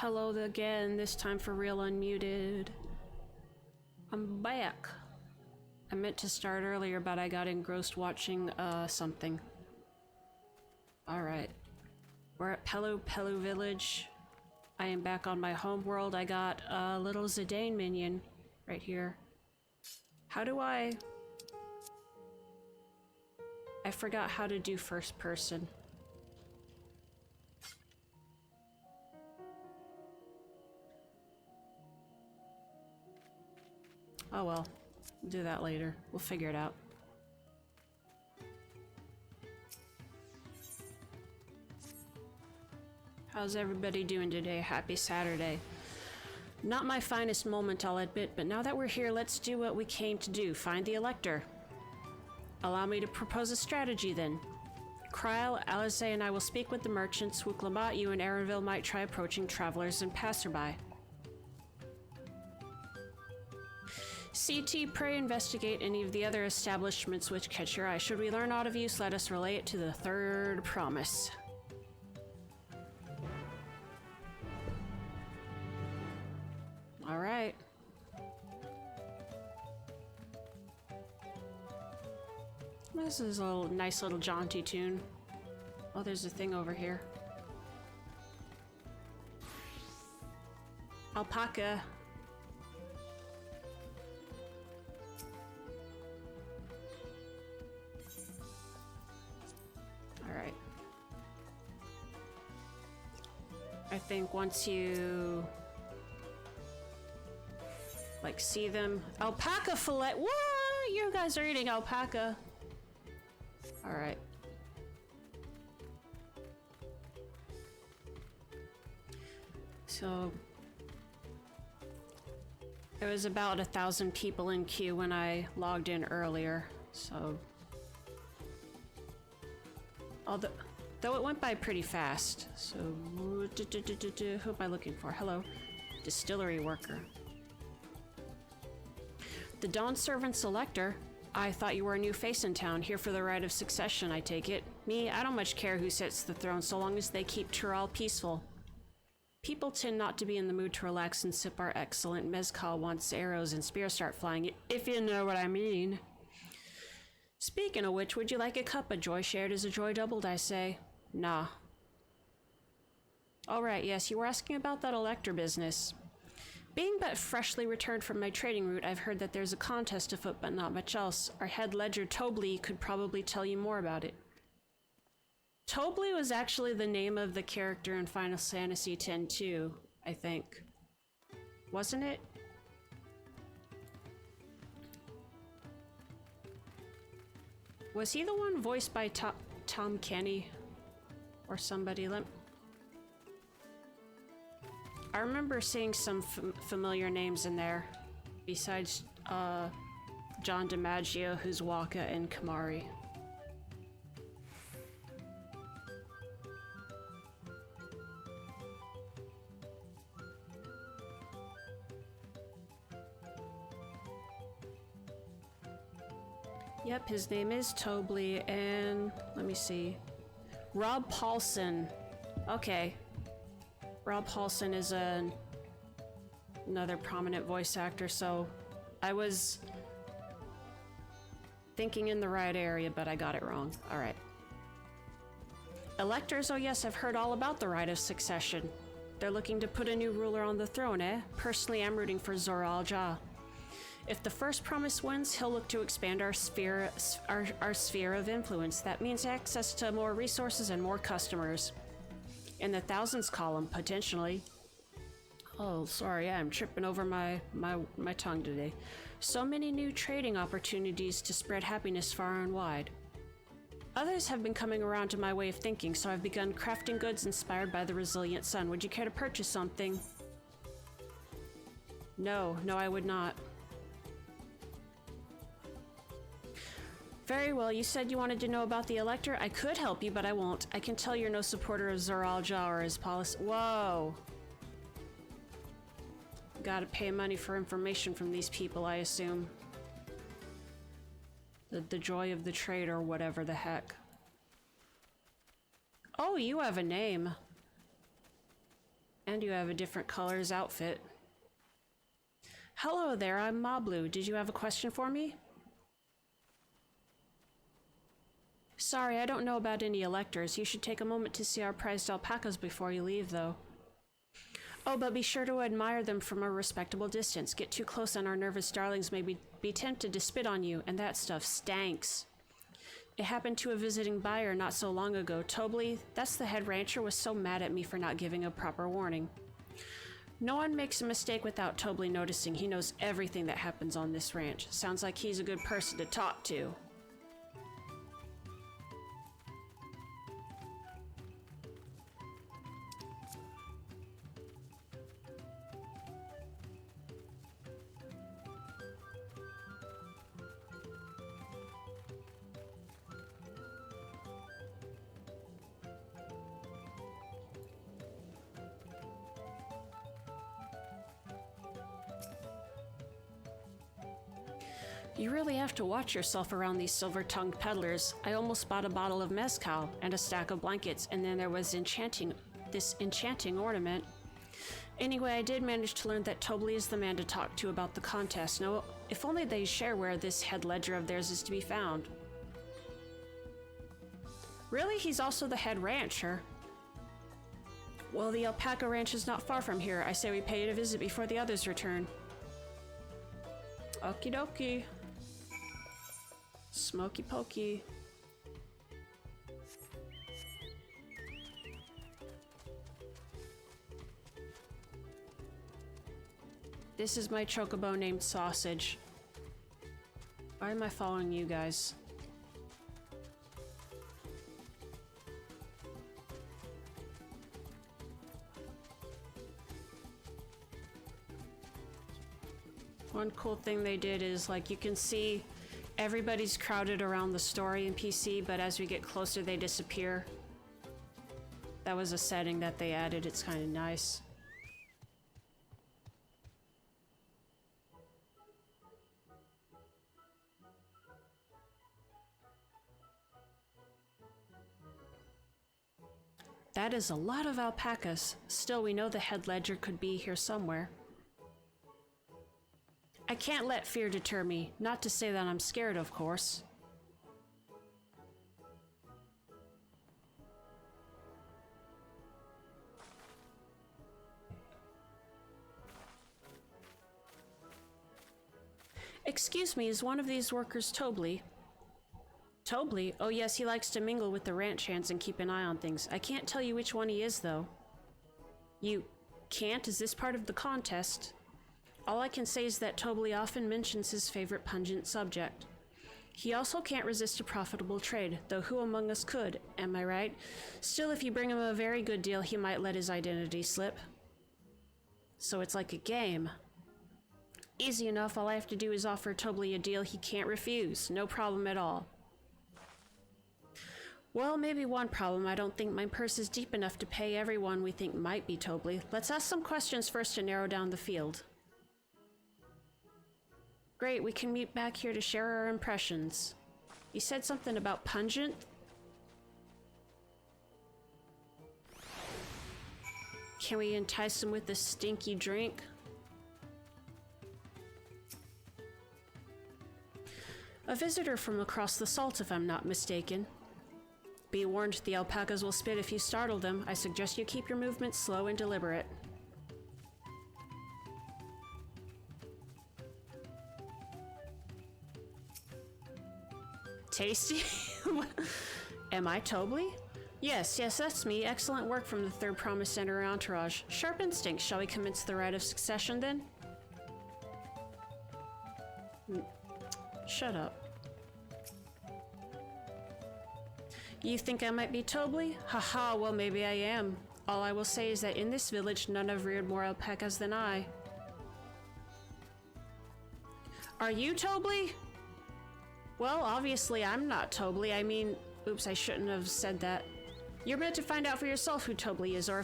Hello again, this time for real unmuted. I'm back. I meant to start earlier, but I got engrossed watching something. Alright. We're at Pelupelu village. I am back on my home world. I got a little Zidane minion right here. How do I forgot how to do first person. Oh well, we'll do that later. We'll figure it out. How's everybody doing today? Happy Saturday. Not my finest moment, I'll admit, but now that we're here, let's do what we came to do. Find the Elector. Allow me to propose a strategy then. Kryl, Alice, and I will speak with the merchants. Wuklamat, you and Aaronville might try approaching travelers and passerby. CT, pray investigate any of the other establishments which catch your eye. Should we learn aught of use, let us relay it to the third promise. All right. This is a nice little jaunty tune. Oh, there's a thing over here. Alpaca. All right. I think once you like see them, alpaca fillet. What? You guys are eating alpaca. All right. So there was about 1,000 people in queue when I logged in earlier. So though it went by pretty fast. So who am I looking for? Hello, distillery worker. The Dawn Servant Selector. I thought you were a new face in town, here for the right of succession, I take it. Me, I don't much care who sits the throne so long as they keep Tural peaceful. People tend not to be in the mood to relax and sip our excellent mezcal once arrows and spears start flying, if you know what I mean. Speaking of which, would you like a cup? A joy shared is a joy doubled, I say. Nah. Alright, yes, you were asking about that Elector business. Being but freshly returned from my trading route, I've heard that there's a contest afoot, but not much else. Our head ledger, Tobli, could probably tell you more about it. Tobli was actually the name of the character in Final Fantasy X too, I think. Wasn't it? Was he the one voiced by Tom Kenny? Or somebody? I remember seeing some familiar names in there, besides John DiMaggio, who's Waka, and Kamari. Yep, his name is Tobli, and let me see. Rob Paulson. Okay. Rob Paulson is another prominent voice actor, so I was thinking in the right area, but I got it wrong. All right. Electors, oh yes, I've heard all about the right of succession. They're looking to put a new ruler on the throne, eh? Personally, I'm rooting for Zoral Ja. If the first promise wins, he'll look to expand our sphere of influence. That means access to more resources and more customers. In the thousands column, potentially. Oh, sorry, I'm tripping over my tongue today. So many new trading opportunities to spread happiness far and wide. Others have been coming around to my way of thinking, so I've begun crafting goods inspired by the resilient sun. Would you care to purchase something? No, I would not. Very well, you said you wanted to know about the Elector. I could help you, but I won't. I can tell you're no supporter of Zoral Ja or his policy. Whoa! Gotta pay money for information from these people, I assume. The joy of the trade or whatever the heck. Oh, you have a name. And you have a different color's outfit. Hello there, I'm Mablu. Did you have a question for me? Sorry, I don't know about any electors. You should take a moment to see our prized alpacas before you leave, though. Oh, but be sure to admire them from a respectable distance. Get too close and our nervous darlings may be tempted to spit on you, and that stuff stanks. It happened to a visiting buyer not so long ago. Tobley, that's the head rancher, was so mad at me for not giving a proper warning. No one makes a mistake without Tobley noticing. He knows everything that happens on this ranch. Sounds like he's a good person to talk to. You really have to watch yourself around these silver-tongued peddlers. I almost bought a bottle of mezcal and a stack of blankets, and then there was this enchanting ornament. Anyway, I did manage to learn that Tobley is the man to talk to about the contest. Now, if only they share where this head ledger of theirs is to be found. Really? He's also the head rancher? Well, the alpaca ranch is not far from here. I say we pay it a visit before the others return. Okie dokie. Smoky pokey. This is my chocobo named Sausage. Why am I following you guys? One cool thing they did is, like, you can see everybody's crowded around the story NPC, but as we get closer they disappear. That was a setting that they added. It's kind of nice. That is a lot of alpacas. Still, we know the head ledger could be here somewhere. I can't let fear deter me. Not to say that I'm scared, of course. Excuse me, is one of these workers Tobley? Tobley? Oh yes, he likes to mingle with the ranch hands and keep an eye on things. I can't tell you which one he is, though. You can't? Is this part of the contest? All I can say is that Tobley often mentions his favorite pungent subject. He also can't resist a profitable trade, though who among us could, am I right? Still, if you bring him a very good deal, he might let his identity slip. So it's like a game. Easy enough, all I have to do is offer Tobley a deal he can't refuse. No problem at all. Well, maybe one problem. I don't think my purse is deep enough to pay everyone we think might be Tobley. Let's ask some questions first to narrow down the field. Great, we can meet back here to share our impressions. You said something about pungent? Can we entice him with this stinky drink? A visitor from across the salt, if I'm not mistaken. Be warned, the alpacas will spit if you startle them. I suggest you keep your movements slow and deliberate. Tasty? Am I Tobley? Yes, that's me. Excellent work from the third promise center entourage. Sharp instincts. Shall we commence the rite of succession then? Shut up. You think I might be Tobley? Haha, well maybe I am. All I will say is that in this village none have reared more alpacas than I. Are you Tobley? Well, obviously I'm not Tobley. I mean, oops, I shouldn't have said that. You're meant to find out for yourself who Tobley is, or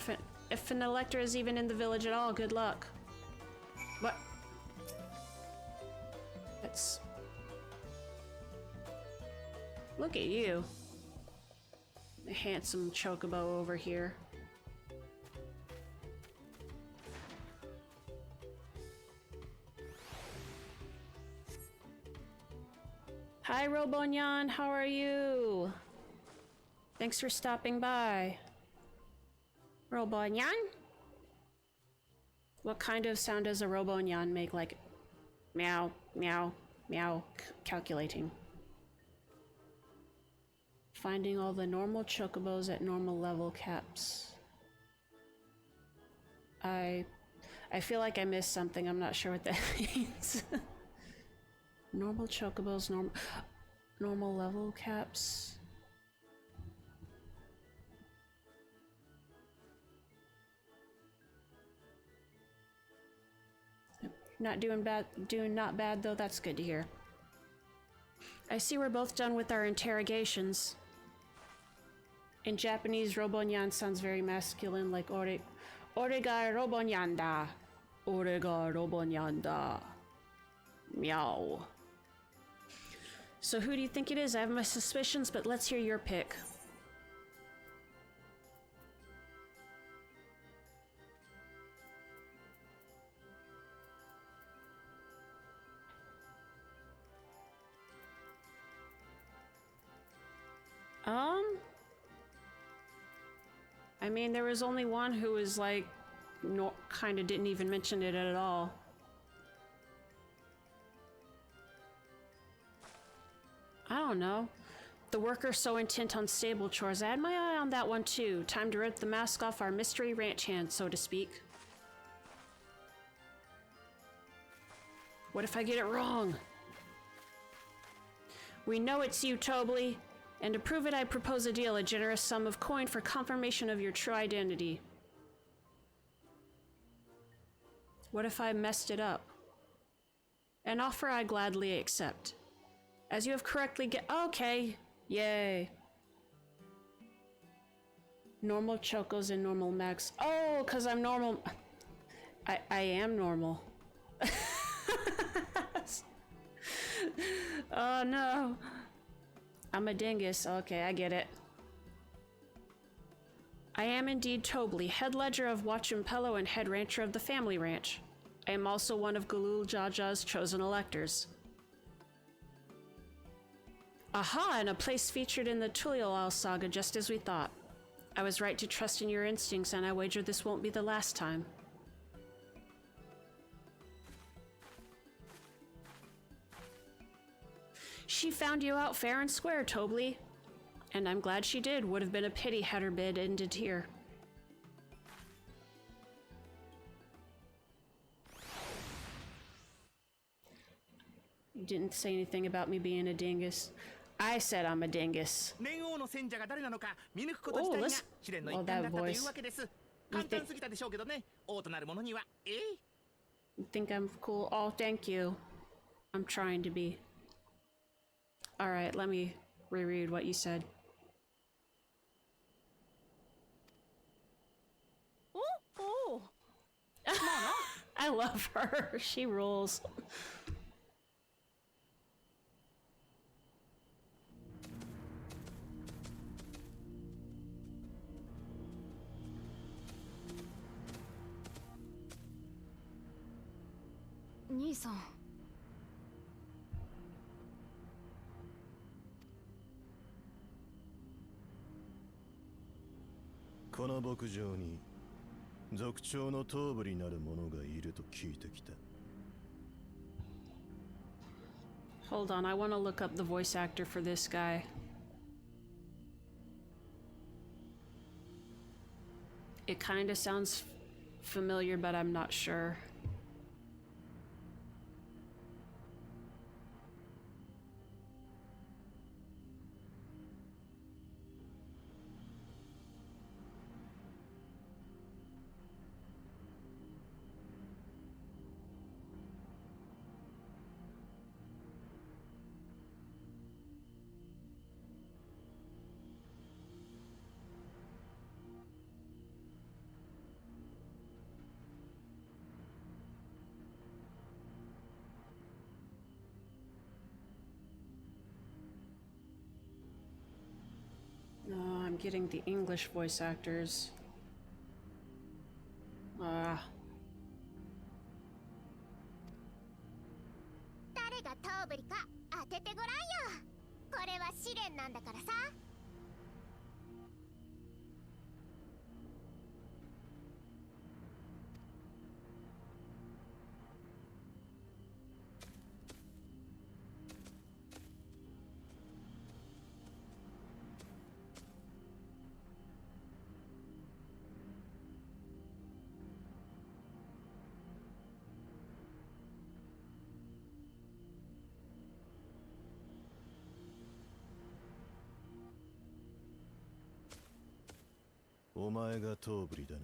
if an elector is even in the village at all, good luck. What? That's... Look at you. The handsome chocobo over here. Hi, Robonyan. How are you? Thanks for stopping by. Robonyan? What kind of sound does a Robonyan make? Like meow, meow, meow, calculating. Finding all the normal chocobos at normal level caps. I feel like I missed something. I'm not sure what that means. Normal chocobos, normal level caps. Not doing bad, doing not bad though. That's good to hear. I see we're both done with our interrogations. In Japanese, Robonyan sounds very masculine, like ore ga Robonyanda. Ore ga Robonyanda. Meow. So who do you think it is? I have my suspicions, but let's hear your pick. I mean, there was only one who was like, kind of didn't even mention it at all. I don't know. The worker so intent on stable chores. I had my eye on that one too. Time to rip the mask off our mystery ranch hand, so to speak. What if I get it wrong? We know it's you, Tobly. And to prove it, I propose a deal, a generous sum of coin for confirmation of your true identity. What if I messed it up? An offer I gladly accept. As you have correctly okay. Yay. Normal chocos and normal max. Oh, because I'm normal. I am normal. Oh no. I'm a dingus. Okay, I get it. I am indeed Tobly, head ledger of Pelupelu and head rancher of the family ranch. I am also one of Galul Jaja's chosen electors. Aha, and a place featured in the Tulial saga, just as we thought. I was right to trust in your instincts, and I wager this won't be the last time. She found you out fair and square, Tobly. And I'm glad she did. Would have been a pity had her bid ended here. You didn't say anything about me being a dingus. I said I'm a dingus. Oh, listen. Oh, that voice. You think I'm cool? Oh, thank you. I'm trying to be. Alright, let me reread what you said. Oh! I love her. She rules. Nii-san. この牧場に族長の頭部になる者がいると聞いてきた。 Hold on, I want to look up the voice actor for this guy. It kind of sounds familiar, but I'm not sure. No, I'm getting the English voice actors. Ah. 誰がトーブリか当ててごらんよ。れは試練なんだからさ。お前が頭振りだな。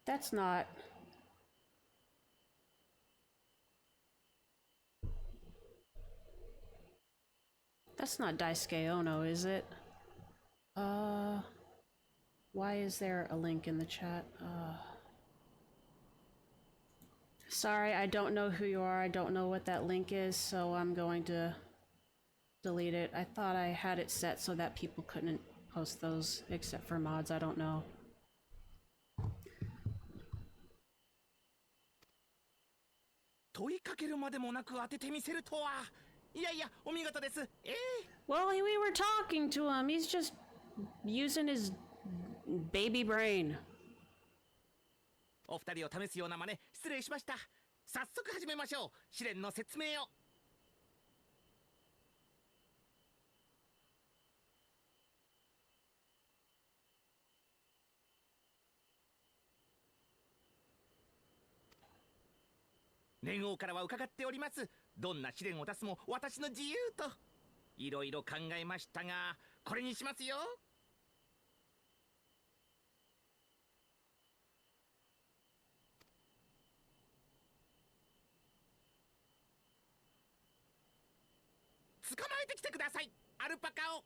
That's not. That's not Daisuke Ono, is it? Why is there a link in the chat? Sorry, I don't know who you are. I don't know what that link is, so I'm going to delete it. I thought I had it set so that people couldn't post those except for mods. I don't know. 問いかけるまでもなく当ててみせるとは。いやいや、お見事です。Well, we were talking to him. He's just using his baby brain. お二人を試すような真似、失礼しました。早速始めましょう。試練の説明を。年王からは伺っております。どんな試練を出すも私の自由と。いろいろ考えましたが、これにしますよ。捕まえてきてください、アルパカを。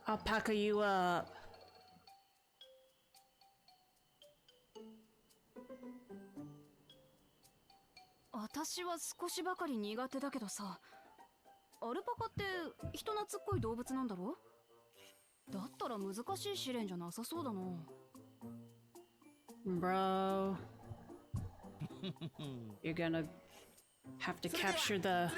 I'll pack you up. 私は少しばかり苦手だけどさ、アルパカって人懐っこい動物なんだろ？だったら難しい試練じゃなさそうだな。Bro. You're gonna have to capture the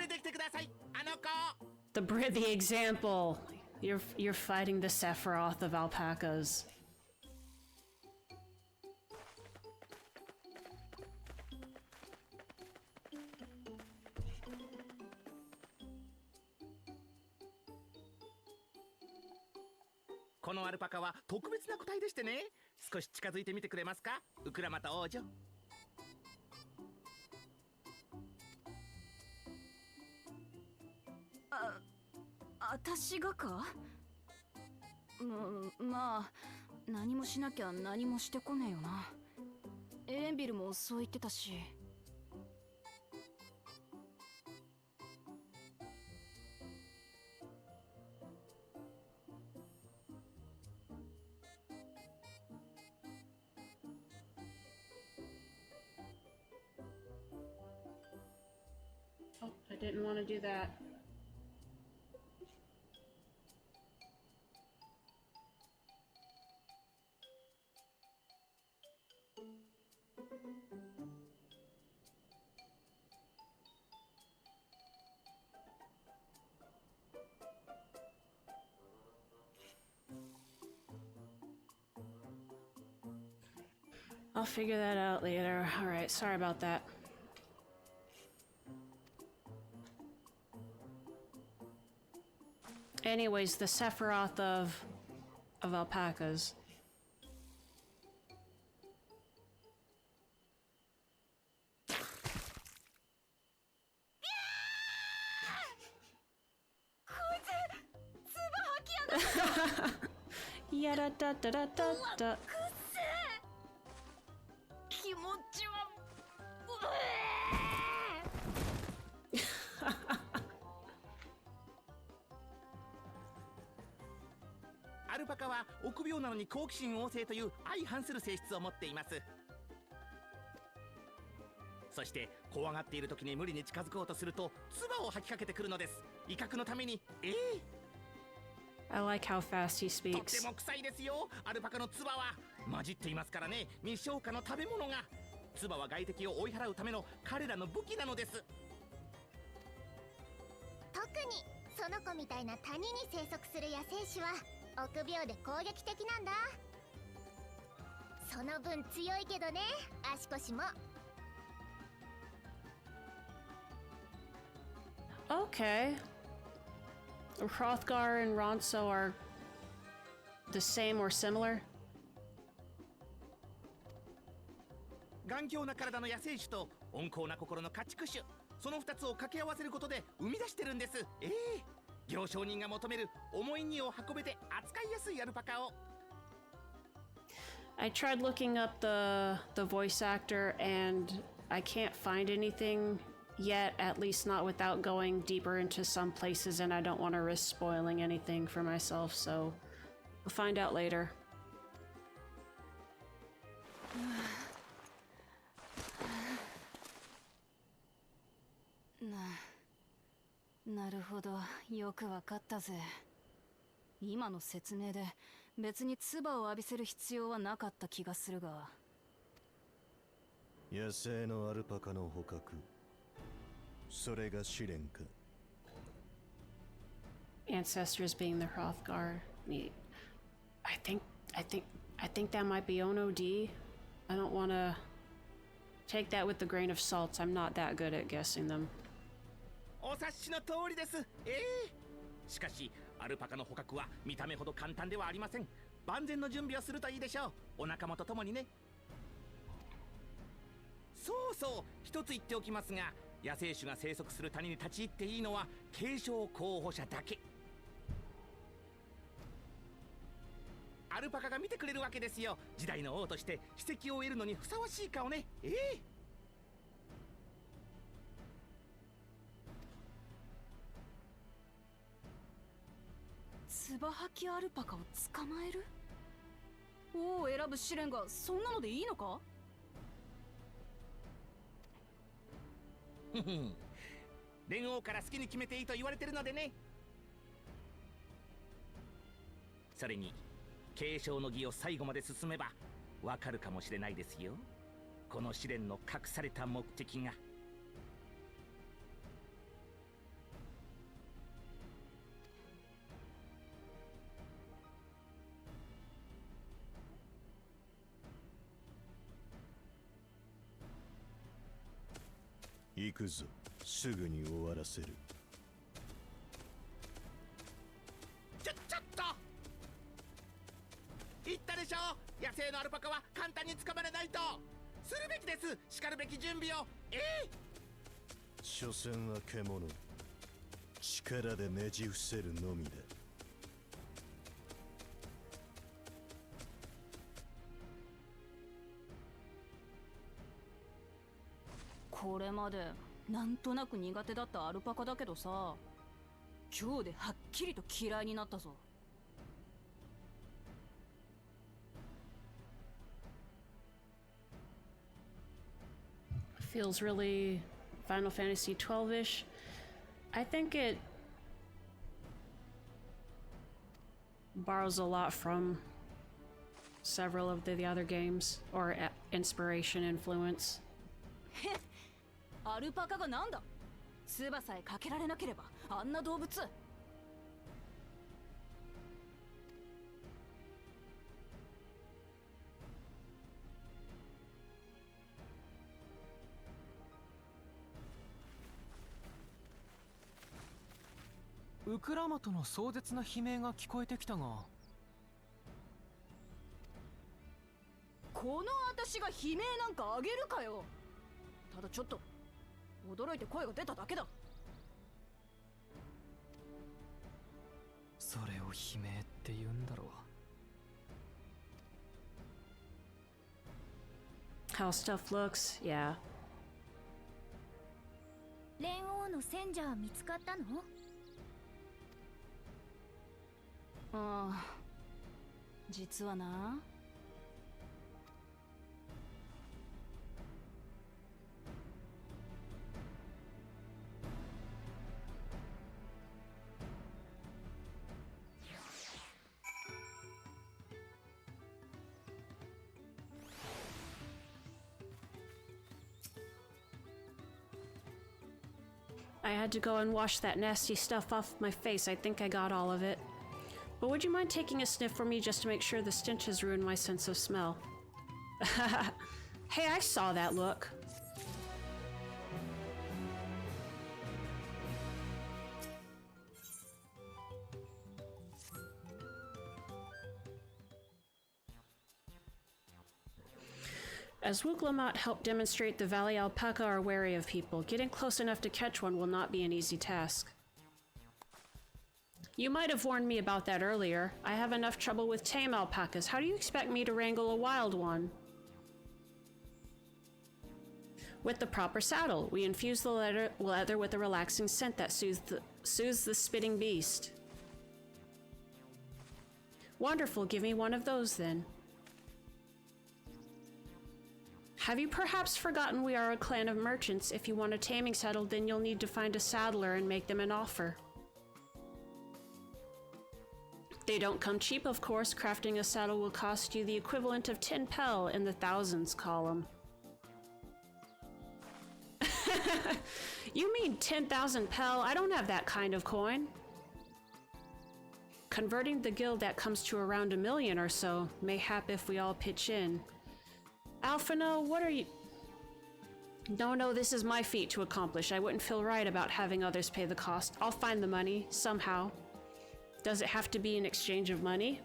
example. You're fighting the Sephiroth of alpacas. このアルパカは特別な個体でしてね。少し近づいてみてくれますか、ウクラマタ王女。私がか？まあ何もしなきゃ何もしてこねえよな。エレンビルもそう言ってたし。Oh, I didn't want to do that. I'll figure that out later. Alright, sorry about that. Anyways, the Sephiroth of alpacas. Yada da da da da da. 気持ちはアルパカは臆病なのに好奇心旺盛という相反する性質を持っています。そして怖がっている時に無理に近づこうとすると唾を吐きかけてくるのです。威嚇のために。I like how fast he とって speaks. も臭いですよ。アルパカの唾は混じっていますからね。未消化の食べ物が。唾は外敵を追い払うための彼らの武器なのです。特にその子みたいな谷に生息する野生種は臆病で攻撃的なんだ。その分強いけどね、足腰も。Okay. Hrothgar and Ronso are the same or similar? 頑強な体の野生種と温厚な心の家畜種、その2つを掛け合わせることで生み出してるんです。行商人が求める重い荷を運べて扱いやすいアルパカを。I tried looking up the voice actor and I can't find anything yet, at least not without going deeper into some places, and I don't want to risk spoiling anything for myself, so we'll find out later. なるほど、よくわかったぜ。今の説明で別に唾を浴びせる必要はなかった気がするが。野生のアルパカの捕獲、それが試練か。Ancestors being the Hrothgar. I think that might be Ono D. I don't want to take that with a grain of salt. I'm not that good at guessing them. お察しの通りです。しかしアルパカの捕獲は見た目ほど簡単ではありません。万全の準備をするといいでしょう。お仲間と共にね。そうそう、一つ言っておきますが、野生種が生息する谷に立ち入っていいのは継承候補者だけ。アルパカが見てくれるわけですよ。時代の王として史跡を得るのにふさわしい顔ね。ツバハキアルパカを捕まえる？王を選ぶ試練がそんなのでいいのか？連王から好きに決めていいと言われてるのでね。それに継承の儀を最後まで進めばわかるかもしれないですよ。この試練の隠された目的が。行くぞ、すぐに終わらせる。ちょっと言ったでしょ。野生のアルパカは簡単に捕まれないと。するべきです。しかるべき準備を。所詮は獣、力でねじ伏せるのみだ。これまでなんとなく苦手だったアルパカだけどさ、今日ではっきりと嫌いになったぞ。Feels really Final Fantasy 12-ish. I think it borrows a lot from several of the other games, or inspiration, influence. アルパカがなんだ？唾さえかけられなければあんな動物。ウクラマトの壮絶な悲鳴が聞こえてきたが、この私が悲鳴なんかあげるかよ。ただちょっと驚いて声が出ただけだ。それを悲鳴って言うんだろう。 How stuff looks, yeah. 連王の戦者は見つかったの？ああ、実はな。I had to go and wash that nasty stuff off my face. I think I got all of it. But would you mind taking a sniff for me just to make sure the stench has ruined my sense of smell? Hey, I saw that look. As Wuglamat helped demonstrate, the valley alpaca are wary of people. Getting close enough to catch one will not be an easy task. You might have warned me about that earlier. I have enough trouble with tame alpacas. How do you expect me to wrangle a wild one? With the proper saddle, we infuse the leather with a relaxing scent that soothes the spitting beast. Wonderful, give me one of those then. Have you perhaps forgotten we are a clan of merchants? If you want a taming saddle, then you'll need to find a saddler and make them an offer. They don't come cheap, of course. Crafting a saddle will cost you the equivalent of 10 pel in the thousands column. You mean 10,000 pel? I don't have that kind of coin. Converting the guild, that comes to around 1 million or so. Mayhap if we all pitch in. Alphino, what are you... No, this is my feat to accomplish. I wouldn't feel right about having others pay the cost. I'll find the money, somehow. Does it have to be in exchange of money?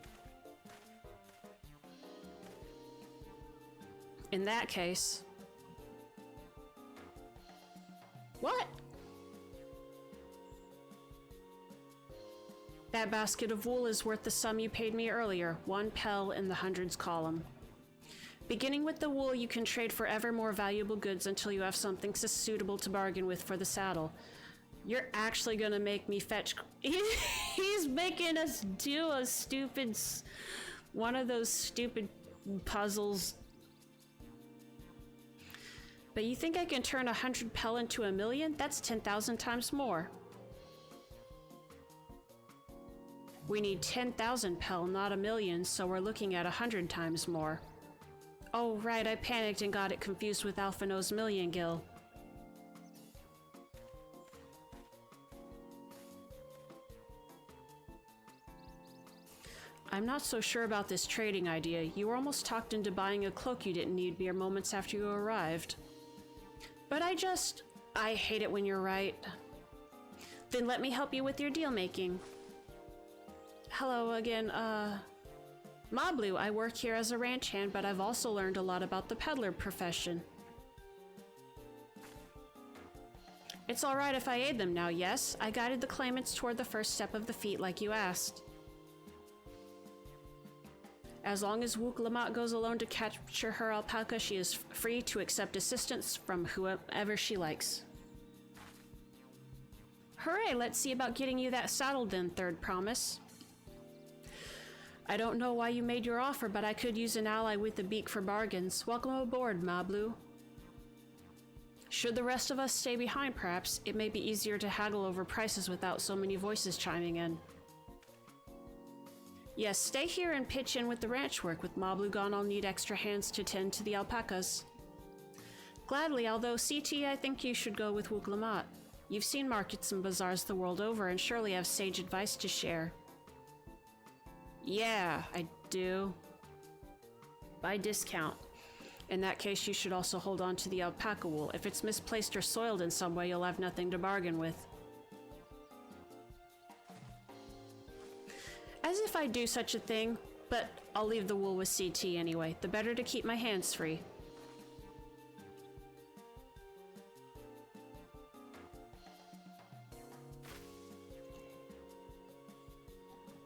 In that case... What? That basket of wool is worth the sum you paid me earlier, 1 pel in the hundreds column. Beginning with the wool, you can trade for ever more valuable goods until you have something suitable to bargain with for the saddle. You're actually gonna make me fetch... He's making us do a stupid... one of those stupid puzzles. But you think I can turn 100 pel into 1 million? That's 10,000 times more. We need 10,000 pel, not 1 million, so we're looking at 100 times more. Oh, right, I panicked and got it confused with Alphino's million gil. I'm not so sure about this trading idea. You were almost talked into buying a cloak you didn't need mere moments after you arrived. But I hate it when you're right. Then let me help you with your deal making. Hello again, Mablu, I work here as a ranch hand, but I've also learned a lot about the peddler profession. It's alright if I aid them now, yes? I guided the claimants toward the first step of the feat like you asked. As long as Wuglamat goes alone to capture her alpaca, she is free to accept assistance from whoever she likes. Hooray, let's see about getting you that saddle then, Third Promise. I don't know why you made your offer, but I could use an ally with the beak for bargains. Welcome aboard, Mablu. Should the rest of us stay behind, perhaps, it may be easier to haggle over prices without so many voices chiming in. Yes, stay here and pitch in with the ranch work. With Mablu gone, I'll need extra hands to tend to the alpacas. Gladly, although CT, I think you should go with Wuglamat. You've seen markets and bazaars the world over and surely have sage advice to share. Yeah, I do. By discount. In that case, you should also hold on to the alpaca wool. If it's misplaced or soiled in some way, you'll have nothing to bargain with. As if I'd do such a thing, but I'll leave the wool with CT anyway. The better to keep my hands free.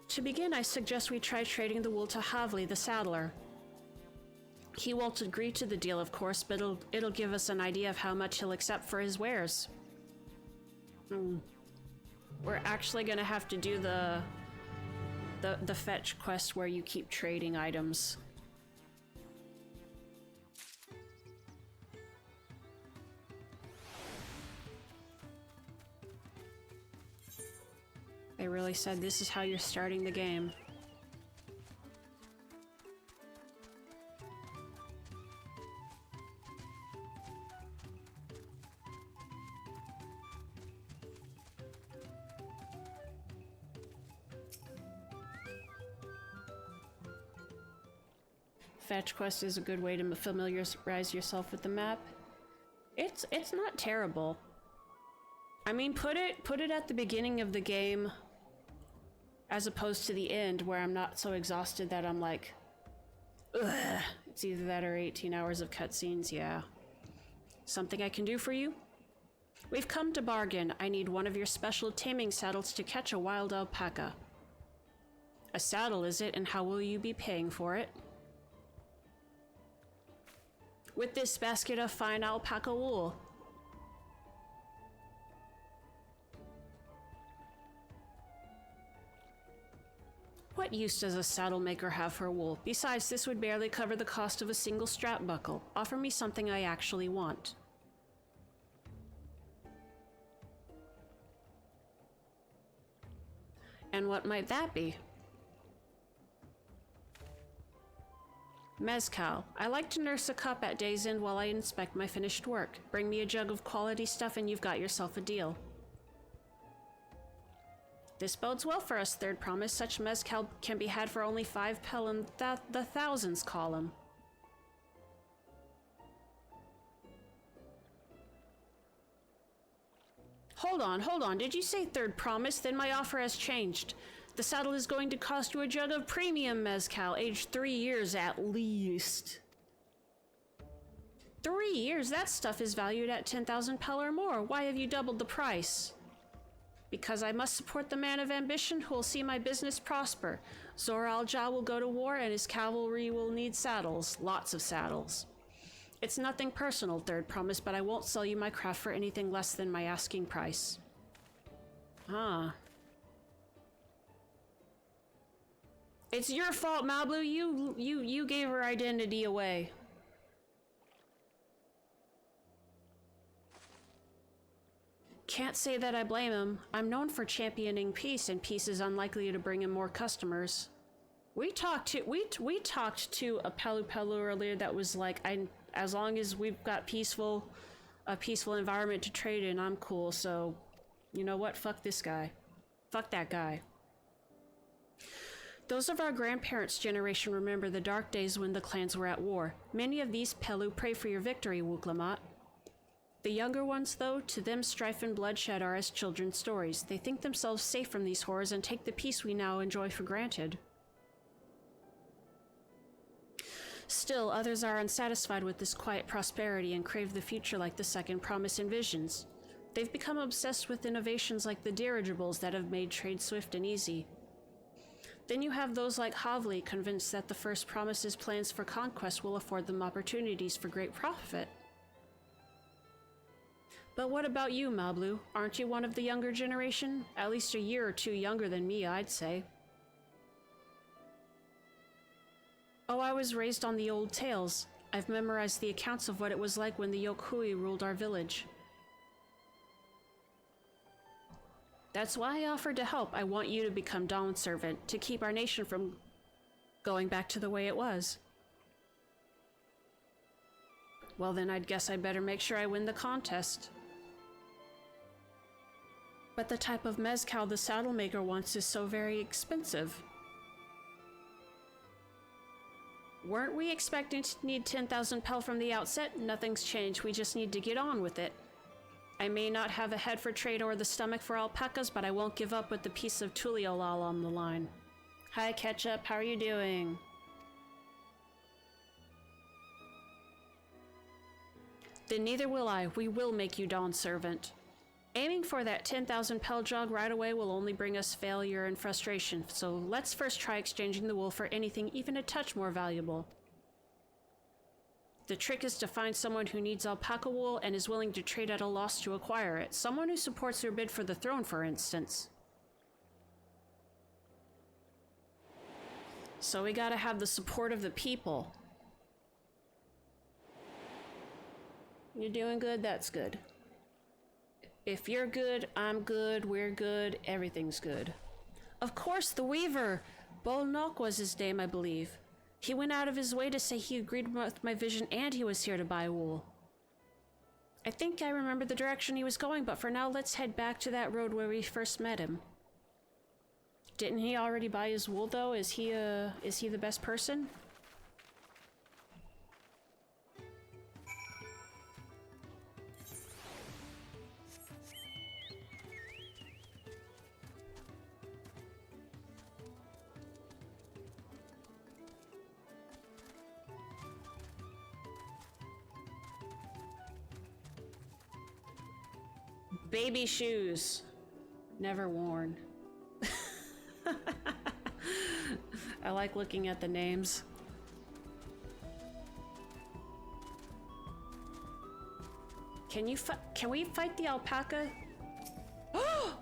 To begin, I suggest we try trading the wool to Havli, the saddler. He won't agree to the deal, of course, but it'll give us an idea of how much he'll accept for his wares. We're actually gonna have to do the fetch quest where you keep trading items. They really said this is how you're starting the game. Fetch quest is a good way to familiarize yourself with the map. It's not terrible. I mean, put it at the beginning of the game as opposed to the end where I'm not so exhausted that I'm like, ugh. It's either that or 18 hours of cutscenes, yeah. Something I can do for you? We've come to bargain. I need one of your special taming saddles to catch a wild alpaca. A saddle, is it? And how will you be paying for it? With this basket of fine alpaca wool. What use does a saddle maker have for wool? Besides, this would barely cover the cost of a single strap buckle. Offer me something I actually want. And what might that be? Mezcal. I like to nurse a cup at day's end while I inspect my finished work. Bring me a jug of quality stuff and you've got yourself a deal. This bodes well for us, Third Promise. Such mezcal can be had for only 5 pel in the thousands column. Hold on. Did you say Third Promise? Then my offer has changed. The saddle is going to cost you a jug of premium mezcal, aged 3 years at least. 3 years? That stuff is valued at 10,000 pel or more. Why have you doubled the price? Because I must support the man of ambition who will see my business prosper. Zor-Al-Ja will go to war and his cavalry will need saddles. Lots of saddles. It's nothing personal, Third Promise, but I won't sell you my craft for anything less than my asking price. Ah. It's your fault, Mablu. You gave her identity away. Can't say that I blame him. I'm known for championing peace, and peace is unlikely to bring him more customers. We talked to a Pelupelu earlier that was like, as long as we've got a peaceful environment to trade in, I'm cool. So, you know what? Fuck this guy. Fuck that guy. Those of our grandparents' generation remember the dark days when the clans were at war. Many of these Pelu pray for your victory, Wuklamat. The younger ones, though, to them strife and bloodshed are as children's stories. They think themselves safe from these horrors and take the peace we now enjoy for granted. Still, others are unsatisfied with this quiet prosperity and crave the future like the Second Promise envisions. They've become obsessed with innovations like the dirigibles that have made trade swift and easy. Then you have those like Havli, convinced that the First Promise's plans for conquest will afford them opportunities for great profit. But what about you, Mablu? Aren't you one of the younger generation? At least a year or two younger than me, I'd say. Oh, I was raised on the old tales. I've memorized the accounts of what it was like when the Yokui ruled our village. That's why I offered to help. I want you to become Dawn Servant, to keep our nation from going back to the way it was. Well then, I'd guess I better make sure I win the contest. But the type of mezcal the saddle maker wants is so very expensive. Weren't we expecting to need 10,000 pel from the outset? Nothing's changed, we just need to get on with it. I may not have a head for trade or the stomach for alpacas, but I won't give up with the piece of Tuliolal on the line. Hi Ketchup, how are you doing? Then neither will I. We will make you Dawn Servant. Aiming for that 10,000 pel jog right away will only bring us failure and frustration, so let's first try exchanging the wool for anything even a touch more valuable. The trick is to find someone who needs alpaca wool and is willing to trade at a loss to acquire it. Someone who supports your bid for the throne, for instance. So we gotta have the support of the people. You're doing good, that's good. If you're good, I'm good, we're good, everything's good. Of course, the Weaver! Bolnok was his name, I believe. He went out of his way to say he agreed with my vision and he was here to buy wool. I think I remember the direction he was going, but for now let's head back to that road where we first met him. Didn't he already buy his wool though? Is he the best person? Baby shoes. Never worn. I like looking at the names. Can we fight the alpaca? Oh!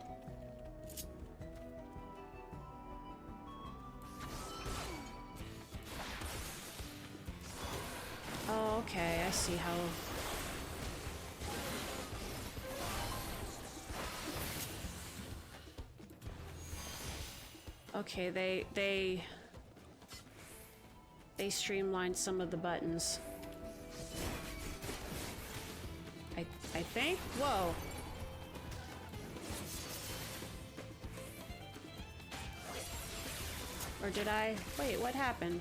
Oh, okay, I see how... Okay, they streamlined some of the buttons. I think? Whoa. Or did I? Wait, what happened?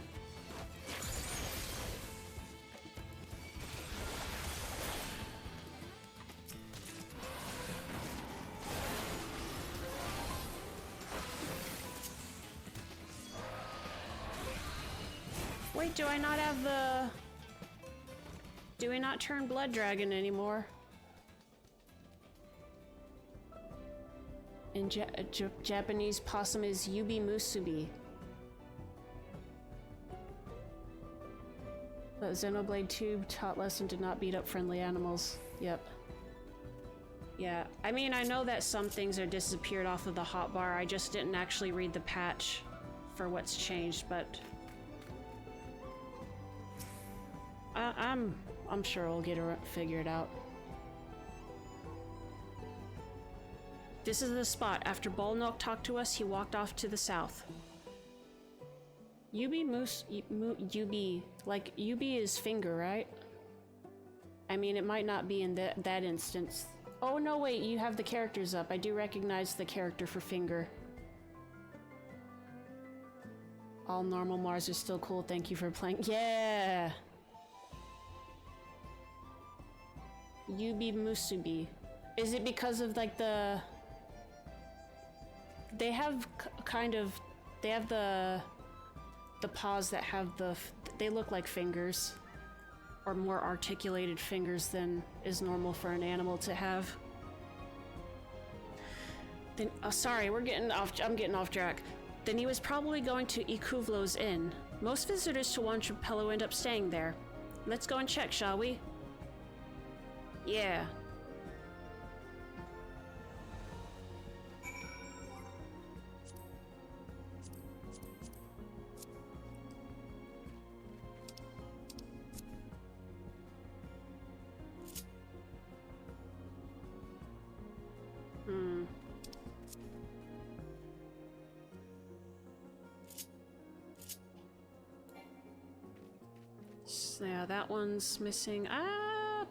Wait, do I not have the... Do we not turn Blood Dragon anymore? In Japanese, Possum is Yubi Musubi. But Xenoblade 2 taught lesson to not beat up friendly animals. Yep. Yeah, I mean, I know that some things are disappeared off of the hotbar. I just didn't actually read the patch for what's changed, but... I'm sure we'll get it figured out. This is the spot. After Bolnok talked to us, he walked off to the south. Yubi, like Yubi is finger, right? I mean, it might not be in that instance. Oh no, wait, you have the characters up. I do recognize the character for finger. All normal Mars are still cool. Thank you for playing. Yeah. Yubi Musubi. Is it because of like the... They have kind of... They have the paws that have the... They look like fingers. Or more articulated fingers than is normal for an animal to have. Then... Oh, sorry, I'm getting off track. Then he was probably going to Ikuvlo's Inn. Most visitors to Dawntrail end up staying there. Let's go and check, shall we? Yeah. So, yeah, that one's missing. Ah!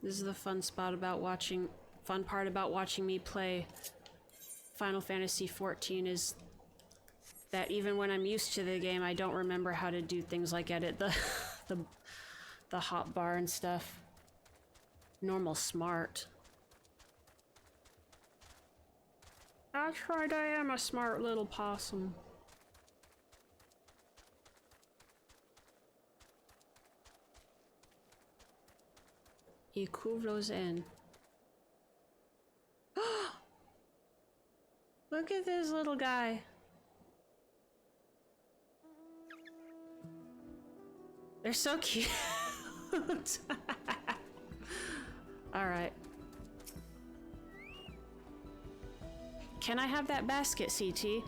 This is the fun part about watching me play Final Fantasy XIV is that even when I'm used to the game, I don't remember how to do things like edit the hotbar and stuff. Normal smart. That's right, I am a smart little possum. Ikuvlo's Inn. Look at this little guy. They're so cute. Alright. Can I have that basket, CT?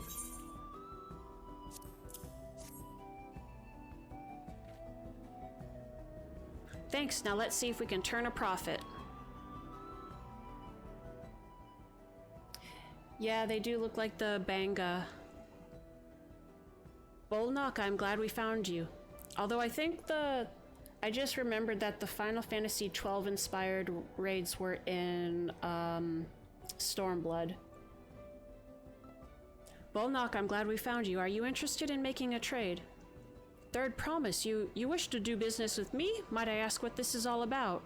Thanks, now let's see if we can turn a profit. Yeah, they do look like the Banga. Bolnok, I'm glad we found you. Although I think I just remembered that the Final Fantasy XII inspired raids were in Stormblood. Bolnok, I'm glad we found you. Are you interested in making a trade? Third promise, you wish to do business with me? Might I ask what this is all about?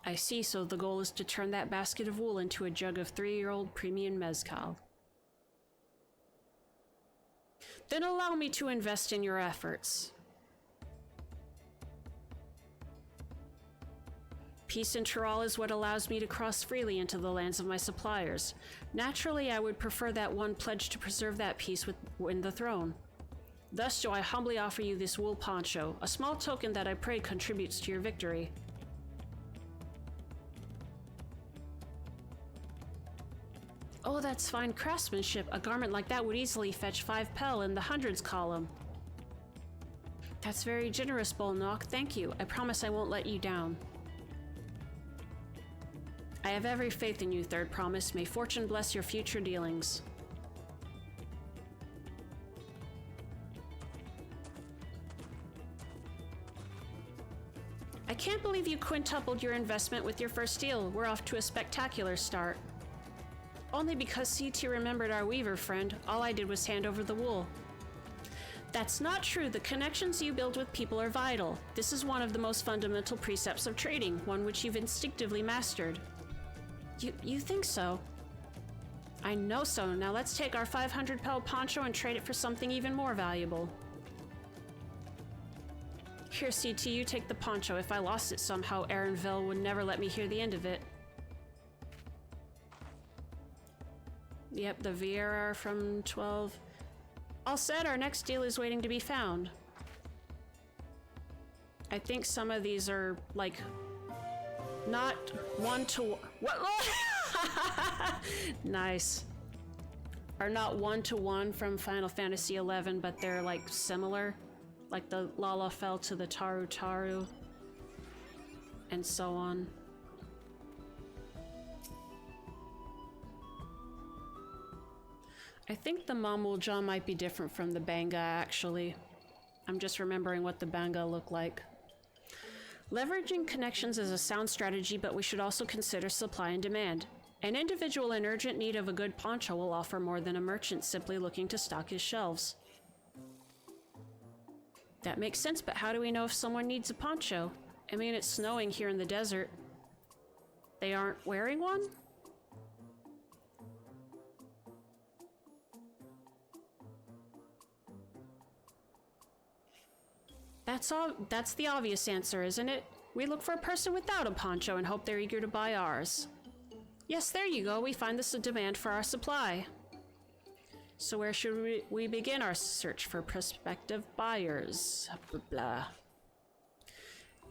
I see, so the goal is to turn that basket of wool into a jug of 3-year-old premium mezcal. Then allow me to invest in your efforts. Peace in Tural is what allows me to cross freely into the lands of my suppliers. Naturally, I would prefer that one pledge to preserve that peace would win the throne. Thus do I humbly offer you this wool poncho, a small token that I pray contributes to your victory. Oh, that's fine craftsmanship. A garment like that would easily fetch 5 pel in the hundreds column. That's very generous, Bolnock. Thank you. I promise I won't let you down. I have every faith in you, Third Promise. May fortune bless your future dealings. I can't believe you quintupled your investment with your first deal. We're off to a spectacular start. Only because CT remembered our weaver friend. All I did was hand over the wool. That's not true. The connections you build with people are vital. This is one of the most fundamental precepts of trading, one which you've instinctively mastered. You think so? I know so. Now let's take our 500 pel poncho and trade it for something even more valuable. Here, CT, you take the poncho. If I lost it somehow, Aaronville would never let me hear the end of it. Yep, the VRR from 12. All set, our next deal is waiting to be found. I think some of these are, like, not one-to-one. What? Nice. Are not one-to-one from Final Fantasy XI, but they're, like, similar. Like the Lalafell to the Taru Taru. And so on. I think the Mamulja might be different from the Banga, actually. I'm just remembering what the Banga look like. Leveraging connections is a sound strategy, but we should also consider supply and demand. An individual in urgent need of a good poncho will offer more than a merchant simply looking to stock his shelves. That makes sense, but how do we know if someone needs a poncho? I mean, it's snowing here in the desert. They aren't wearing one? That's the obvious answer, isn't it? We look for a person without a poncho and hope they're eager to buy ours. Yes, there you go. We find this a demand for our supply. So where should we begin our search for prospective buyers? Blah, blah.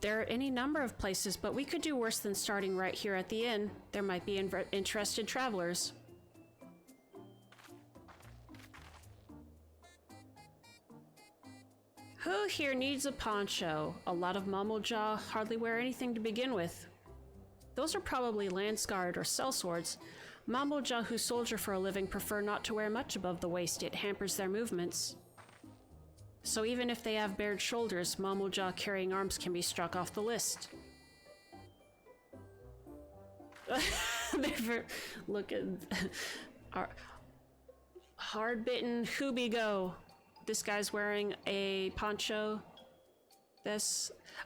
There are any number of places, but we could do worse than starting right here at the inn. There might be interested travelers. Who here needs a poncho? A lot of Mamulja hardly wear anything to begin with. Those are probably lance-guard or sellswords. Mamulja who soldier for a living prefer not to wear much above the waist. It hampers their movements. So even if they have bared shoulders, Mamulja carrying arms can be struck off the list. Look at our hard-bitten Hubigo. This guy's wearing a poncho.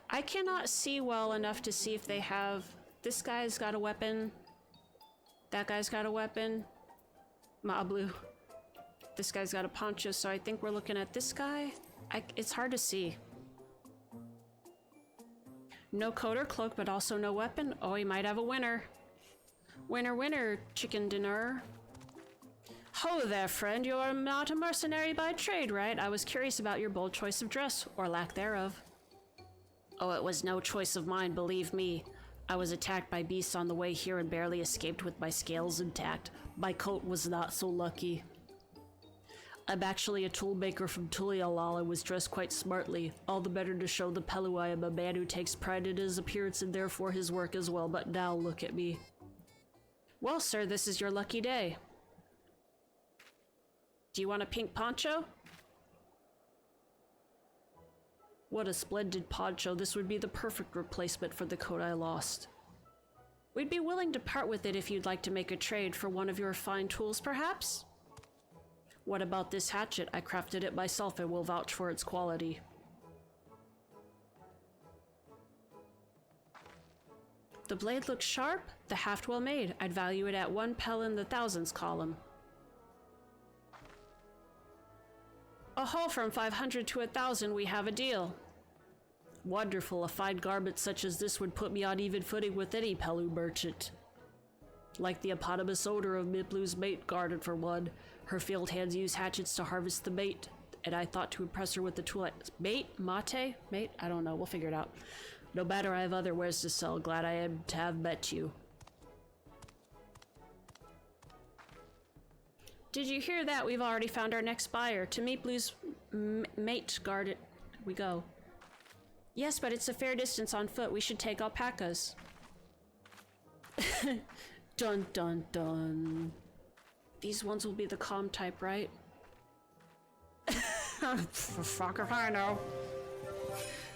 I cannot see well enough to see if they have... This guy's got a weapon. That guy's got a weapon. Mablu. This guy's got a poncho, so I think we're looking at this guy. It's hard to see. No coat or cloak, but also no weapon. Oh, he might have a winner. Winner, winner, chicken dinner. Ho there, friend. You're not a mercenary by trade, right? I was curious about your bold choice of dress, or lack thereof. Oh, it was no choice of mine, believe me. I was attacked by beasts on the way here and barely escaped with my scales intact. My coat was not so lucky. I'm actually a toolmaker from Tulialal and was dressed quite smartly, all the better to show the Pelu I am a man who takes pride in his appearance and therefore his work as well, but now look at me. Well, sir, this is your lucky day. Do you want a pink poncho? What a splendid poncho. This would be the perfect replacement for the coat I lost. We'd be willing to part with it if you'd like to make a trade for one of your fine tools, perhaps? What about this hatchet? I crafted it myself and will vouch for its quality. The blade looks sharp, the haft well made. I'd value it at 1 pel in the thousands column. A haul from 500 to 1,000, we have a deal. Wonderful, a fine garment such as this would put me on even footing with any Pelu merchant. Like the eponymous owner of Miplu's mate guarded for one. Her field hands use hatchets to harvest the mate, and I thought to impress her with the tool. Mate? Mate? Mate? I don't know, we'll figure it out. No matter, I have other wares to sell. Glad I am to have met you. Did you hear that? We've already found our next buyer. To Miplu's mate guarded we go. Yes, but it's a fair distance on foot. We should take alpacas. Dun dun dun. These ones will be the calm type, right? Fuck if I know.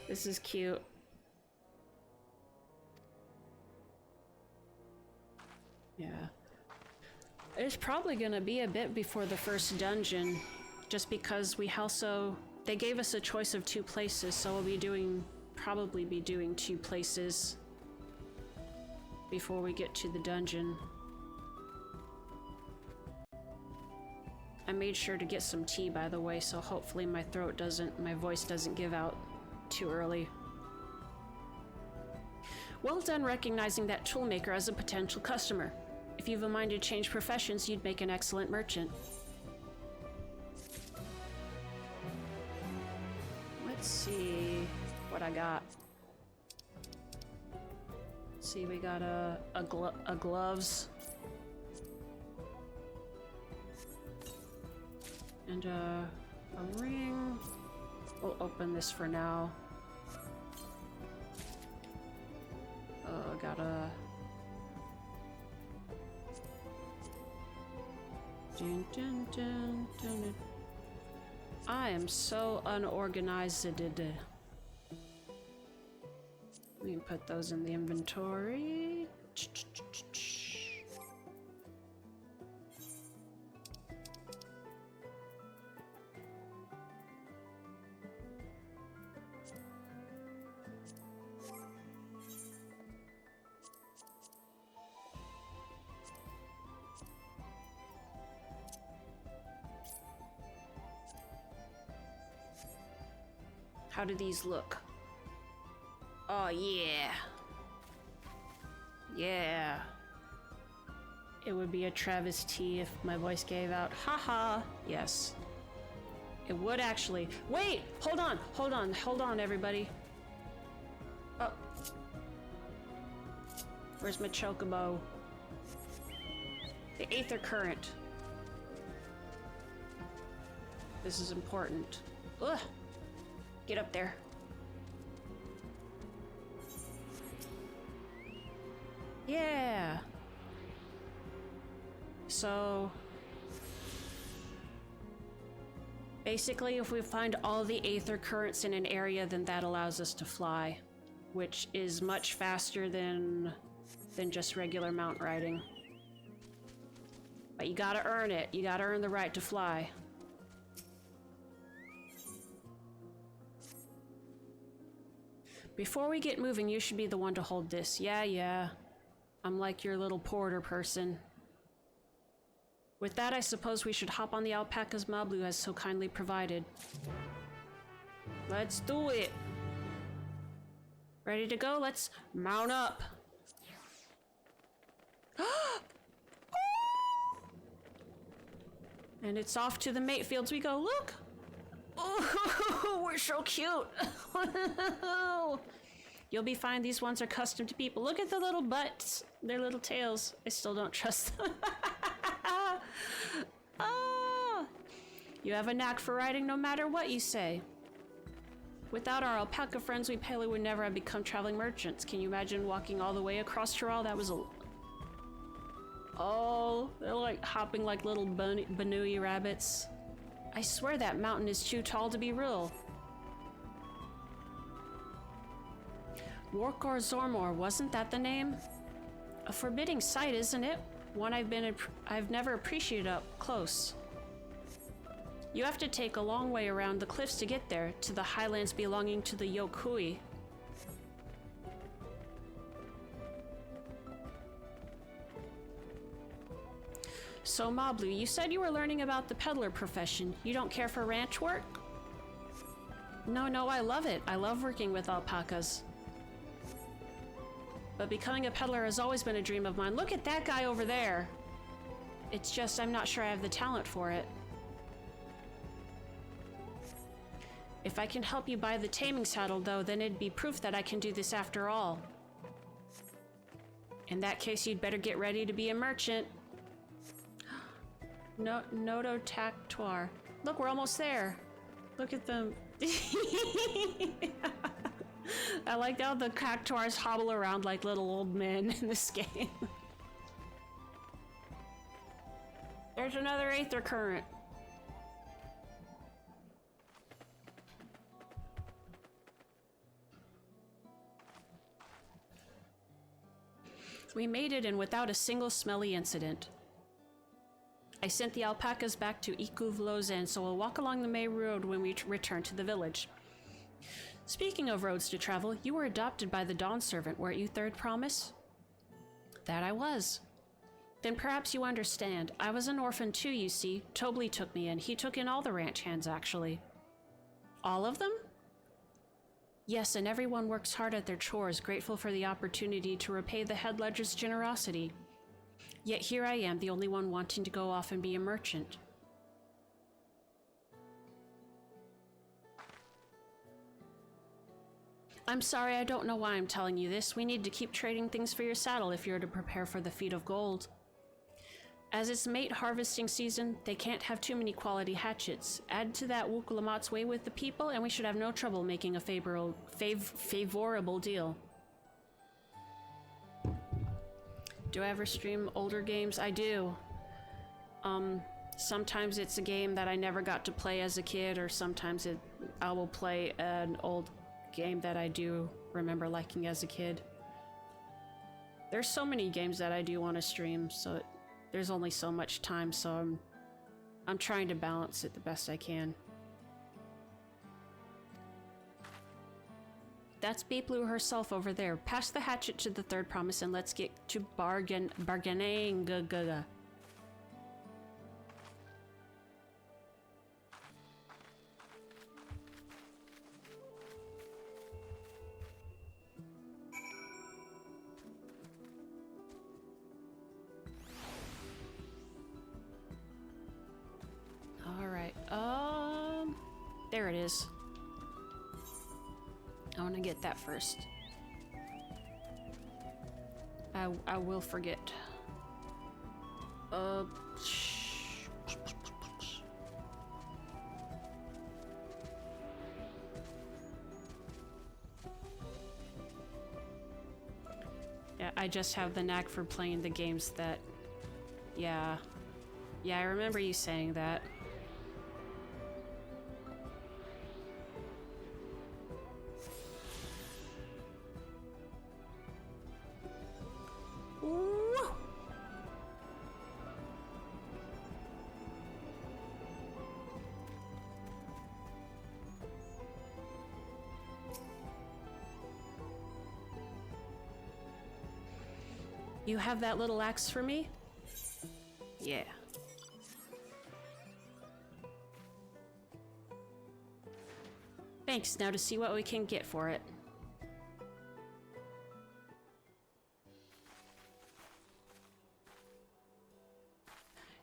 This is cute. Yeah. It's probably gonna be a bit before the first dungeon, just because they gave us a choice of 2 places, so we'll probably be doing 2 places before we get to the dungeon. I made sure to get some tea, by the way, so hopefully my voice doesn't give out too early. Well done recognizing that toolmaker as a potential customer. If you've a mind to change professions, you'd make an excellent merchant. Let's see what I got. Let's see, we got a gloves. And a ring. We'll open this for now. Got a... Dun, dun, dun, dun. I am so unorganized. Let me put those in the inventory. How do these look? Oh, yeah. Yeah. It would be a travesty if my voice gave out. Haha. Yes. It would actually. Wait! Hold on, everybody. Oh. Where's my chocobo? The Aether Current. This is important. Ugh! Get up there. Yeah! So... basically, if we find all the Aether Currents in an area, then that allows us to fly. Which is much faster than just regular mount riding. But you gotta earn it. You gotta earn the right to fly. Before we get moving, you should be the one to hold this. Yeah. I'm like your little porter person. With that, I suppose we should hop on the alpacas Mablu has so kindly provided. Let's do it! Ready to go? Let's mount up! And it's off to the mate fields we go. Look! Oh, we're so cute! You'll be fine. These ones are custom to people. Look at the little butts. Their little tails. I still don't trust them. Oh, you have a knack for riding no matter what you say. Without our alpaca friends, we Pele would never have become traveling merchants. Can you imagine walking all the way across Chiral? That was a... oh, they're like hopping like little Banui rabbits. I swear that mountain is too tall to be real. Warkor Zormor, wasn't that the name? A forbidding sight, isn't it? One I've never appreciated up close. You have to take a long way around the cliffs to get there, to the highlands belonging to the Yokui. So Mablu, you said you were learning about the peddler profession. You don't care for ranch work? No, I love it. I love working with alpacas. But becoming a peddler has always been a dream of mine. Look at that guy over there. It's just I'm not sure I have the talent for it. If I can help you buy the taming saddle, though, then it'd be proof that I can do this after all. In that case, you'd better get ready to be a merchant. No, Noto Tactoire. Look, we're almost there. Look at them. I like how the cactuars hobble around like little old men in this game. There's another Aether Current. We made it in without a single smelly incident. I sent the alpacas back to Ikuvlozen, so we'll walk along the main road when we return to the village. Speaking of roads to travel, you were adopted by the Dawn Servant, weren't you, Third Promise? That I was. Then perhaps you understand. I was an orphan too, you see. Tobli took me in. He took in all the ranch hands, actually. All of them? Yes, and everyone works hard at their chores, grateful for the opportunity to repay the head ledger's generosity. Yet here I am, the only one wanting to go off and be a merchant. I'm sorry, I don't know why I'm telling you this. We need to keep trading things for your saddle if you're to prepare for the feat of gold. As it's mate harvesting season, they can't have too many quality hatchets. Add to that Wukulamat's way with the people, and we should have no trouble making a favorable deal. Do I ever stream older games? I do. Sometimes it's a game that I never got to play as a kid, or sometimes I will play an old game that I do remember liking as a kid. There's so many games that I do want to stream, so there's only so much time, so I'm trying to balance it the best I can. That's Pelupelu herself over there. Pass the hatchet to the Third Promise and let's get to bargaining. Alright, there it is. I want to get that first. I will forget. Yeah, I just have the knack for playing the games that... Yeah, I remember you saying that. You have that little axe for me? Yeah. Thanks, now to see what we can get for it.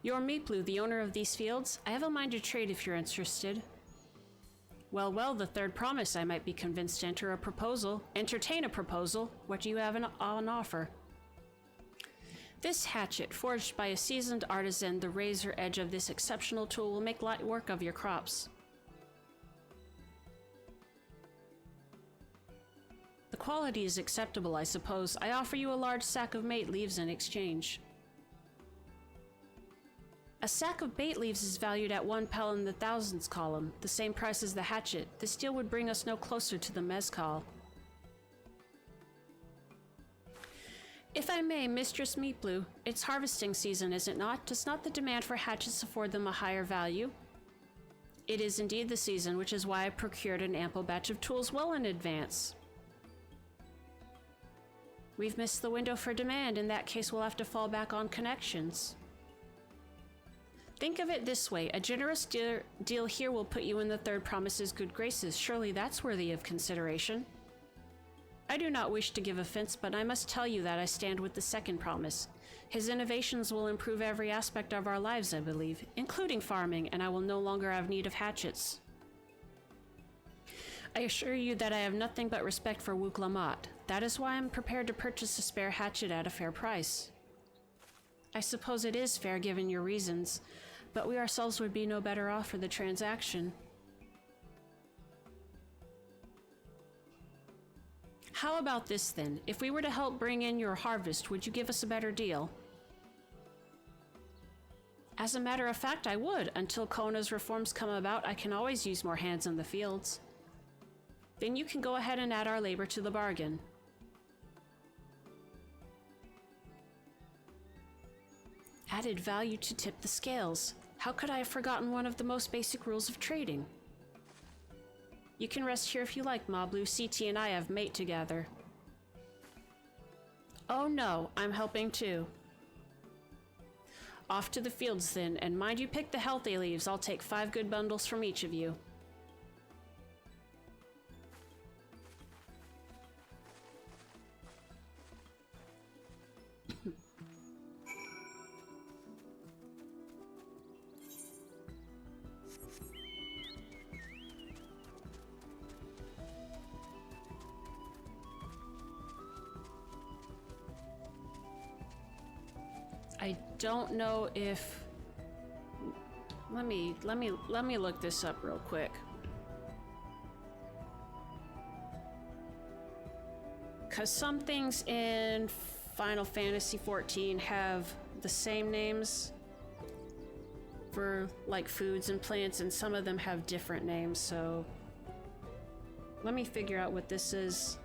You're Pelupelu, the owner of these fields. I have a mind to trade if you're interested. Well, the Third Promise. I might be convinced to entertain a proposal. What do you have on offer? This hatchet, forged by a seasoned artisan, the razor edge of this exceptional tool will make light work of your crops. The quality is acceptable, I suppose. I offer you a large sack of mate leaves in exchange. A sack of bait leaves is valued at 1 pel in the thousands column, the same price as the hatchet. This deal would bring us no closer to the mezcal. If I may, Mistress Pelupelu, it's harvesting season, is it not? Does not the demand for hatchets afford them a higher value? It is indeed the season, which is why I procured an ample batch of tools well in advance. We've missed the window for demand. In that case, we'll have to fall back on connections. Think of it this way. A generous deal here will put you in the third promise's good graces. Surely that's worthy of consideration. I do not wish to give offense, but I must tell you that I stand with the second promise. His innovations will improve every aspect of our lives, I believe, including farming, and I will no longer have need of hatchets. I assure you that I have nothing but respect for Wook Lamont. That is why I'm prepared to purchase a spare hatchet at a fair price. I suppose it is fair given your reasons, but we ourselves would be no better off for the transaction. How about this then? If we were to help bring in your harvest, would you give us a better deal? As a matter of fact, I would. Until Kona's reforms come about, I can always use more hands in the fields. Then you can go ahead and add our labor to the bargain. Added value to tip the scales. How could I have forgotten one of the most basic rules of trading? You can rest here if you like, Mablu. CT and I have mate together. Oh no, I'm helping too. Off to the fields then, and mind you pick the healthy leaves. I'll take 5 good bundles from each of you. I don't know if... Let me look this up real quick. Cause some things in Final Fantasy XIV have the same names for like foods and plants, and some of them have different names, so let me figure out what this is.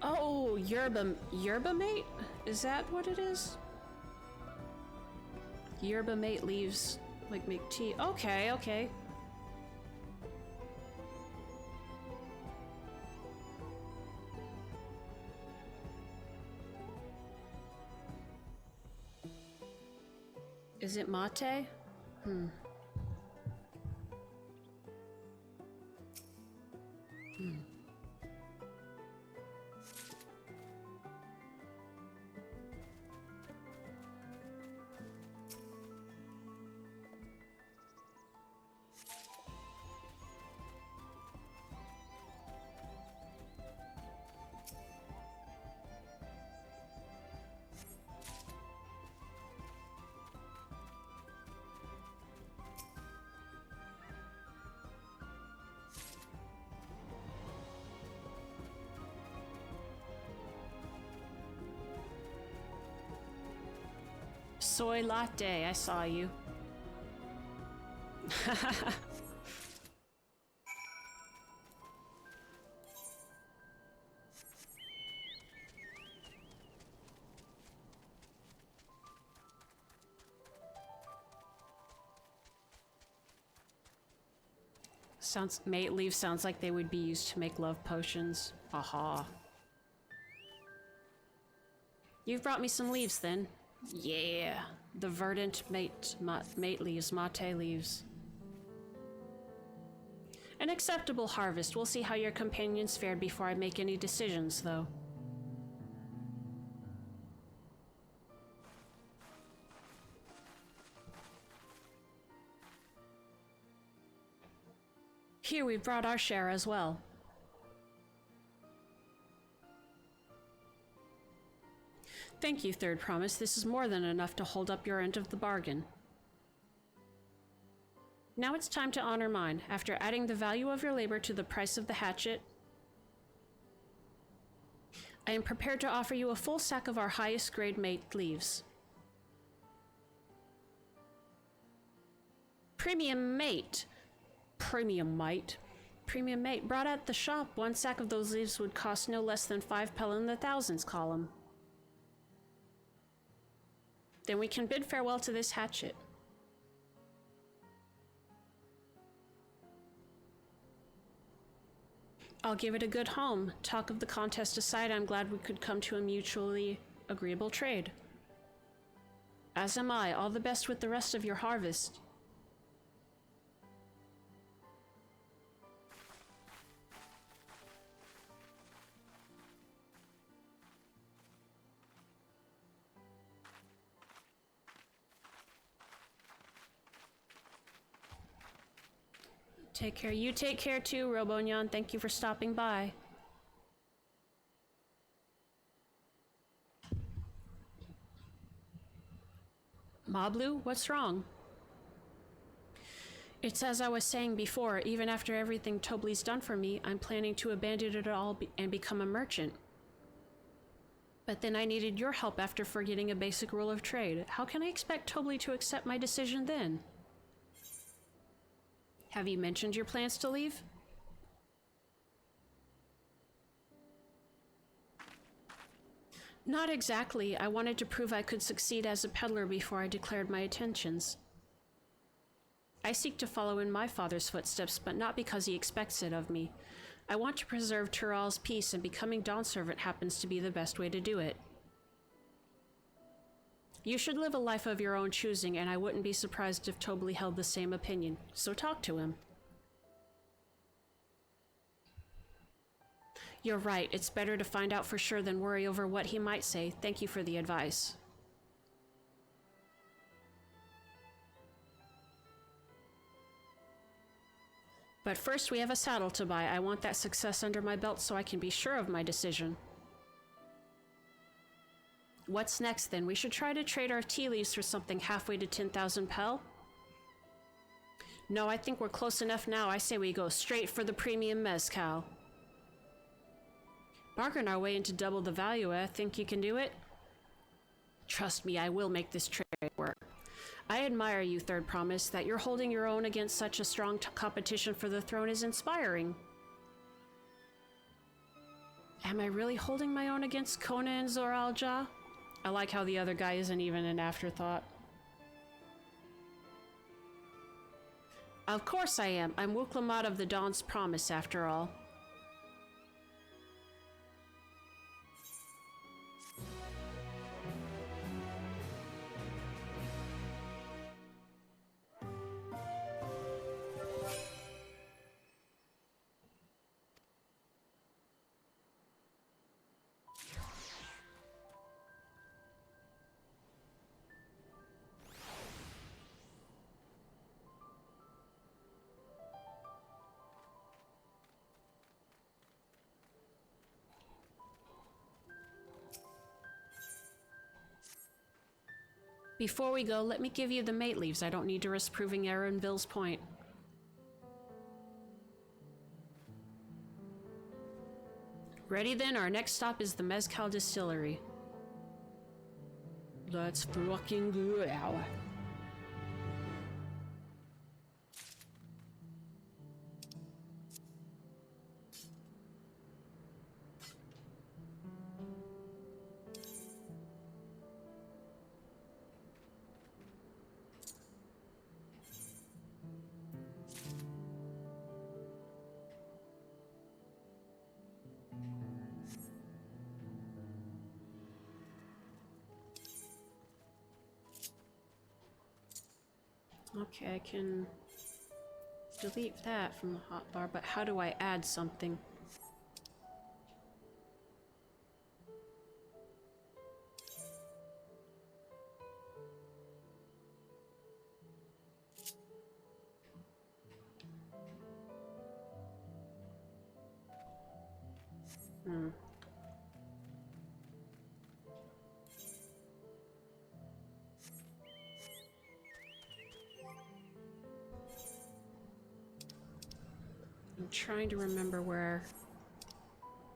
Oh, yerba mate? Is that what it is? Yerba mate leaves like make tea. Okay, okay. Is it mate? Soy latte, I saw you. Mate leaves sounds like they would be used to make love potions. Aha. You've brought me some leaves then. Yeah, the verdant mate leaves, mate leaves. An acceptable harvest. We'll see how your companions fared before I make any decisions, though. Here, we've brought our share as well. Thank you, Third Promise. This is more than enough to hold up your end of the bargain. Now it's time to honor mine. After adding the value of your labor to the price of the hatchet, I am prepared to offer you a full sack of our highest grade mate leaves. Premium mate. Premium mate. Premium mate. Brought at the shop, 1 sack of those leaves would cost no less than 5 pel in the thousands column. Then we can bid farewell to this hatchet. I'll give it a good home. Talk of the contest aside, I'm glad we could come to a mutually Agreeable trade. As am I. All the best with the rest of your harvest. Take care. You take care too, Robonyan. Thank you for stopping by. Mablu, what's wrong? It's as I was saying before, even after everything Tobli's done for me, I'm planning to abandon it all and become a merchant. But then I needed your help after forgetting a basic rule of trade. How can I expect Tobli to accept my decision then? Have you mentioned your plans to leave? Not exactly. I wanted to prove I could succeed as a peddler before I declared my intentions. I seek to follow in my father's footsteps, but not because he expects it of me. I want to preserve Tural's peace, and becoming Dawn Servant happens to be the best way to do it. You should live a life of your own choosing, and I wouldn't be surprised if Tobli held the same opinion, so talk to him. You're right, it's better to find out for sure than worry over what he might say. Thank you for the advice. But first we have a saddle to buy. I want that success under my belt so I can be sure of my decision. What's next then? We should try to trade our tea leaves for something halfway to 10,000 pel? No, I think we're close enough now. I say we go straight for the premium mezcal. Bargain our way into double the value, eh? Think you can do it? Trust me, I will make this trade work. I admire you, Third Promise. That you're holding your own against such a strong competition for the throne is inspiring. Am I really holding my own against Kona and Zoralja? I like how the other guy isn't even an afterthought. Of course I am. I'm Wuklamat of the Dawn's Promise, after all. Before we go, let me give you the mate leaves. I don't need to risk proving Aaronville's point. Ready then? Our next stop is the Mezcal Distillery. Let's fucking go out. Okay, I can delete that from the hotbar, but how do I add something? I'm trying to remember where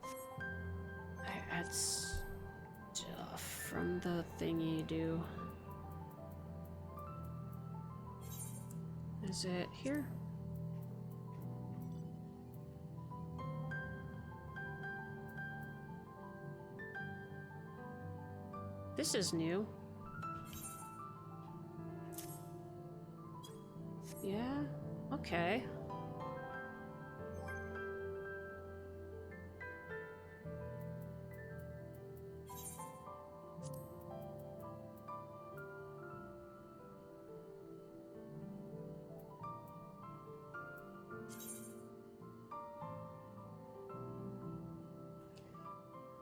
I add stuff from the thingy do. Is it here? This is new. Yeah, okay.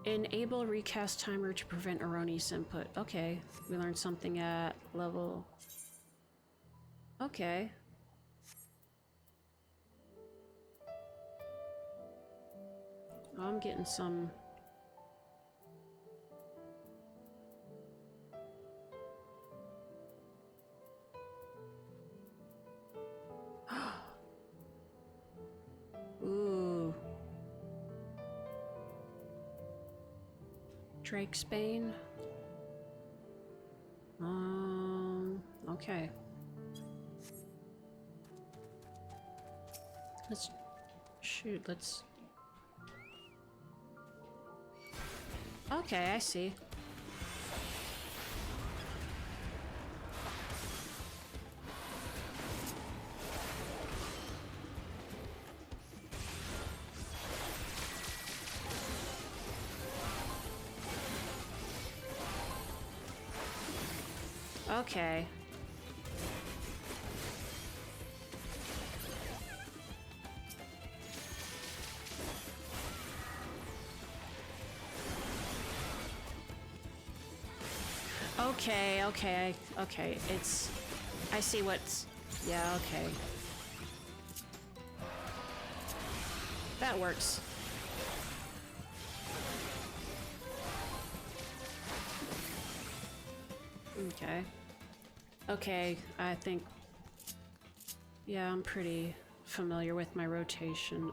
Enable recast timer to prevent erroneous input. Okay, we learned something at level... Okay. Oh, I'm getting some... Ooh. Drake's Bane. Okay. Let's shoot, let's... Okay, I see. Okay. Okay, it's... I see what's... Yeah, okay. That works. Okay. Okay, I think... Yeah, I'm pretty familiar with my rotation.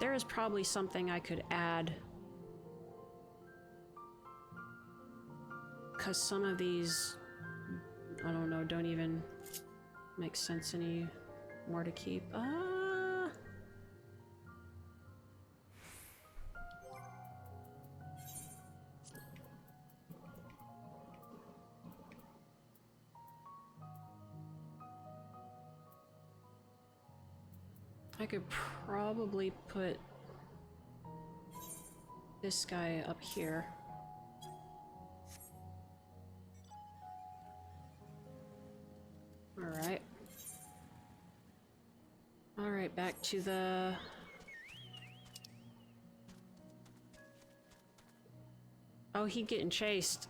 There is probably something I could add. Because some of these, I don't know, don't even make sense any more to keep. I could probably put this guy up here. Alright. Alright, back to the... Oh, he getting chased.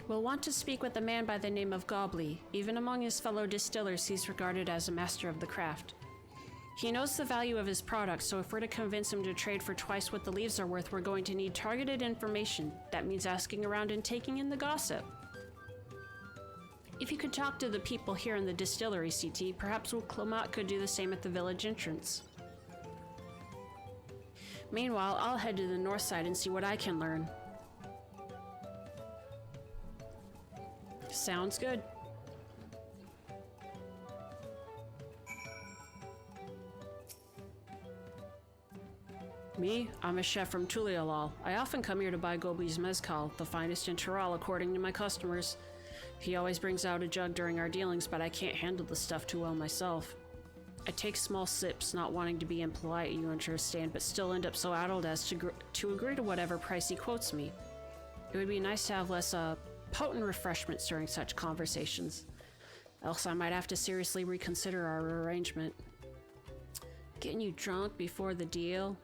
We'll want to speak with a man by the name of Gobbly. Even among his fellow distillers, he's regarded as a master of the craft. He knows the value of his product, so if we're to convince him to trade for twice what the leaves are worth, we're going to need targeted information. That means asking around and taking in the gossip. If you could talk to the people here in the distillery, CT, perhaps Clomat could do the same at the village entrance. Meanwhile, I'll head to the north side and see what I can learn. Sounds good. Me? I'm a chef from Tulialal. I often come here to buy Gobli's mezcal, the finest in Tural according to my customers. He always brings out a jug during our dealings, but I can't handle the stuff too well myself. I take small sips, not wanting to be impolite, you understand, but still end up so addled as to agree to whatever price he quotes me. It would be nice to have less, potent refreshments during such conversations. Else I might have to seriously reconsider our arrangement. Getting you drunk before the deal?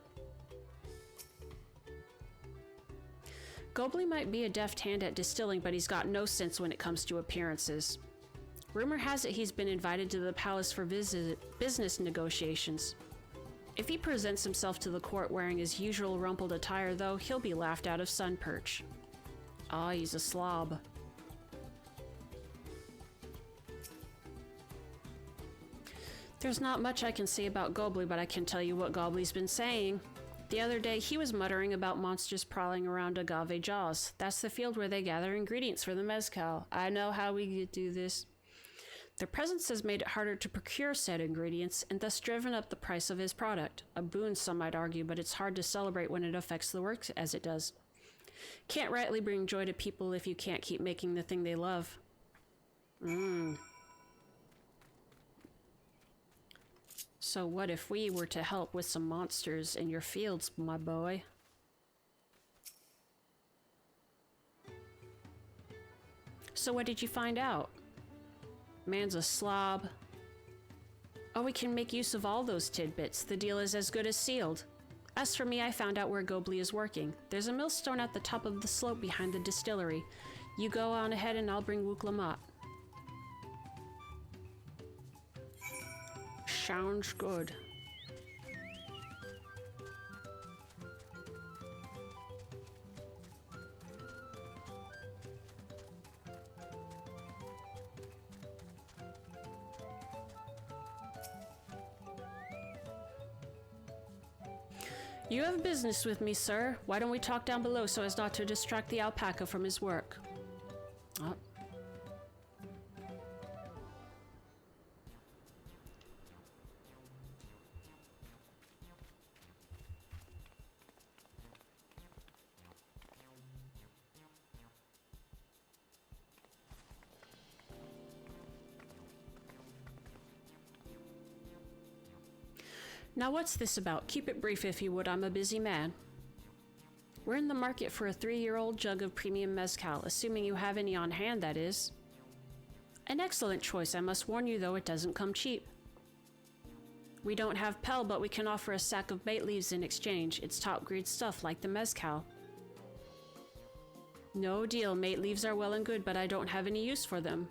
Gobley might be a deft hand at distilling, but he's got no sense when it comes to appearances. Rumor has it he's been invited to the palace for business negotiations. If he presents himself to the court wearing his usual rumpled attire, though, he'll be laughed out of Sunperch. Ah, he's a slob. There's not much I can say about Gobley, but I can tell you what Gobley's been saying. The other day, he was muttering about monsters prowling around Agave Jaws. That's the field where they gather ingredients for the mezcal. I know how we do this. Their presence has made it harder to procure said ingredients, and thus driven up the price of his product. A boon, some might argue, but it's hard to celebrate when it affects the work as it does. Can't rightly bring joy to people if you can't keep making the thing they love. So what if we were to help with some monsters in your fields, my boy? So what did you find out? Man's a slob. Oh, we can make use of all those tidbits. The deal is as good as sealed. As for me, I found out where Gobli is working. There's a millstone at the top of the slope behind the distillery. You go on ahead and I'll bring Wuklamat. Sounds good. You have business with me, sir. Why don't we talk down below so as not to distract the alpaca from his work? Oh. Now what's this about? Keep it brief if you would, I'm a busy man. We're in the market for a 3-year-old jug of premium mezcal, assuming you have any on hand, that is. An excellent choice, I must warn you though, it doesn't come cheap. We don't have Pel, but we can offer a sack of mate leaves in exchange. It's top-grade stuff like the mezcal. No deal, mate leaves are well and good, but I don't have any use for them.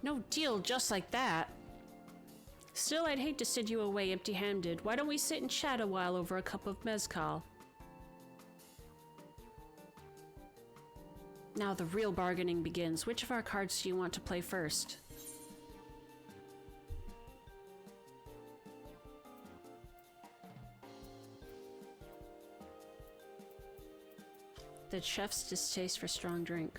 No deal, just like that. Still, I'd hate to send you away empty-handed. Why don't we sit and chat a while over a cup of mezcal? Now the real bargaining begins. Which of our cards do you want to play first? The chef's distaste for strong drink.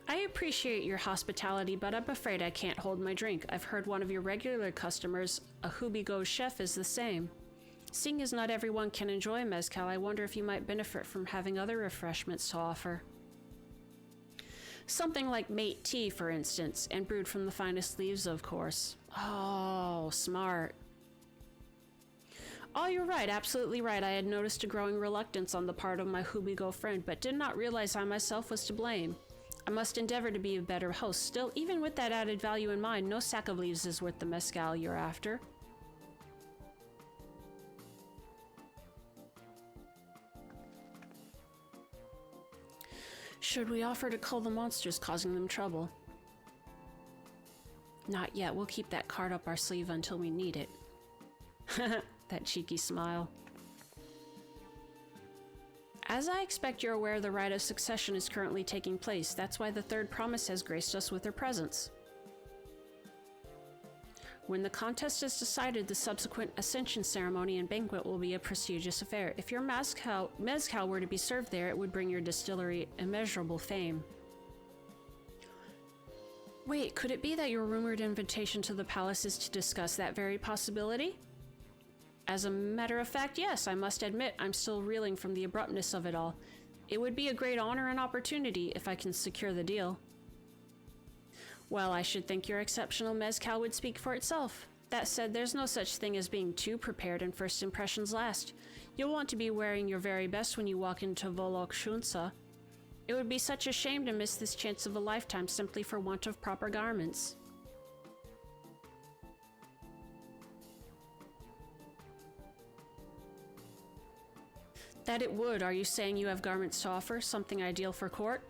I appreciate your hospitality, but I'm afraid I can't hold my drink. I've heard one of your regular customers, a Hubigo chef, is the same. Seeing as not everyone can enjoy mezcal, I wonder if you might benefit from having other refreshments to offer. Something like mate tea, for instance, and brewed from the finest leaves, of course. Oh, smart. Oh, you're right, absolutely right. I had noticed a growing reluctance on the part of my Hubigo friend, but did not realize I myself was to blame. I must endeavor to be a better host. Still, even with that added value in mind, no sack of leaves is worth the mezcal you're after. Should we offer to cull the monsters causing them trouble? Not yet. We'll keep that card up our sleeve until we need it. That cheeky smile. As I expect you're aware, the rite of succession is currently taking place. That's why the third promise has graced us with her presence. When the contest is decided, the subsequent ascension ceremony and banquet will be a prestigious affair. If your mezcal were to be served there, it would bring your distillery immeasurable fame. Wait, could it be that your rumored invitation to the palace is to discuss that very possibility? As a matter of fact, yes, I must admit I'm still reeling from the abruptness of it all. It would be a great honor and opportunity if I can secure the deal. Well, I should think your exceptional mezcal would speak for itself. That said, there's no such thing as being too prepared and first impressions last. You'll want to be wearing your very best when you walk into Volok Shunsa. It would be such a shame to miss this chance of a lifetime simply for want of proper garments. That it would. Are you saying you have garments to offer? Something ideal for court?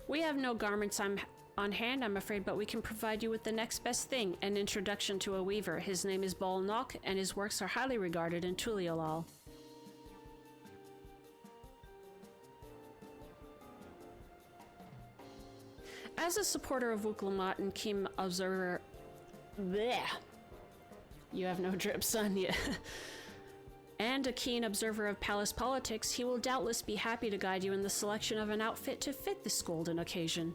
We have no garments on hand, I'm afraid, but we can provide you with the next best thing, an introduction to a weaver. His name is Bolnok, and his works are highly regarded in Tuliolal. As a supporter of Wuklamat and Kim Observer... Bleh! You have no drip, son, yet. And a keen observer of palace politics, he will doubtless be happy to guide you in the selection of an outfit to fit this golden occasion.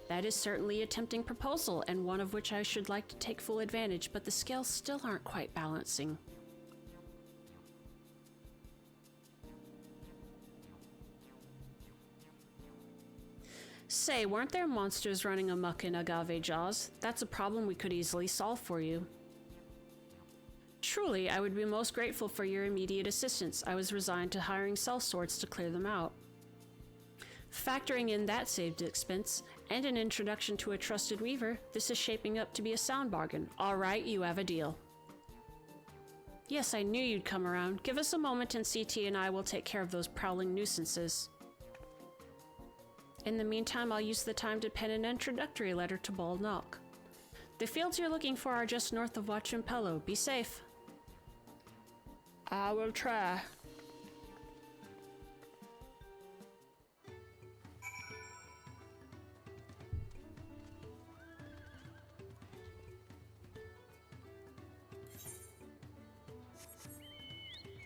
That is certainly a tempting proposal, and one of which I should like to take full advantage, but the scales still aren't quite balancing. Say, weren't there monsters running amok in Agave Jaws? That's a problem we could easily solve for you. Truly, I would be most grateful for your immediate assistance. I was resigned to hiring sellswords to clear them out. Factoring in that saved expense, and an introduction to a trusted weaver, this is shaping up to be a sound bargain. All right, you have a deal. Yes, I knew you'd come around. Give us a moment and CT and I will take care of those prowling nuisances. In the meantime, I'll use the time to pen an introductory letter to Bald Knock. The fields you're looking for are just north of Pelupelu. Be safe. I will try.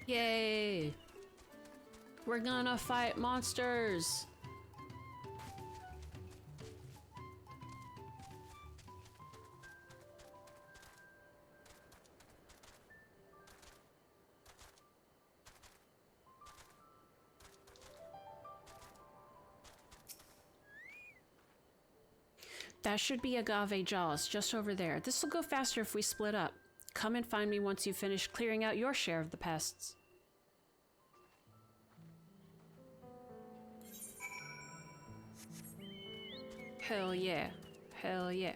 Yay! We're gonna fight monsters! That should be Agave Jaws, just over there. This will go faster if we split up. Come and find me once you've finished clearing out your share of the pests. Hell yeah. Hell yeah.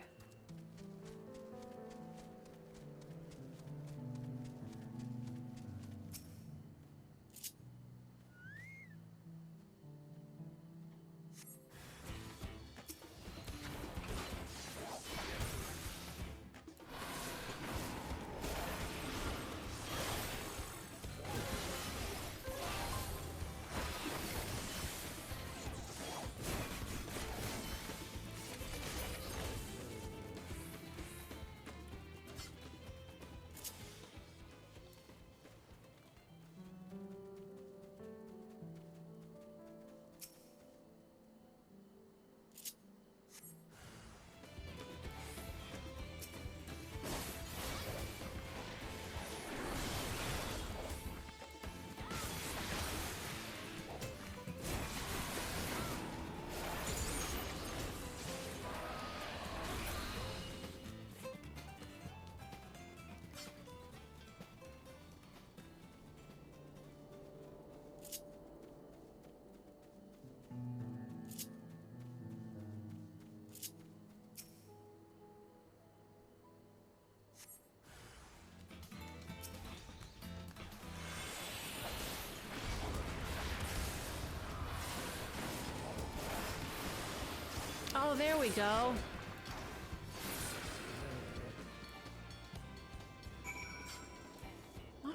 Oh, there we go.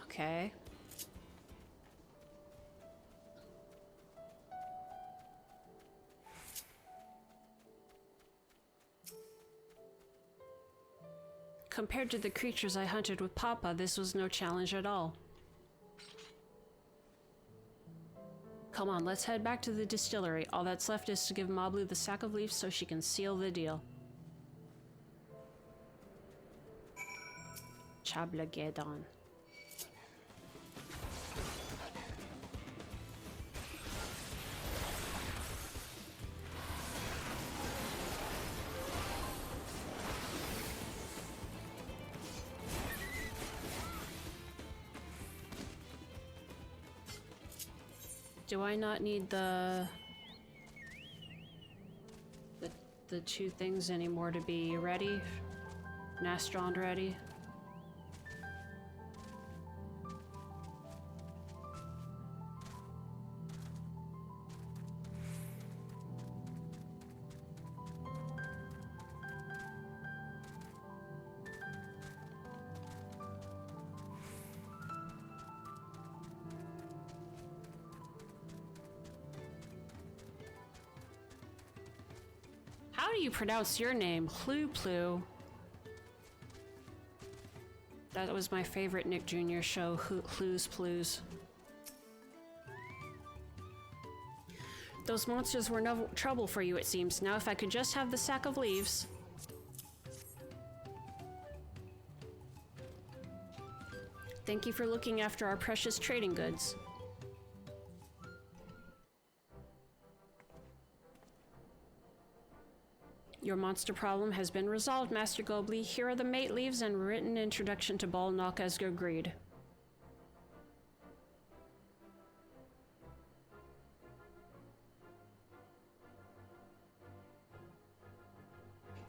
Okay. Compared to the creatures I hunted with Papa, this was no challenge at all. Come on, let's head back to the distillery. All that's left is to give Moblu the sack of leaves so she can seal the deal. Chablageddon. Do I not need the two things anymore to be ready? Nastron ready? How do you pronounce your name? Pelupelu. That was my favorite Nick Jr. show, Clues Clues. Those monsters were no trouble for you, it seems. Now if I could just have the sack of leaves. Thank you for looking after our precious trading goods. Your monster problem has been resolved, Master Gobley. Here are the mate leaves and written introduction to Ball Knock as agreed.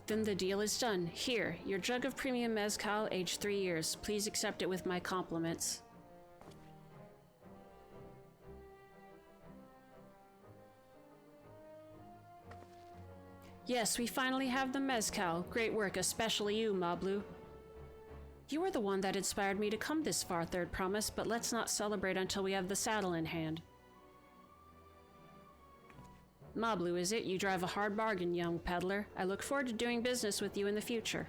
Then the deal is done. Here, your jug of premium mezcal, aged 3 years. Please accept it with my compliments. Yes, we finally have the mezcal. Great work, especially you, Mablu. You were the one that inspired me to come this far, Third Promise, but let's not celebrate until we have the saddle in hand. Mablu, is it? You drive a hard bargain, young peddler. I look forward to doing business with you in the future.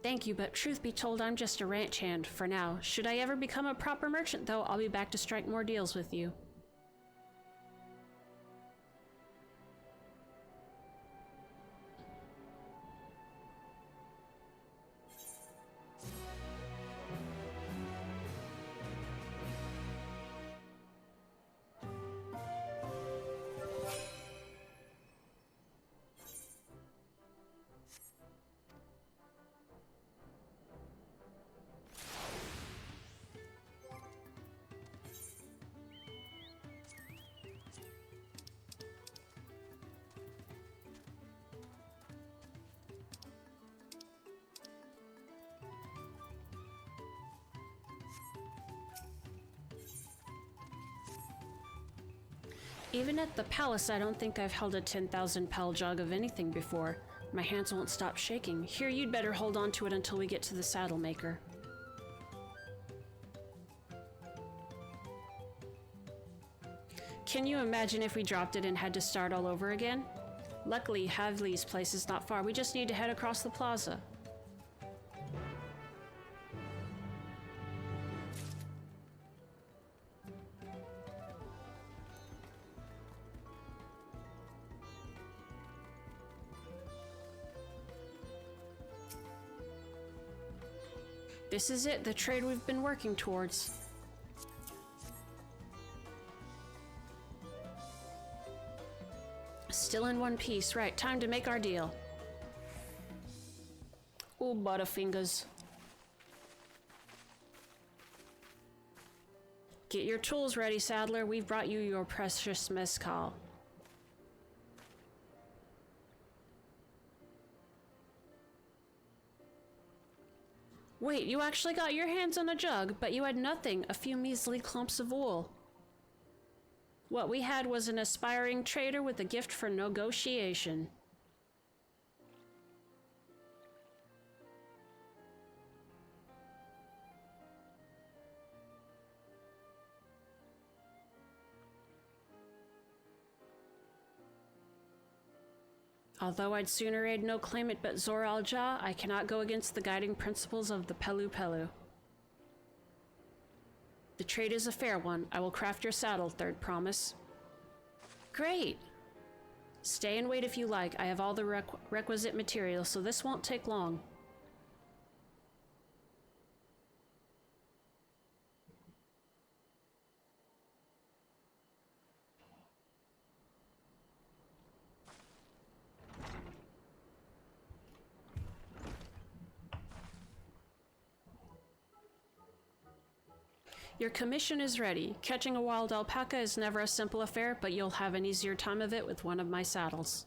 Thank you, but truth be told, I'm just a ranch hand for now. Should I ever become a proper merchant, though, I'll be back to strike more deals with you. Even at the palace, I don't think I've held a 10,000 pel jug of anything before. My hands won't stop shaking. Here, you'd better hold on to it until we get to the saddle maker. Can you imagine if we dropped it and had to start all over again? Luckily, Havli's place is not far. We just need to head across the plaza. This is it, the trade we've been working towards. Still in one piece, right, time to make our deal. Ooh, Butterfingers. Get your tools ready, Saddler. We've brought you your precious mezcal. Wait, you actually got your hands on a jug, but you had nothing, a few measly clumps of wool. What we had was an aspiring trader with a gift for negotiation. Although I'd sooner aid no claimant but Zoral Ja, I cannot go against the guiding principles of the Pelupelu. The trade is a fair one. I will craft your saddle, Third Promise. Great! Stay and wait if you like. I have all the requisite materials, so this won't take long. Your commission is ready. Catching a wild alpaca is never a simple affair, but you'll have an easier time of it with one of my saddles.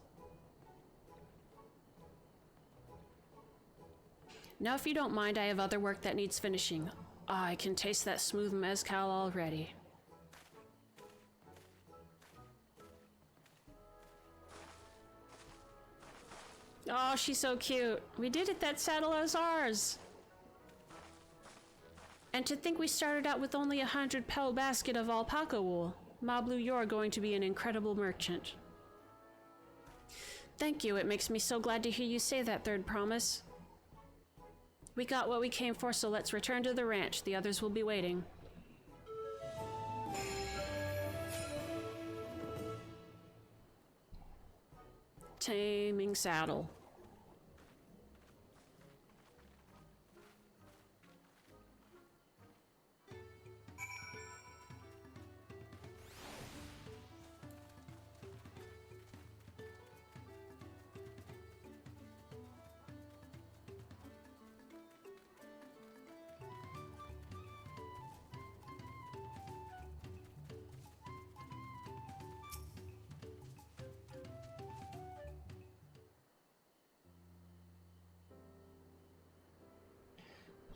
Now, if you don't mind, I have other work that needs finishing. Ah, I can taste that smooth mezcal already. Oh, she's so cute. We did it, that saddle is ours. And to think we started out with only 100 pel basket of alpaca wool. Mablu, you're going to be an incredible merchant. Thank you, it makes me so glad to hear you say that, Third Promise. We got what we came for, so let's return to the ranch. The others will be waiting. Taming saddle.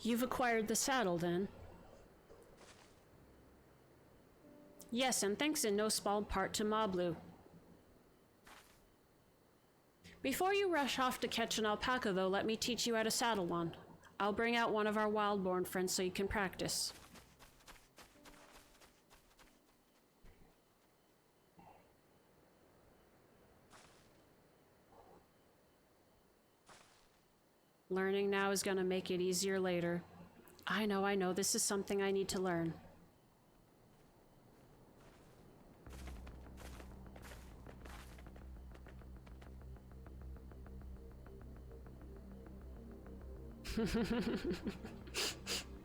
You've acquired the saddle, then? Yes, and thanks in no small part to Mablu. Before you rush off to catch an alpaca, though, let me teach you how to saddle one. I'll bring out one of our wild-born friends so you can practice. Learning now is gonna make it easier later. I know, this is something I need to learn.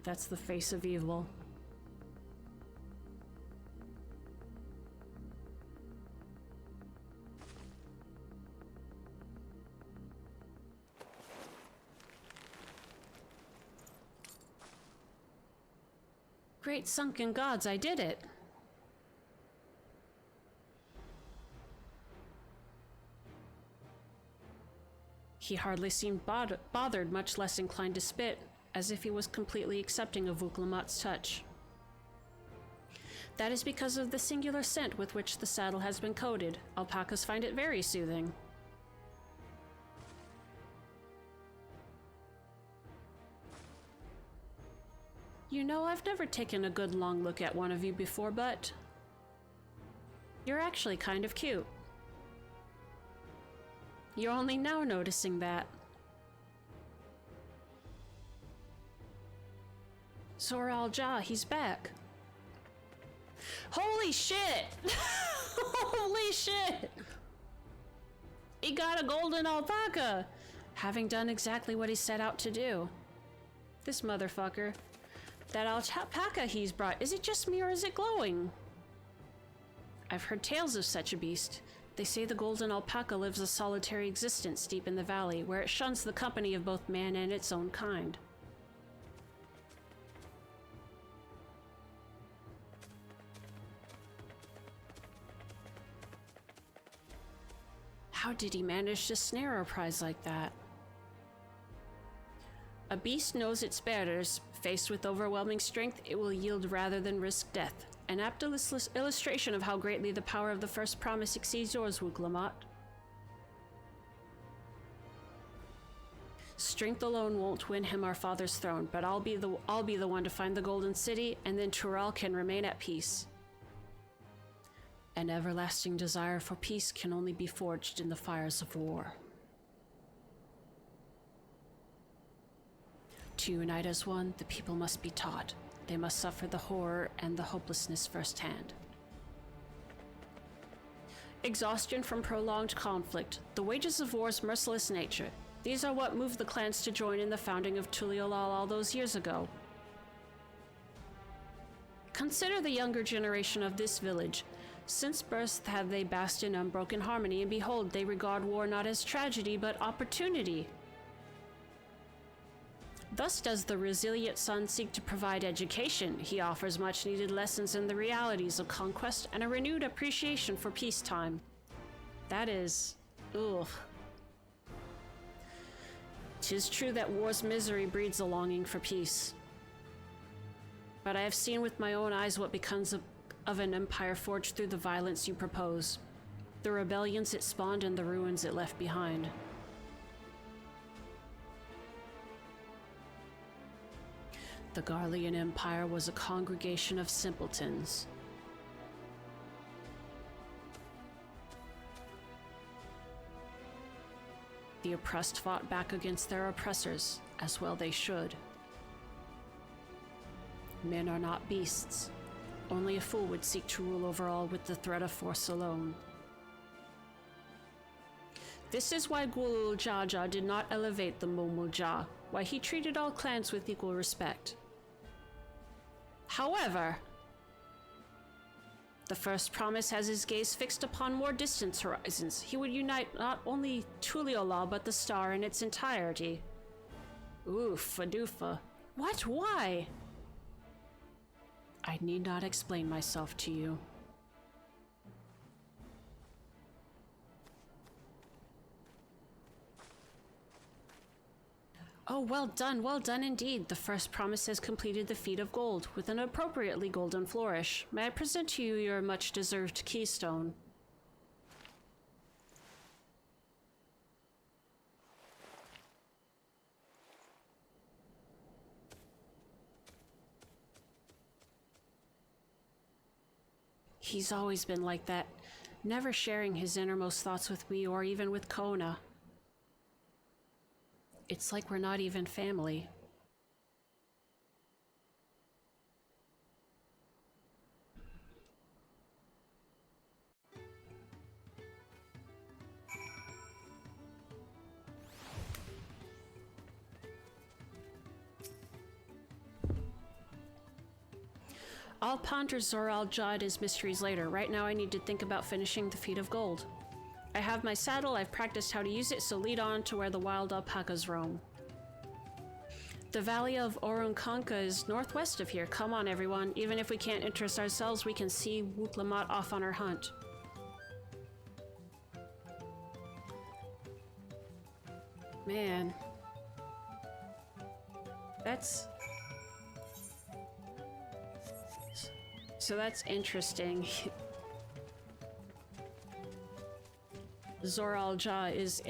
That's the face of evil. Great sunken gods, I did it! He hardly seemed bothered, much less inclined to spit, as if he was completely accepting of Vuklamat's touch. That is because of the singular scent with which the saddle has been coated. Alpacas find it very soothing. You know, I've never taken a good long look at one of you before, but you're actually kind of cute. You're only now noticing that. Zoral Ja, he's back. Holy shit! Holy shit! He got a golden alpaca! Having done exactly what he set out to do. This motherfucker. That alpaca he's brought, is it just me or is it glowing? I've heard tales of such a beast. They say the golden alpaca lives a solitary existence deep in the valley, where it shuns the company of both man and its own kind. How did he manage to snare a prize like that? A beast knows its bearers. Faced with overwhelming strength, it will yield rather than risk death. An apt illustration of how greatly the power of the first promise exceeds yours, Vuklamat. Strength alone won't win him our father's throne, but I'll be the one to find the Golden City, and then Tural can remain at peace. An everlasting desire for peace can only be forged in the fires of war. To unite as one, the people must be taught. They must suffer the horror and the hopelessness firsthand. Exhaustion from prolonged conflict, the wages of war's merciless nature. These are what moved the clans to join in the founding of Tuliolal all those years ago. Consider the younger generation of this village. Since birth have they basked in unbroken harmony, and behold, they regard war not as tragedy, but opportunity. Thus does the resilient son seek to provide education. He offers much-needed lessons in the realities of conquest and a renewed appreciation for peacetime. That is... ugh. 'Tis true that war's misery breeds a longing for peace. But I have seen with my own eyes what becomes of an empire forged through the violence you propose. The rebellions it spawned and the ruins it left behind. The Garlean Empire was a congregation of simpletons. The oppressed fought back against their oppressors, as well they should. Men are not beasts. Only a fool would seek to rule over all with the threat of force alone. This is why Gulul Jaja did not elevate the Momulja, why he treated all clans with equal respect. However, the first promise has his gaze fixed upon more distant horizons. He would unite not only Tuliola, but the star in its entirety. Oof, Fadoofa. What? Why? I need not explain myself to you. Oh, well done indeed. The first promise has completed the feat of gold, with an appropriately golden flourish. May I present to you your much-deserved keystone? He's always been like that, never sharing his innermost thoughts with me or even with Kona. It's like we're not even family. I'll ponder Zoral Jada's mysteries later. Right now I need to think about finishing the feat of gold. I have my saddle, I've practiced how to use it, so lead on to where the wild alpacas roam. The valley of Orunkanka is northwest of here. Come on, everyone. Even if we can't interest ourselves, we can see Wutlamat off on her hunt. Man. So that's interesting. Zoral Ja is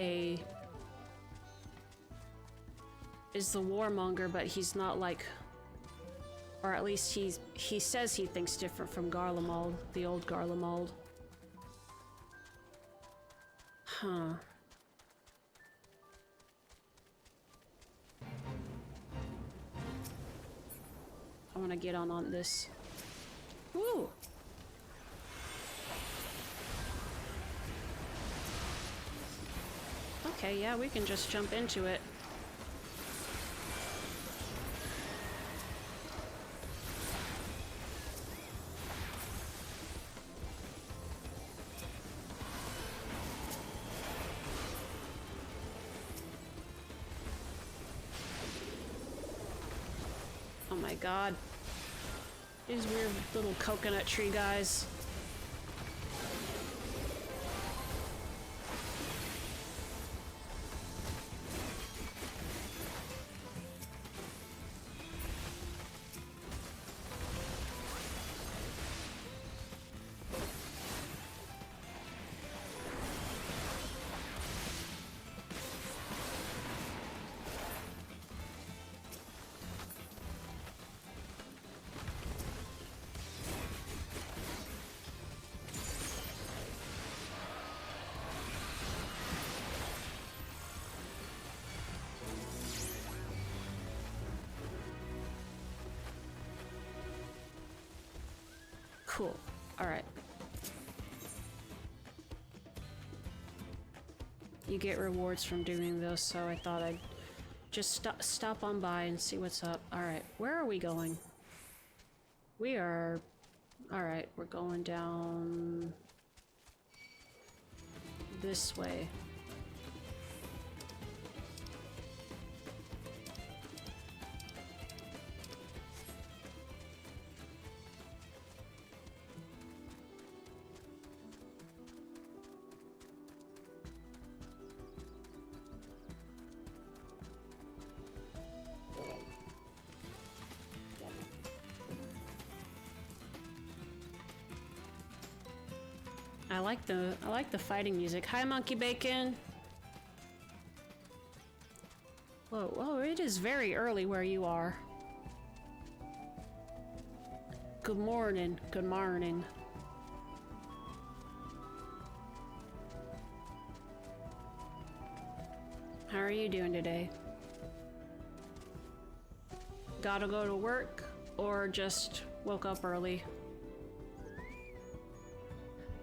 the warmonger, but he's not like, or at least he says he thinks different from Garlemald, the old Garlemald. Huh. I want to get on this. Woo! Okay, yeah, we can just jump into it. Oh my god. These weird little coconut tree guys. Cool. Alright. You get rewards from doing this, so I thought I'd just stop on by and see what's up. Alright, where are we going? We are... Alright, we're going down... this way. I like the fighting music. Hi, Monkey Bacon. Whoa, it is very early where you are. Good morning. Good morning. How are you doing today? Gotta go to work or just woke up early?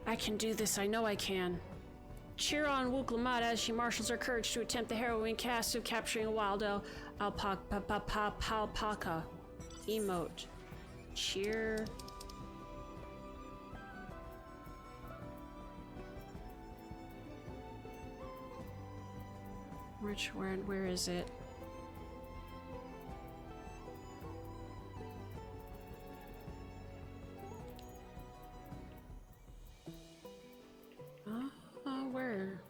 I can do this, I know I can. Cheer on Wuklamat as she marshals her courage to attempt the harrowing task of capturing a wild alpaca. Emote. Cheer. Where is it? Where?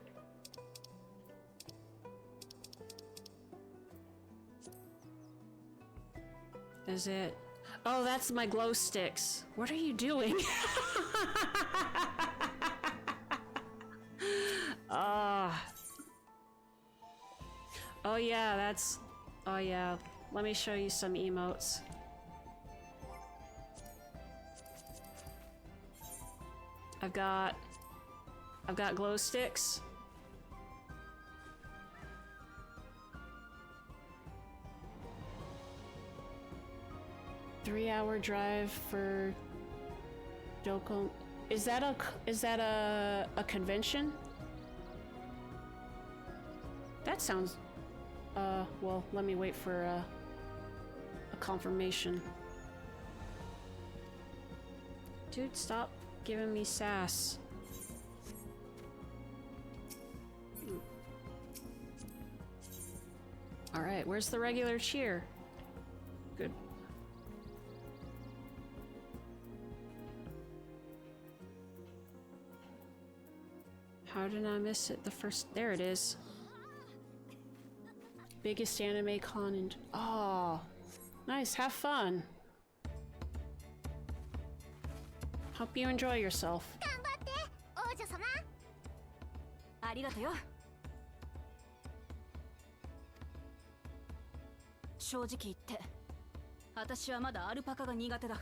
Is it? Oh, that's my glow sticks. What are you doing? Oh yeah, that's... Oh yeah, let me show you some emotes. I've got glow sticks. Three-hour drive for Doko. Is that a convention? That sounds... well, let me wait for a confirmation. Dude, stop giving me sass. Alright, where's the regular cheer? Good. How did I miss it the first... There it is. Biggest anime con and... Oh, nice, have fun. Hope you enjoy yourself. 頑張って王女様。ありがとよ。正直言って、私はまだアルパカが苦手だ。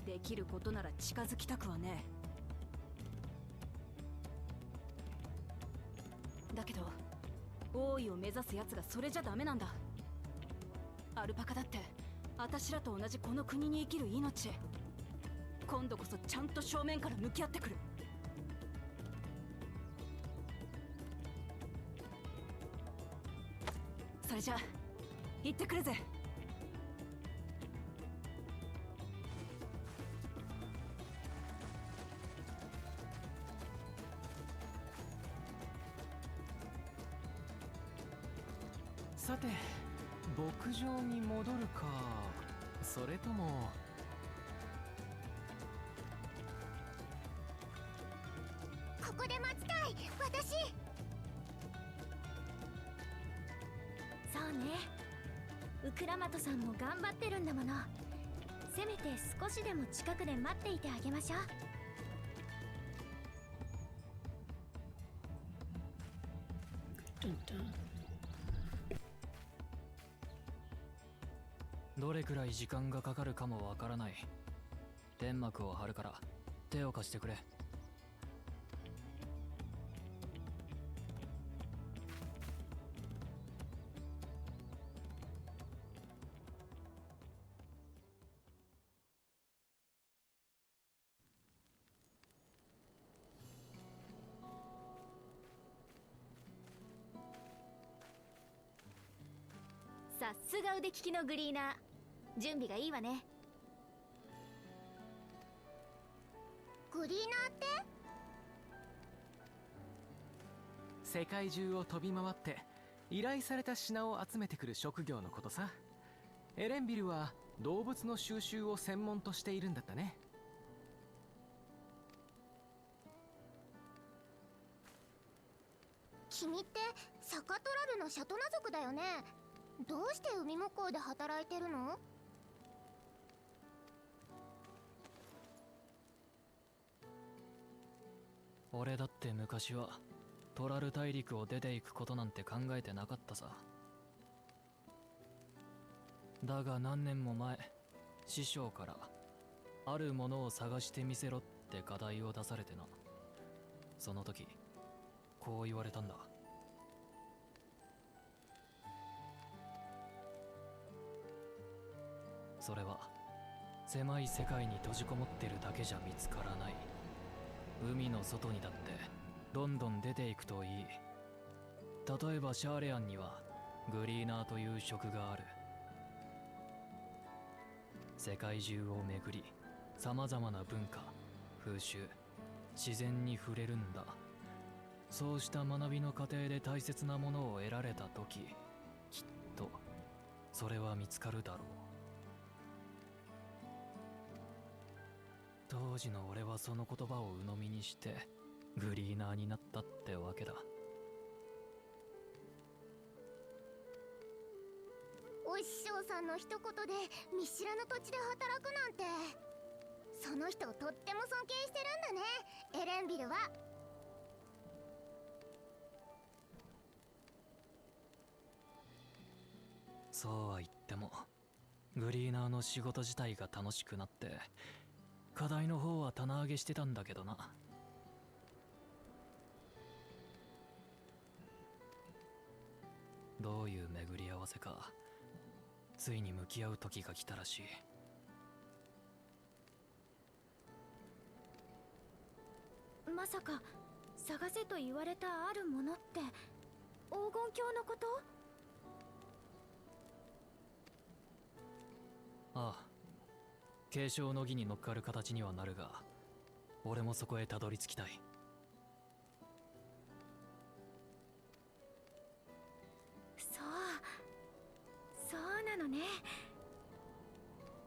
できることなら近づきたくはねえ。だけど、王位を目指す奴がそれじゃダメなんだ。アルパカだって私らと同じこの国に生きる命。今度こそちゃんと正面から向き合ってくる。それじゃ行ってくるぜ。さて、牧場に戻るか、それとも。ここで待ちたい私。そうね、ウクラマトさんも頑張ってるんだもの。せめて少しでも近くで待っていてあげましょう。どれくらい時間がかかるかもわからない。天幕を張るから手を貸してくれ。さすが腕利きのグリーナー。準備がいいわね。グリーナーって？世界中を飛び回って依頼された品を集めてくる職業のことさ。エレンビルは動物の収集を専門としているんだったね。君ってサカトラルのシャトナ族だよね。どうして海向こうで働いてるの？俺だって昔はトラル大陸を出ていくことなんて考えてなかったさ。だが何年も前、師匠からあるものを探してみせろって課題を出されてな。その時こう言われたんだ。それは狭い世界に閉じこもってるだけじゃ見つからない。海の外にだってどんどん出ていくといい。例えばシャーレアンにはグリーナーという職がある。世界中を巡り、様々な文化、風習、自然に触れるんだ。そうした学びの過程で大切なものを得られた時、きっとそれは見つかるだろう。当時の俺はその言葉を鵜呑みにしてグリーナーになったってわけだ。お師匠さんの一言で見知らぬ土地で働くなんて、その人をとっても尊敬してるんだね、エレンビルは。そうは言ってもグリーナーの仕事自体が楽しくなって課題の方は棚上げしてたんだけどな。どういう巡り合わせか、ついに向き合う時が来たらしい。まさか探せと言われたあるものって黄金鏡のこと？ああ、継承の儀に乗っかる形にはなるが、俺もそこへたどり着きたい。そうなのね。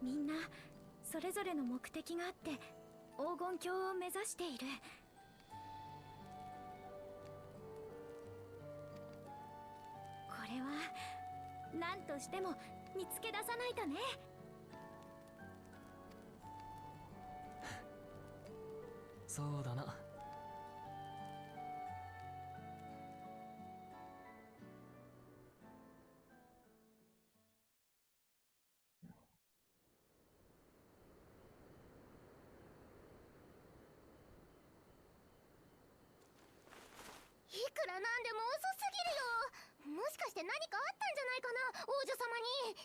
みんなそれぞれの目的があって黄金鏡を目指している。これは何としても見つけ出さないとね。そうだな。いくらなんでも遅すぎるよ。もしかして何かあったんじゃないかな、王女様に。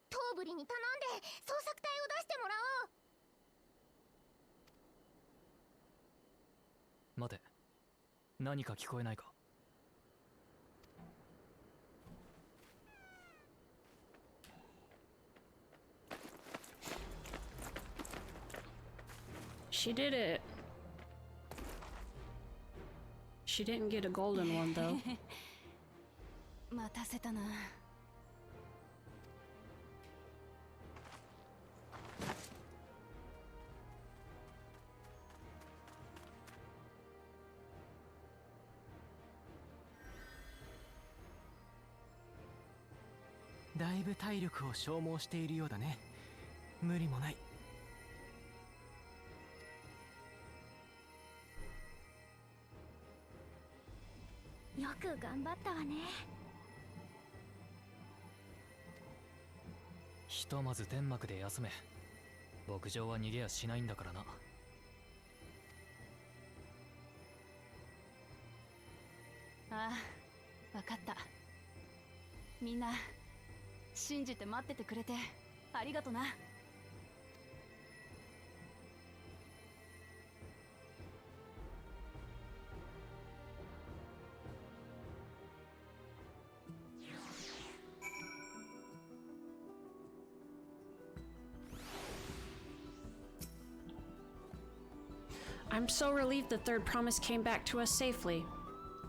トーブリに頼んで捜索隊を出してもらおう。待て、何か聞こえないか？She did it. She didn't get a golden one though. 待たせたな。だいぶ体力を消耗しているようだね。無理もない。よく頑張ったわね。ひとまず天幕で休め。牧場は逃げやしないんだからな。ああ、わかった。みんな信じて待っててくれてありがとな。I'm so relieved the third promise came back to us safely.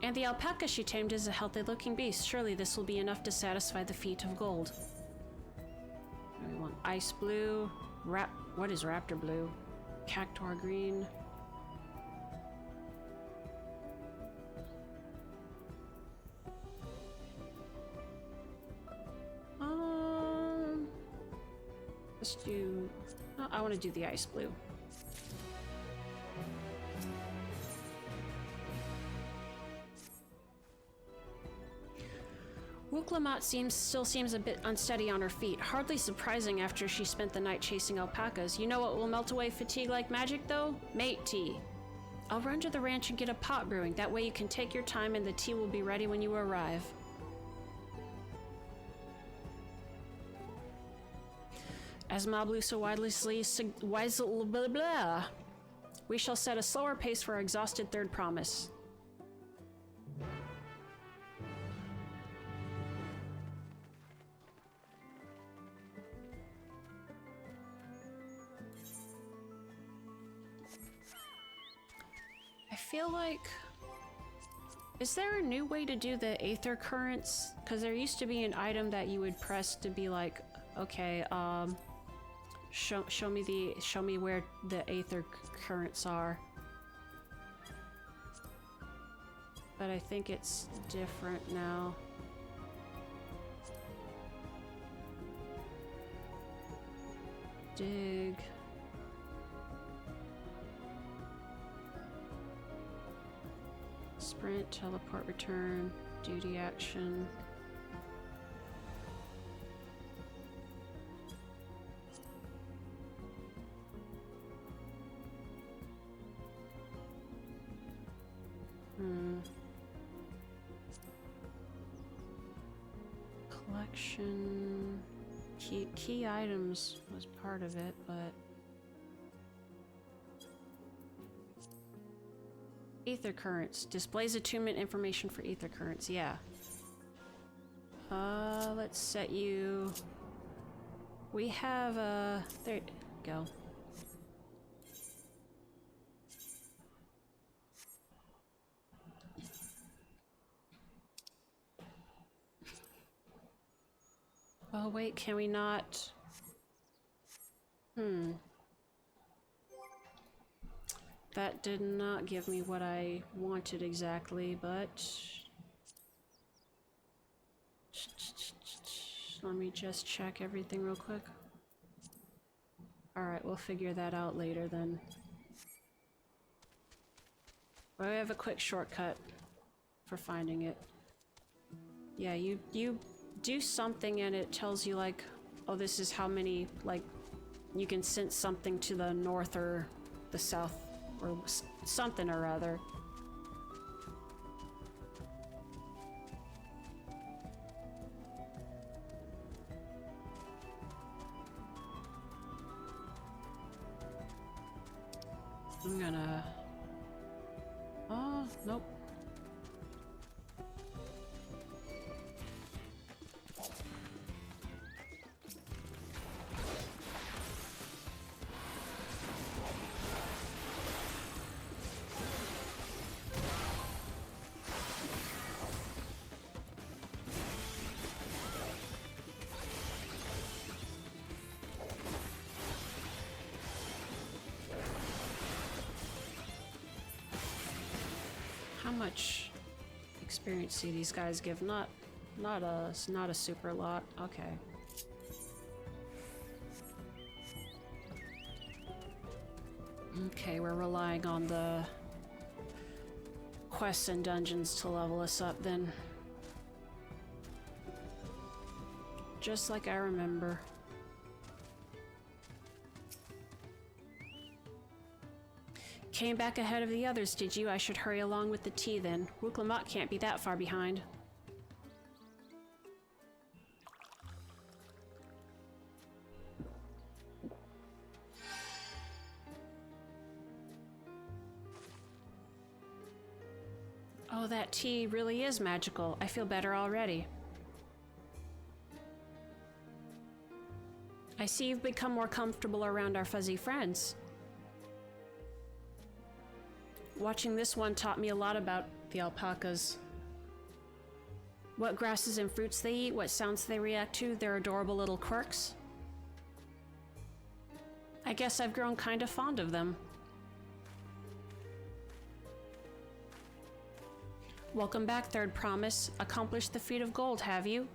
And the alpaca she tamed is a healthy-looking beast. Surely this will be enough to satisfy the feat of gold. We want ice blue, what is raptor blue? Cactuar green. Let's do. Oh, I want to do the ice blue. Wuklamat still seems a bit unsteady on her feet, hardly surprising after she spent the night chasing alpacas. You know what will melt away fatigue like magic, though? Mate tea. I'll run to the ranch and get a pot brewing. That way you can take your time and the tea will be ready when you arrive. As Mablu so blah, blah. We shall set a slower pace for our exhausted third promise. I feel like... Is there a new way to do the aether currents? Because there used to be an item that you would press to be like, okay, show me where the aether currents are. But I think it's different now. Dig. Sprint, teleport, return, duty action. Collection. Key items was part of it, but... Ether currents. Displays attunement information for ether currents, yeah. Let's set you... We have, there you go. Oh wait, can we not? That did not give me what I wanted exactly, but... Let me just check everything real quick. Alright, we'll figure that out later then. But I have a quick shortcut for finding it. Yeah, you do something and it tells you like, oh, this is how many, like, you can sense something to the north or the south or something or other. I'm gonna... Oh, nope. How much experience do these guys give? Not a super lot. Okay. Okay, we're relying on the quests and dungeons to level us up then. Just like I remember. Came back ahead of the others, did you? I should hurry along with the tea then. Wuklamot can't be that far behind. Oh, that tea really is magical. I feel better already. I see you've become more comfortable around our fuzzy friends. Watching this one taught me a lot about the alpacas. What grasses and fruits they eat, what sounds they react to, their adorable little quirks. I guess I've grown kind of fond of them. Welcome back, Third Promise. Accomplished the feat of gold, have you?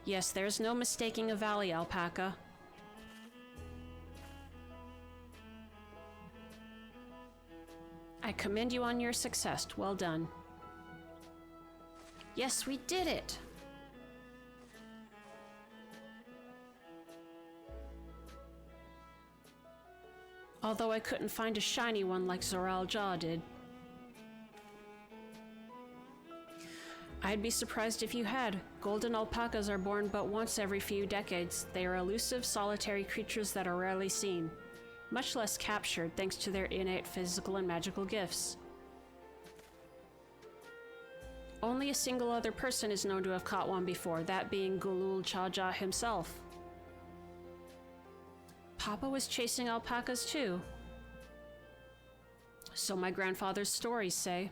Yes, there's no mistaking a valley alpaca. I commend you on your success. Well done. Yes, we did it! Although I couldn't find a shiny one like Zoral Jaw did. I'd be surprised if you had. Golden alpacas are born but once every few decades. They are elusive, solitary creatures that are rarely seen, much less captured thanks to their innate physical and magical gifts. Only a single other person is known to have caught one before, that being Gulul Chaja himself. Papa was chasing alpacas too. So my grandfather's stories say.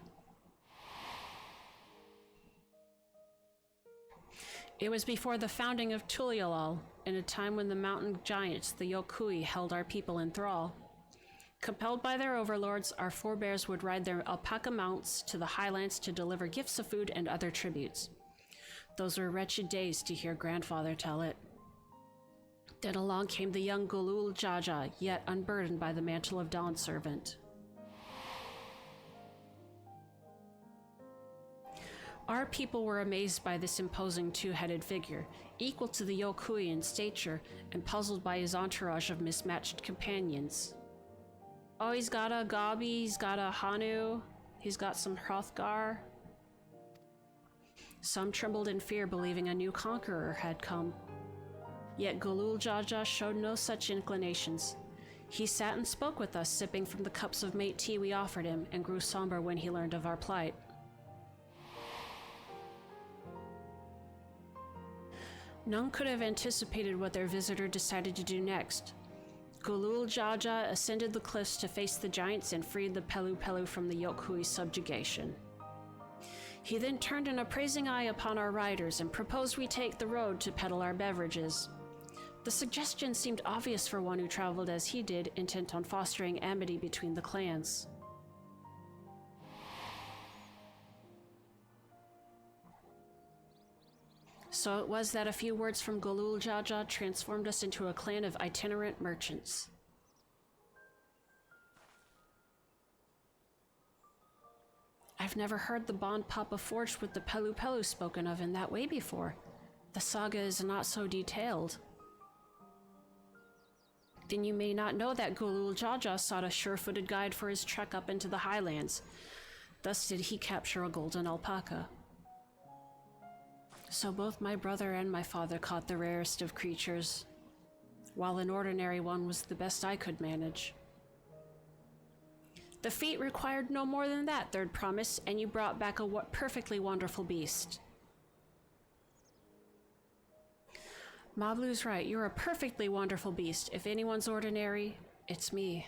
It was before the founding of Tulialal, in a time when the mountain giants, the Yokui, held our people in thrall. Compelled by their overlords, our forebears would ride their alpaca mounts to the highlands to deliver gifts of food and other tributes. Those were wretched days, to hear grandfather tell it. Then along came the young Gulul Jaja, yet unburdened by the mantle of Dawn Servant. Our people were amazed by this imposing two-headed figure, equal to the Yokui in stature, and puzzled by his entourage of mismatched companions. Oh, he's got a Gabi, he's got a Hanu, he's got some Hrothgar. Some trembled in fear, believing a new conqueror had come. Yet Gulul Jaja showed no such inclinations. He sat and spoke with us, sipping from the cups of mate tea we offered him, and grew somber when he learned of our plight. None could have anticipated what their visitor decided to do next. Gulul Jaja ascended the cliffs to face the giants and freed the Pelupelu from the Yokui's subjugation. He then turned an appraising eye upon our riders and proposed we take the road to peddle our beverages. The suggestion seemed obvious for one who traveled as he did, intent on fostering amity between the clans. So it was that a few words from Gulul Jaja transformed us into a clan of itinerant merchants. I've never heard the bond Papa forged with the Pelupelu spoken of in that way before. The saga is not so detailed. Then you may not know that Gulul Jaja sought a sure-footed guide for his trek up into the highlands. Thus did he capture a golden alpaca. So both my brother and my father caught the rarest of creatures, while an ordinary one was the best I could manage. The feat required no more than that, Third Promise, and you brought back a perfectly wonderful beast. Mablu's right, you're a perfectly wonderful beast. If anyone's ordinary, it's me.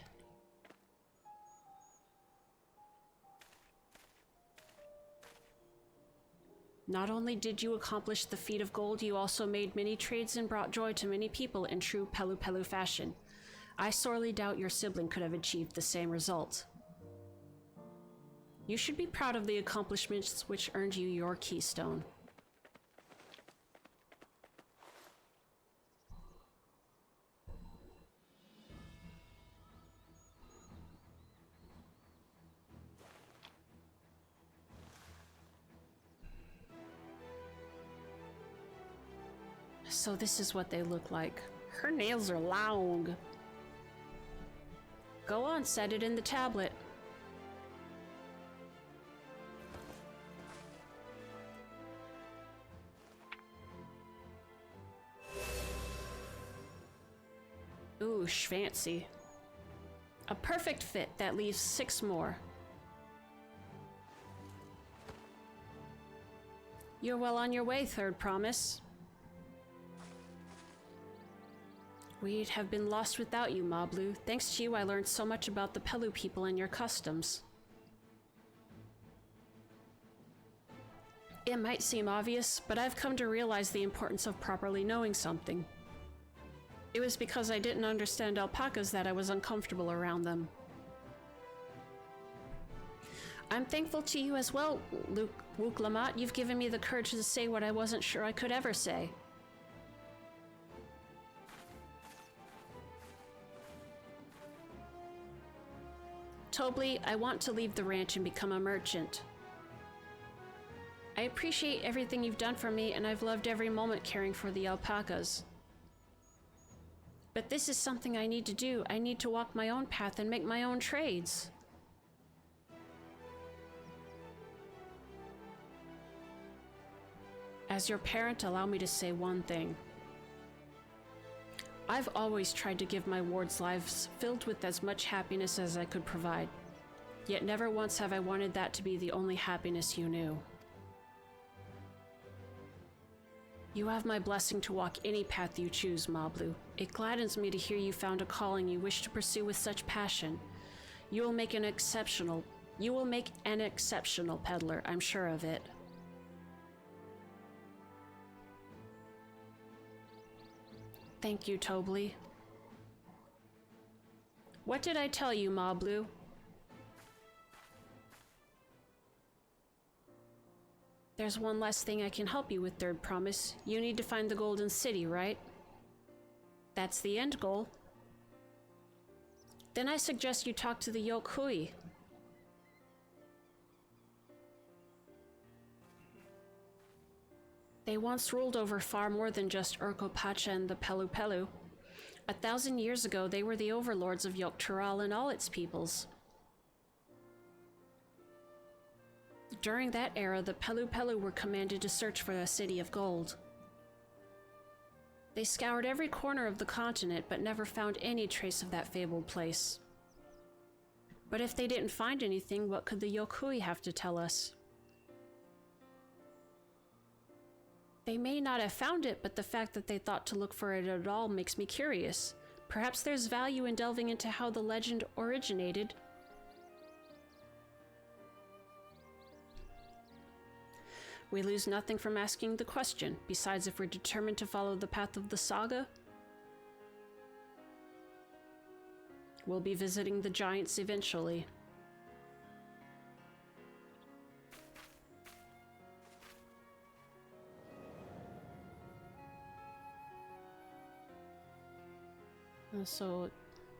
Not only did you accomplish the feat of gold, you also made many trades and brought joy to many people in true Pelupelu fashion. I sorely doubt your sibling could have achieved the same result. You should be proud of the accomplishments which earned you your keystone. So this is what they look like. Her nails are long. Go on, set it in the tablet. Ooh, schfancy. A perfect fit that leaves 6 more. You're well on your way, Third Promise. We'd have been lost without you, Mablu. Thanks to you, I learned so much about the Pelu people and your customs. It might seem obvious, but I've come to realize the importance of properly knowing something. It was because I didn't understand alpacas that I was uncomfortable around them. I'm thankful to you as well, Wook Lamat. You've given me the courage to say what I wasn't sure I could ever say. Tobli, I want to leave the ranch and become a merchant. I appreciate everything you've done for me, and I've loved every moment caring for the alpacas. But this is something I need to do. I need to walk my own path and make my own trades. As your parent, allow me to say one thing. I've always tried to give my wards lives filled with as much happiness as I could provide. Yet never once have I wanted that to be the only happiness you knew. You have my blessing to walk any path you choose, Mablu. It gladdens me to hear you found a calling you wish to pursue with such passion. You will make an exceptional peddler, I'm sure of it. Thank you, Tobli. What did I tell you, Mablu? There's one last thing I can help you with, Third Promise. You need to find the Golden City, right? That's the end goal. Then I suggest you talk to the Yokui. They once ruled over far more than just Urkopacha and the Pelupelu. 1,000 years ago, they were the overlords of Yogg-Tural and all its peoples. During that era, the Pelupelu were commanded to search for a city of gold. They scoured every corner of the continent, but never found any trace of that fabled place. But if they didn't find anything, what could the Yokui have to tell us? They may not have found it, but the fact that they thought to look for it at all makes me curious. Perhaps there's value in delving into how the legend originated. We lose nothing from asking the question. Besides, if we're determined to follow the path of the saga, we'll be visiting the giants eventually. So,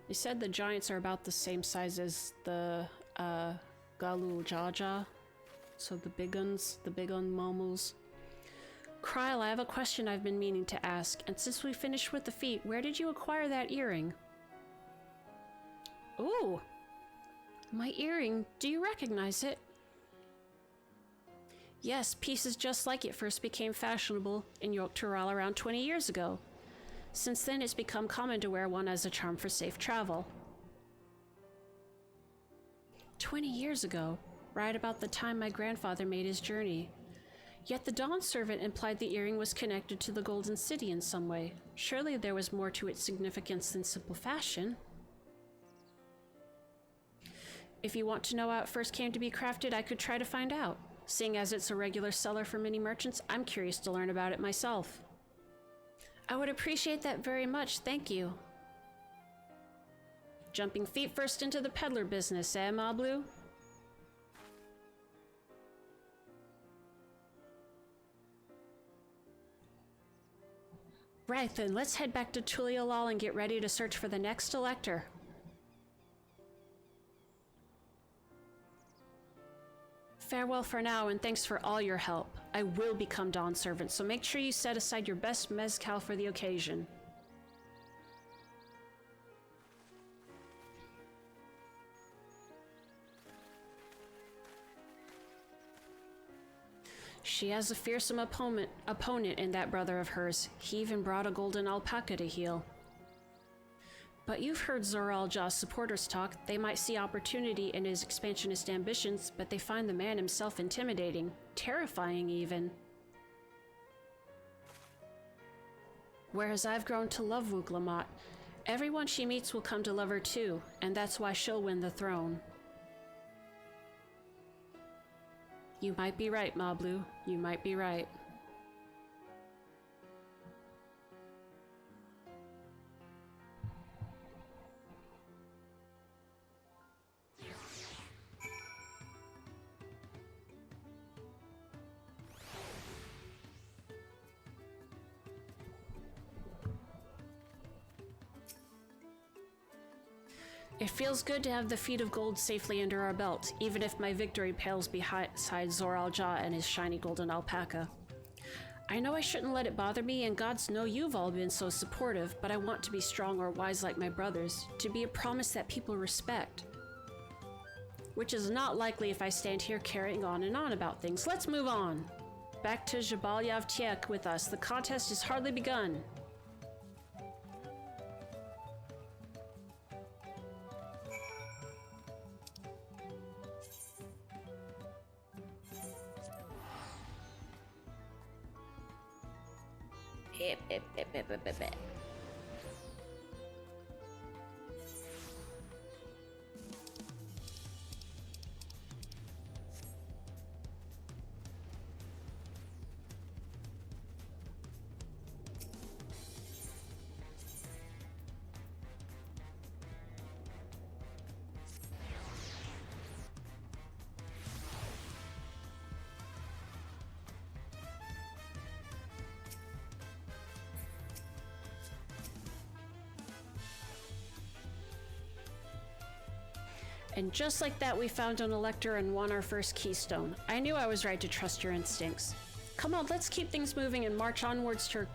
they said the giants are about the same size as the Galu Jaja. So the big uns, the big unmomos. Kryl, I have a question I've been meaning to ask, and since we finished with the feet, where did you acquire that earring? Ooh! My earring, do you recognize it? Yes, pieces just like it first became fashionable in Yogg-Tural around 20 years ago. Since then, it's become common to wear one as a charm for safe travel. 20 years ago, right about the time my grandfather made his journey. Yet the Dawn servant implied the earring was connected to the Golden City in some way. Surely there was more to its significance than simple fashion. If you want to know how it first came to be crafted, I could try to find out. Seeing as it's a regular seller for many merchants, I'm curious to learn about it myself. I would appreciate that very much, thank you. Jumping feet first into the peddler business, eh, Mablu? Right then, let's head back to Tulialal and get ready to search for the next elector. Farewell for now, and thanks for all your help. I will become Dawn servant, so make sure you set aside your best mezcal for the occasion. She has a fearsome opponent in that brother of hers. He even brought a golden alpaca to heal. But you've heard Zoral Jaw's supporters talk. They might see opportunity in his expansionist ambitions, but they find the man himself intimidating, terrifying even. Whereas I've grown to love Wuglamat, everyone she meets will come to love her too, and that's why she'll win the throne. You might be right, Mablu. You might be right. It feels good to have the feet of gold safely under our belt, even if my victory pales beside Zoral Jaw and his shiny golden alpaca. I know I shouldn't let it bother me, and gods know you've all been so supportive, but I want to be strong or wise like my brothers, to be a promise that people respect. Which is not likely if I stand here carrying on and on about things. Let's move on! back to Jabal Yavtiek with us. The contest has hardly begun. And just like that, we found an elector and won our first keystone. I knew I was right to trust your instincts. Come on, let's keep things moving and march onwards to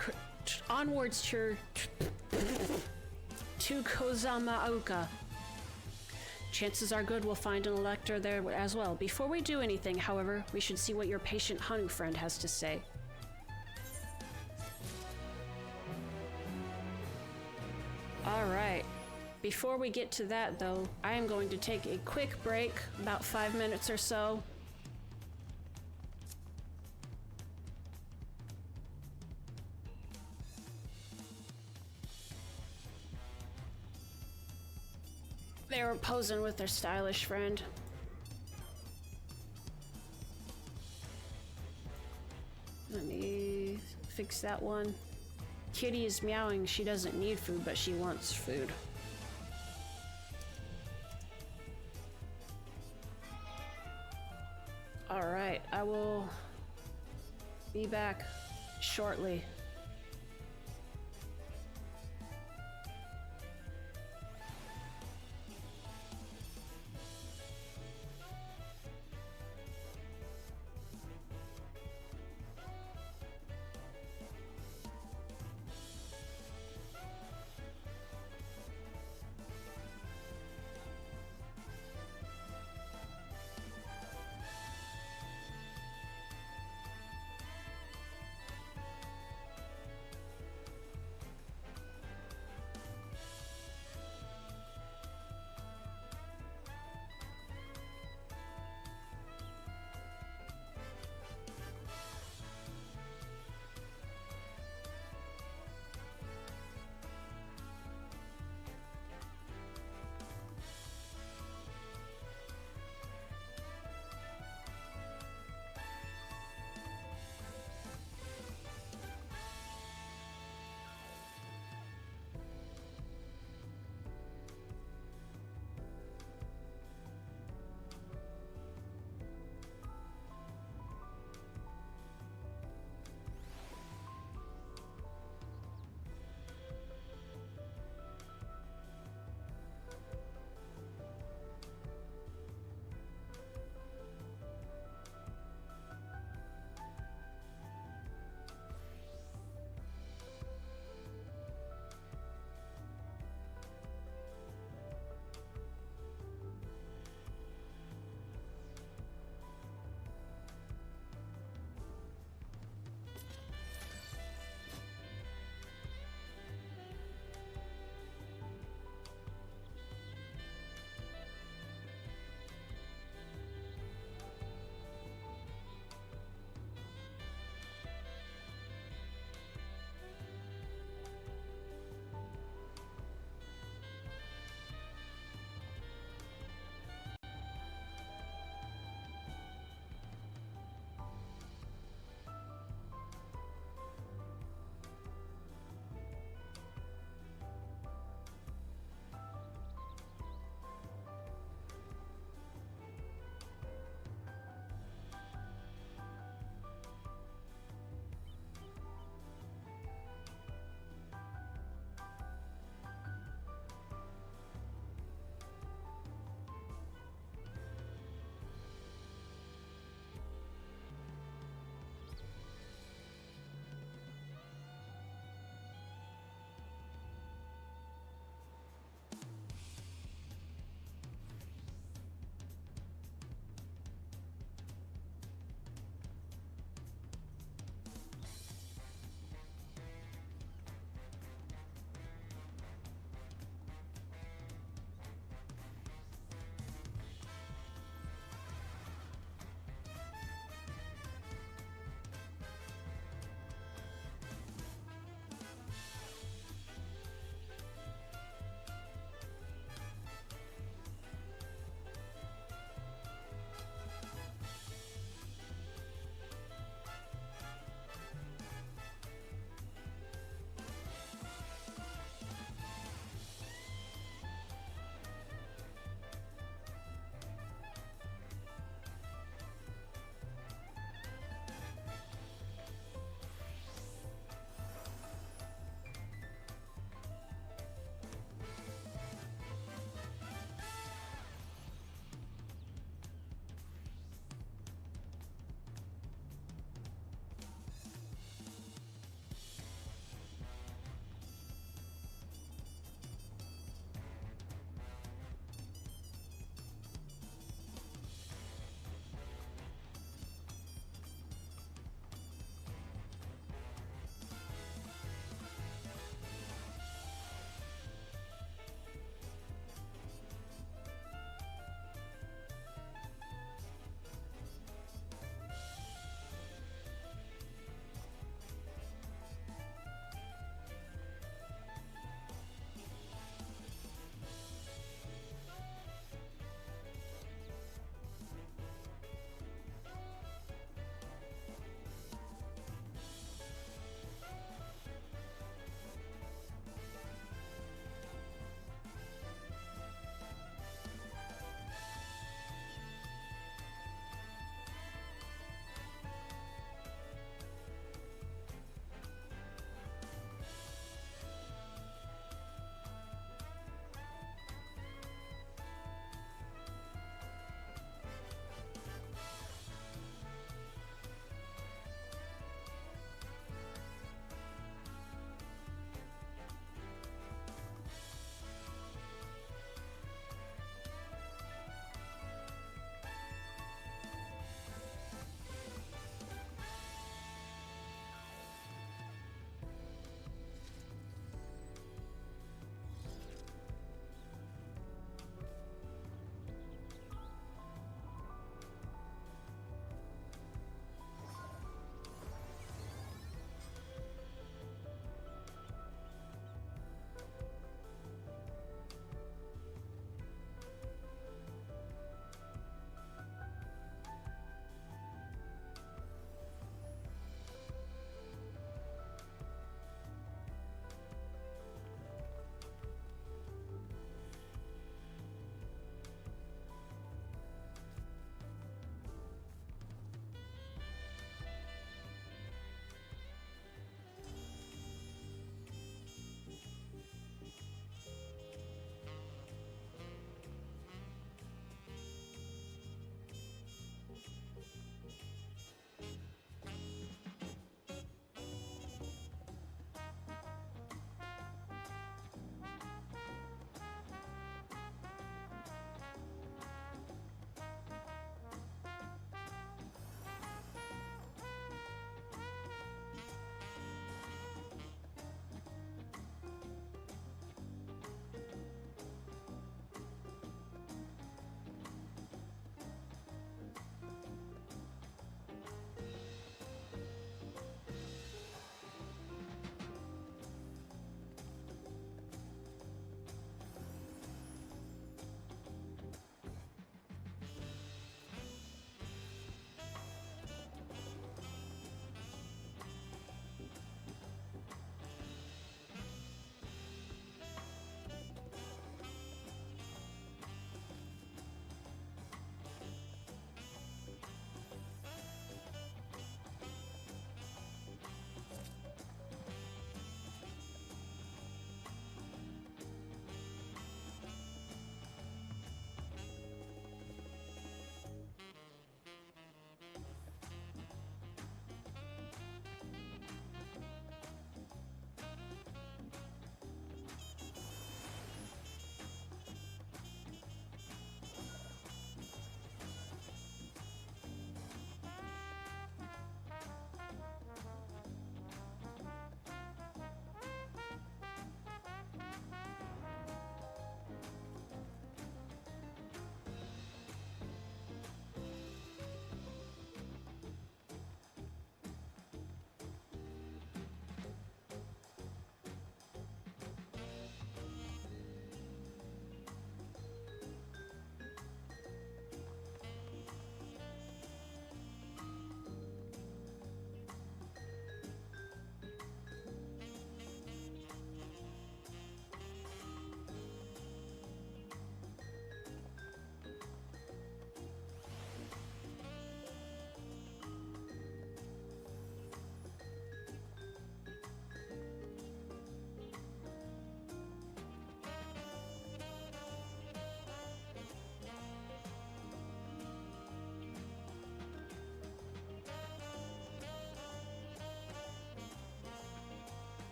Kozamaoka. Chances are good we'll find an elector there as well. Before we do anything, however, we should see what your patient Hanu friend has to say. All right. Before we get to that, though, I am going to take a quick break, about 5 minutes or so. They were posing with their stylish friend. Let me fix that one. Kitty is meowing. She doesn't need food, but she wants food. Alright, I will be back shortly.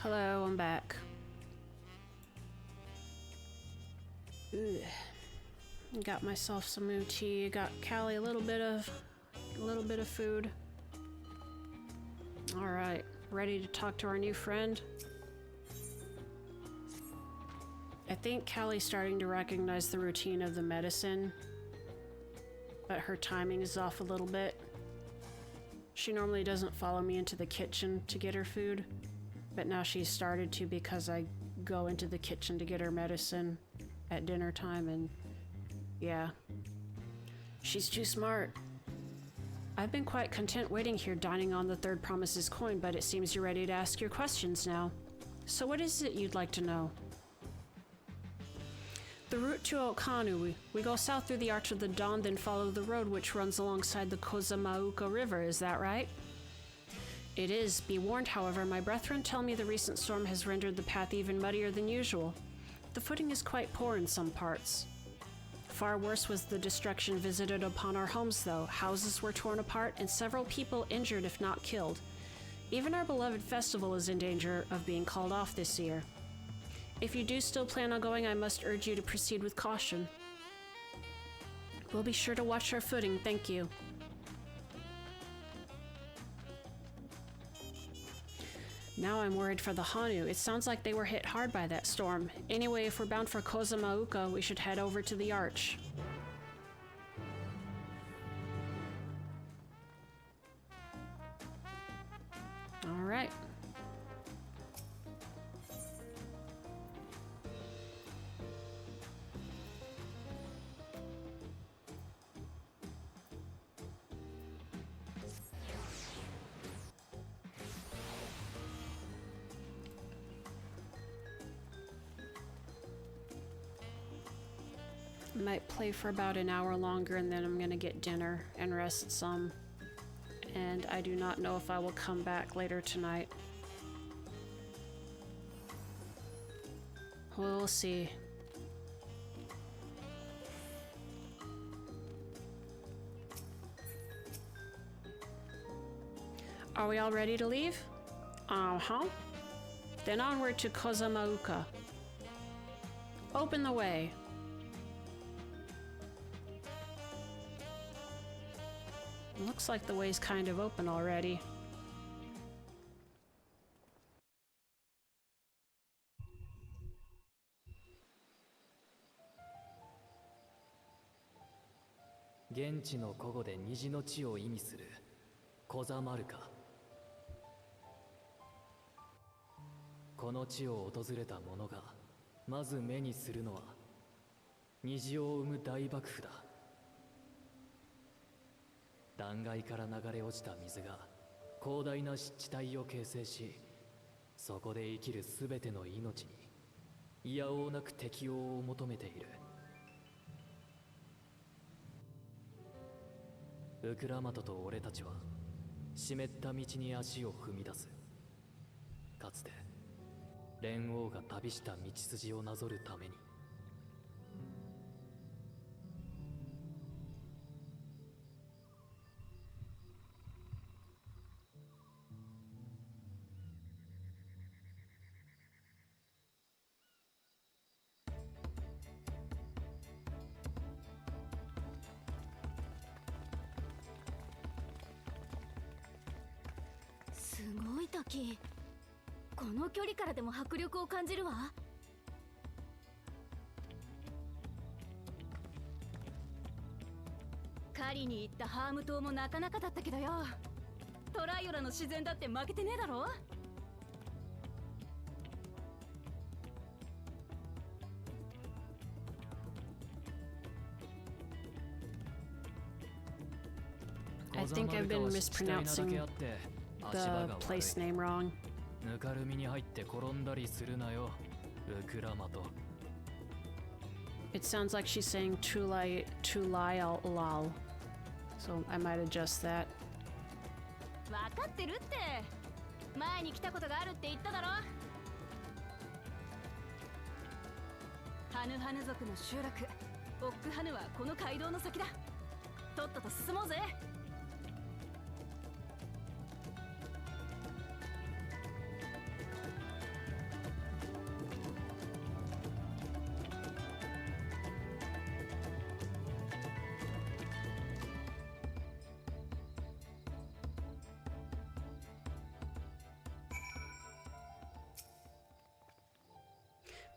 Hello, I'm back. Ugh. Got myself some new tea. Got Callie a little bit of food. All right, ready to talk to our new friend. I think Callie's starting to recognize the routine of the medicine, but her timing is off a little bit. She normally doesn't follow me into the kitchen to get her food, but now she's started to because I go into the kitchen to get her medicine at dinner time, and yeah, she's too smart. I've been quite content waiting here dining on the third promise's coin, but it seems you're ready to ask your questions now. So what is it you'd like to know? The route to Okanu, we go south through the Arch of the Dawn, then follow the road which runs alongside the Kozamauka River, is that right? It is. Be warned, however, my brethren tell me the recent storm has rendered the path even muddier than usual. The footing is quite poor in some parts. Far worse was the destruction visited upon our homes, though. Houses were torn apart and several people injured if not killed. Even our beloved festival is in danger of being called off this year. If you do still plan on going, I must urge you to proceed with caution. We'll be sure to watch our footing, thank you. Now I'm worried for the Hanu. It sounds like they were hit hard by that storm. Anyway, if we're bound for Kozamauka, we should head over to the Arch. All right. Might play for about an hour longer and then I'm gonna get dinner and rest some. And I do not know if I will come back later tonight. We'll see. Are we all ready to leave? Uh-huh. Then onward to Kozamauka. Open the way. Looks like the way's kind of open already. Genchi no kogo de Niji no chiを意味するコザマルカ。この地を訪れた者がまず目にするのは虹を生む大幕府だ。断崖から流れ落ちた水が広大な湿地帯を形成し、そこで生きるすべての命にいやおうなく適応を求めている。ウクラマトと俺たちは湿った道に足を踏み出す。かつて蓮王が旅した道筋をなぞるために。すごい滝。この距離からでも迫力を感じるわ。狩りに行ったハーム島もなかなかだったけどよ。トライオラの自然だって負けてねえだろ。I think I've been mispronouncing the place name wrong. ぬかるみに入って転んだりするなよ、ウクラマト。It sounds like she's saying Tulai Lal. So I might adjust that. わかってるって。前に来たことがあるって言っただろ。ハヌハヌ族の集落、オックハヌはこの街道の先だ。とっとと進もうぜ。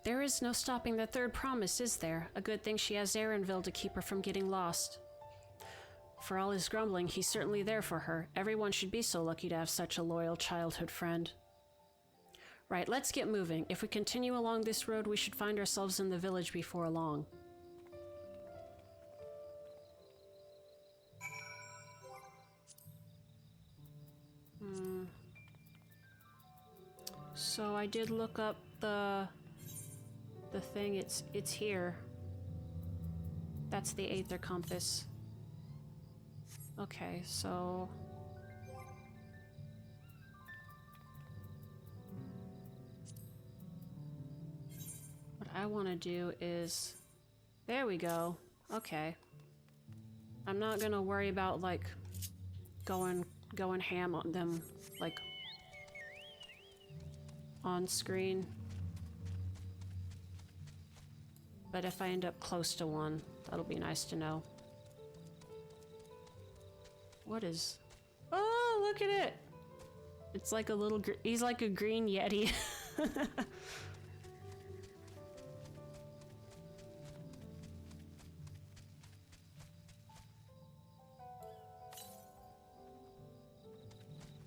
There is no stopping the third promise, is there? A good thing she has Aaronville to keep her from getting lost. For all his grumbling, he's certainly there for her. Everyone should be so lucky to have such a loyal childhood friend. Right, let's get moving. If we continue along this road, we should find ourselves in the village before long. So I did look up the thing. It's here. That's the Aether Compass. Okay, so what I want to do is, there we go. Okay. I'm not gonna worry about like going ham on them like on screen. But if I end up close to one, that'll be nice to know. What is... Oh, look at it! It's like a little... He's like a green yeti.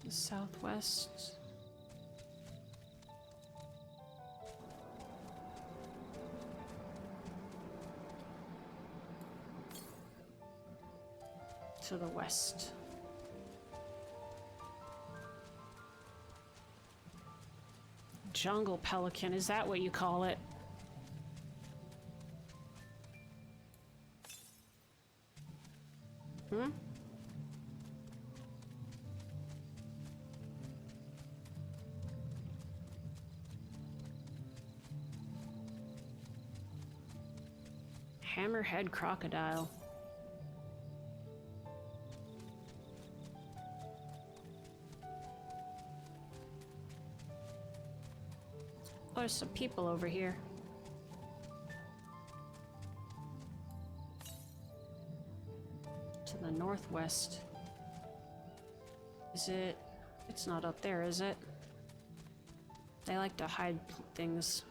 The southwest. To the west. Jungle pelican, is that what you call it? Hmm? Hammerhead crocodile. Oh, there's some people over here. To the northwest. Is it? It's not up there, is it? They like to hide things.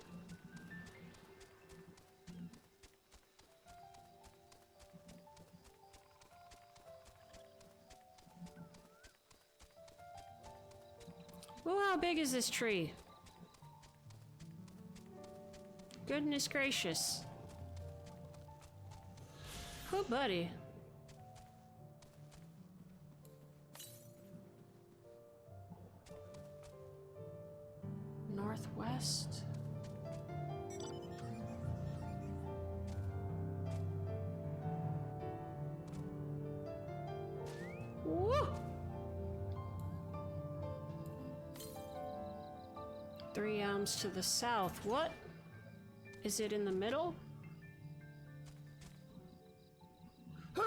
Well, how big is this tree? Goodness gracious. Oh, buddy. Northwest. Woo! 3 elms to the south. What? Is it in the middle? Ah!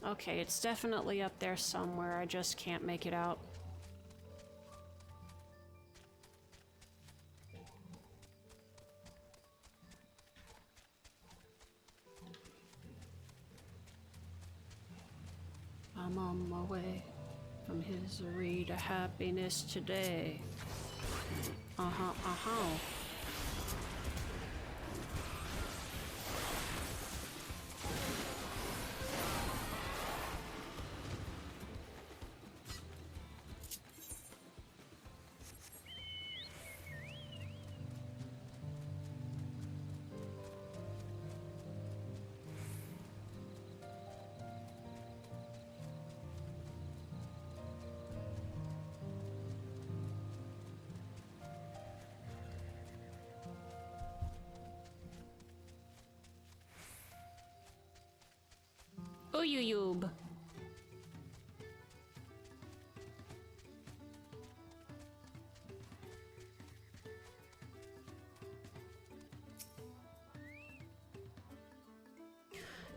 Okay, it's definitely up there somewhere. I just can't make it out. I'm on my way from misery to happiness today. Uh-huh, uh-huh. Uyuyub.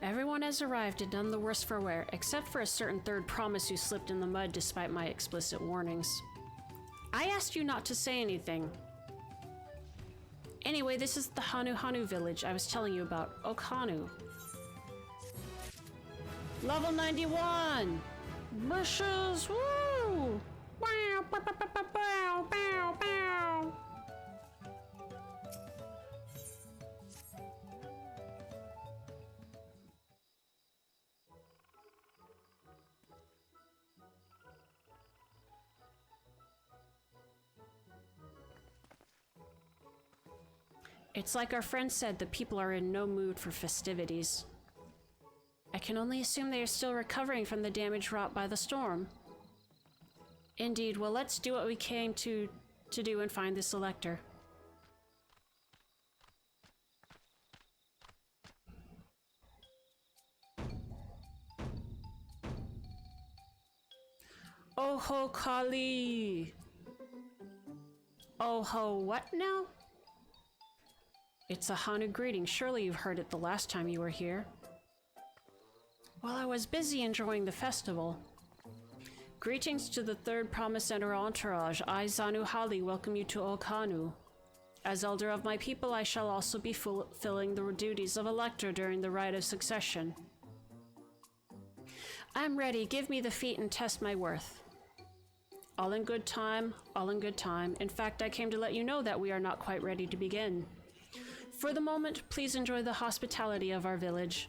Everyone has arrived and none the worse for wear, except for a certain third promise who slipped in the mud despite my explicit warnings. I asked you not to say anything. Anyway, this is the Hanu village I was telling you about. Okhanu. Level 91! Bushes! Woo! Bow, bow, bow, bow, bow, bow, bow. It's like our friend said, the people are in no mood for festivities. I can only assume they are still recovering from the damage wrought by the storm. Indeed, well, let's do what we came to do and find this elector. Oho Kali! Oho what now? It's a Hanu greeting. Surely you've heard it the last time you were here. While I was busy enjoying the festival. Greetings to the third promise and her entourage. I, Zanu Hali, welcome you to Okhanu. As elder of my people, I shall also be fulfilling the duties of elector during the rite of succession. I'm ready. Give me the feat and test my worth. All in good time, all in good time. In fact, I came to let you know that we are not quite ready to begin. For the moment, please enjoy the hospitality of our village.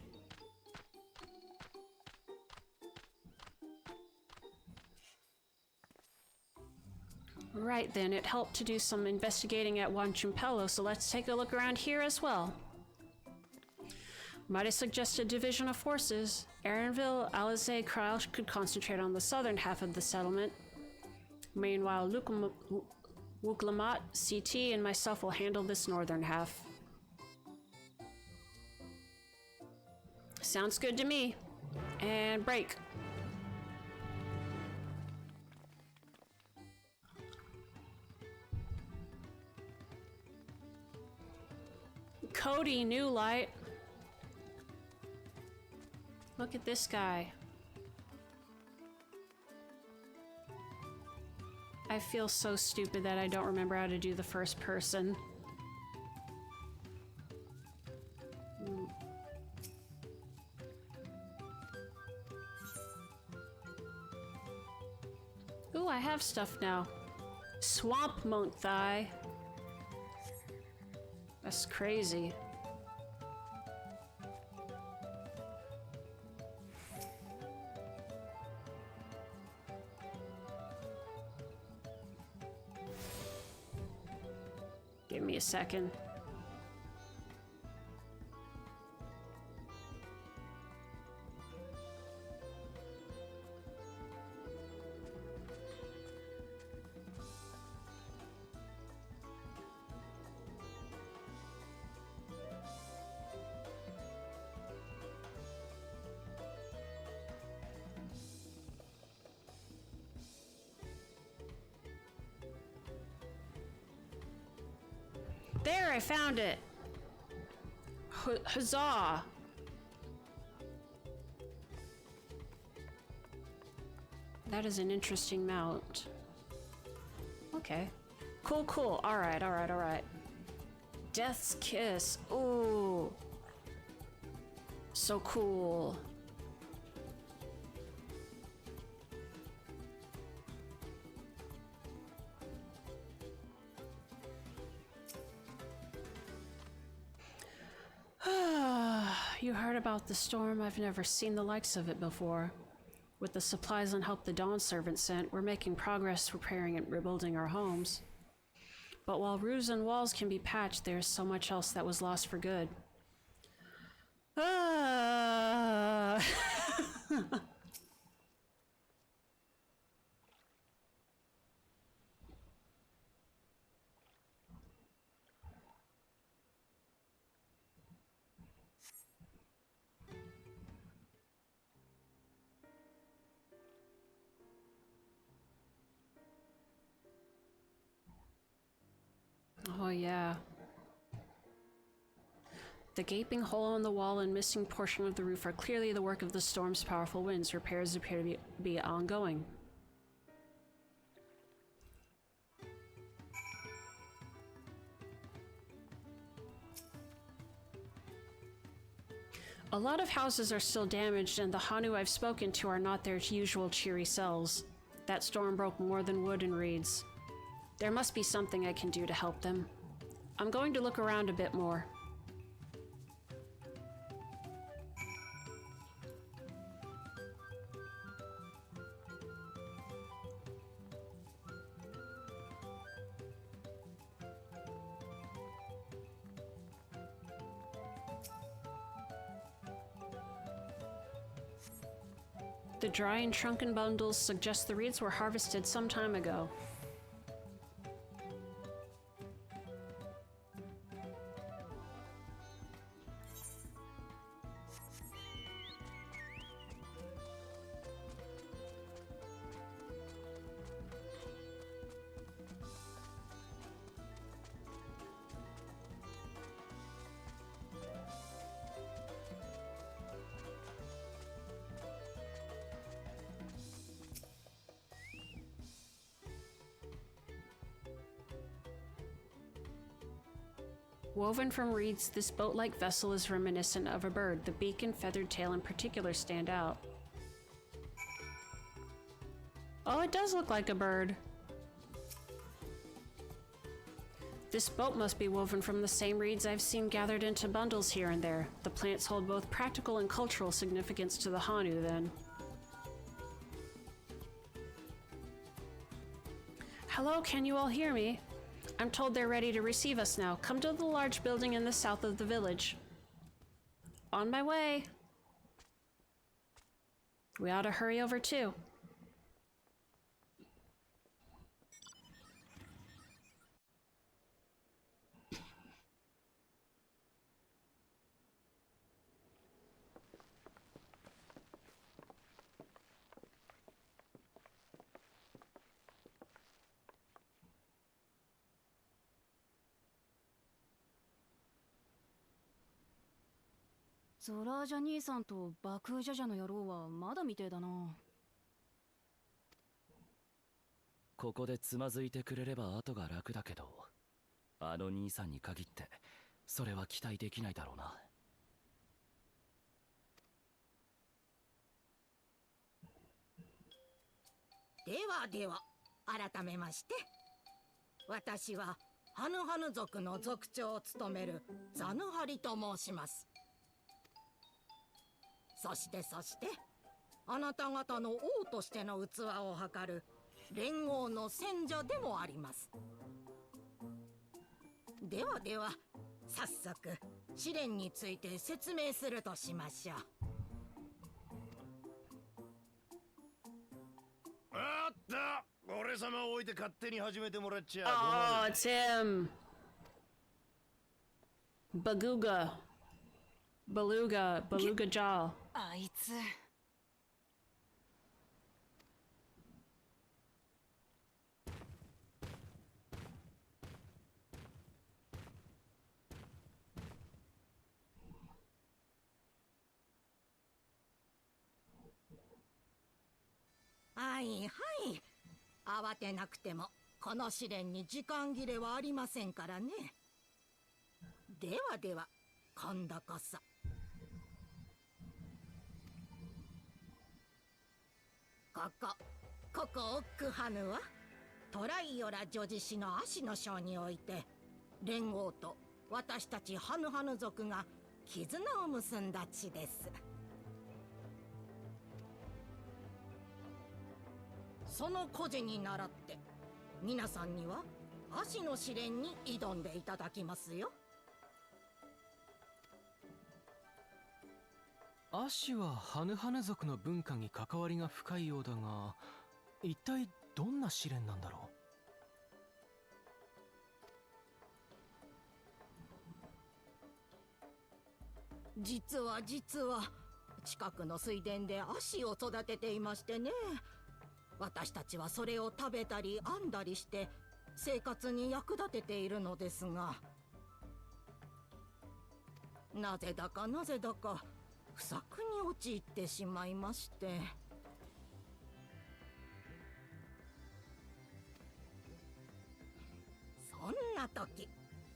Right then, it helped to do some investigating at Wanchumpelo, so let's take a look around here as well. Might have suggested division of forces. Aaronville, Alizé, Kryl could concentrate on the southern half of the settlement. Meanwhile, Wuklamat, CT, and myself will handle this northern half. Sounds good to me. And break. Cody, new light. Look at this guy. I feel so stupid that I don't remember how to do the first person. Ooh, I have stuff now. Swamp monk thigh. That's crazy. Give me a second. There, I found it! Huzzah! That is an interesting mount. Okay. Cool, cool. Alright, alright, alright. Death's Kiss. Ooh. So cool. You heard about the storm? I've never seen the likes of it before. With the supplies and help the Dawn servant sent, we're making progress repairing and rebuilding our homes. But while roofs and walls can be patched, there's so much else that was lost for good. Oh yeah. The gaping hole in the wall and missing portion of the roof are clearly the work of the storm's powerful winds. Repairs appear to be ongoing. A lot of houses are still damaged, and the Hanu I've spoken to are not their usual cheery selves. That storm broke more than wood and reeds. There must be something I can do to help them. I'm going to look around a bit more. The dry and shrunken bundles suggest the reeds were harvested some time ago. Woven from reeds, this boat-like vessel is reminiscent of a bird. The beak and feathered tail in particular stand out. Oh, it does look like a bird. This boat must be woven from the same reeds I've seen gathered into bundles here and there. The plants hold both practical and cultural significance to the Hanu, then. Hello, can you all hear me? I'm told they're ready to receive us now. Come to the large building in the south of the village. On my way. We ought to hurry over too.ゾラージャ兄さんとバクージャジャの野郎はまだみてえだな。ここでつまずいてくれれば後が楽だけど、あの兄さんに限ってそれは期待できないだろうな。ではでは、改めまして、私はハヌハヌ族の族長を務めるザヌハリと申します。そしてあなた方の王としての器を測る連合の選者でもあります。では早速試練について説明するとしましょう。あった、俺様を置いて勝手に始めてもらっちゃ。Oh, it's him. Beluga Jaw. あいつ。はいはい、慌てなくてもこの試練に時間切れはありませんからね。では今度こそ。ここオックハヌはトライオラ女子氏の足の章において連合と私たちハヌハヌ族が絆を結んだ地です。その故事に倣って皆さんには足の試練に挑んでいただきますよ。アシはハヌハヌ族の文化に関わりが深いようだが、一体どんな試練なんだろう。実は近くの水田で足を育てていましてね。私たちはそれを食べたり編んだりして生活に役立てているのですが、なぜだか不作に陥ってしまいまして。そんな時、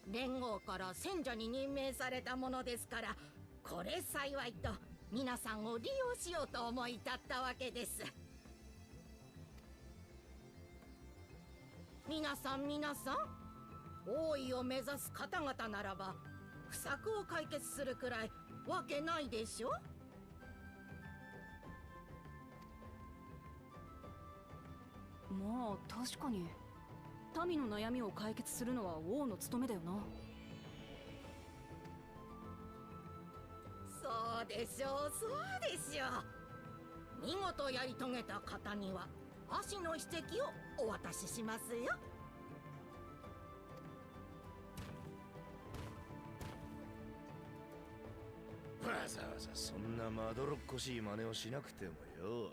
連合から選者に任命されたものですから、これ幸いと皆さんを利用しようと思い立ったわけです。皆さん、王位を目指す方々ならば不作を解決するくらいわけないでしょ。まあ確かに民の悩みを解決するのは王の務めだよな。そうでしょう。見事やり遂げた方には足の史跡をお渡ししますよ。わざわざそんなまどろっこしい真似をしなくてもよ、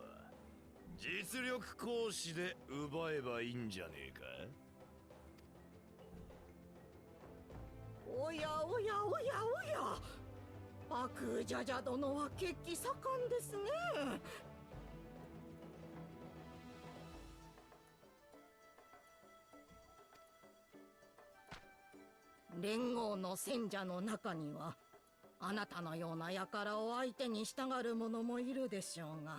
実力行使で奪えばいいんじゃねえか。おや、バクジャジャ殿は血気盛んですね。連合の戦者の中にはあなたのような輩を相手に従う者もいるでしょうが、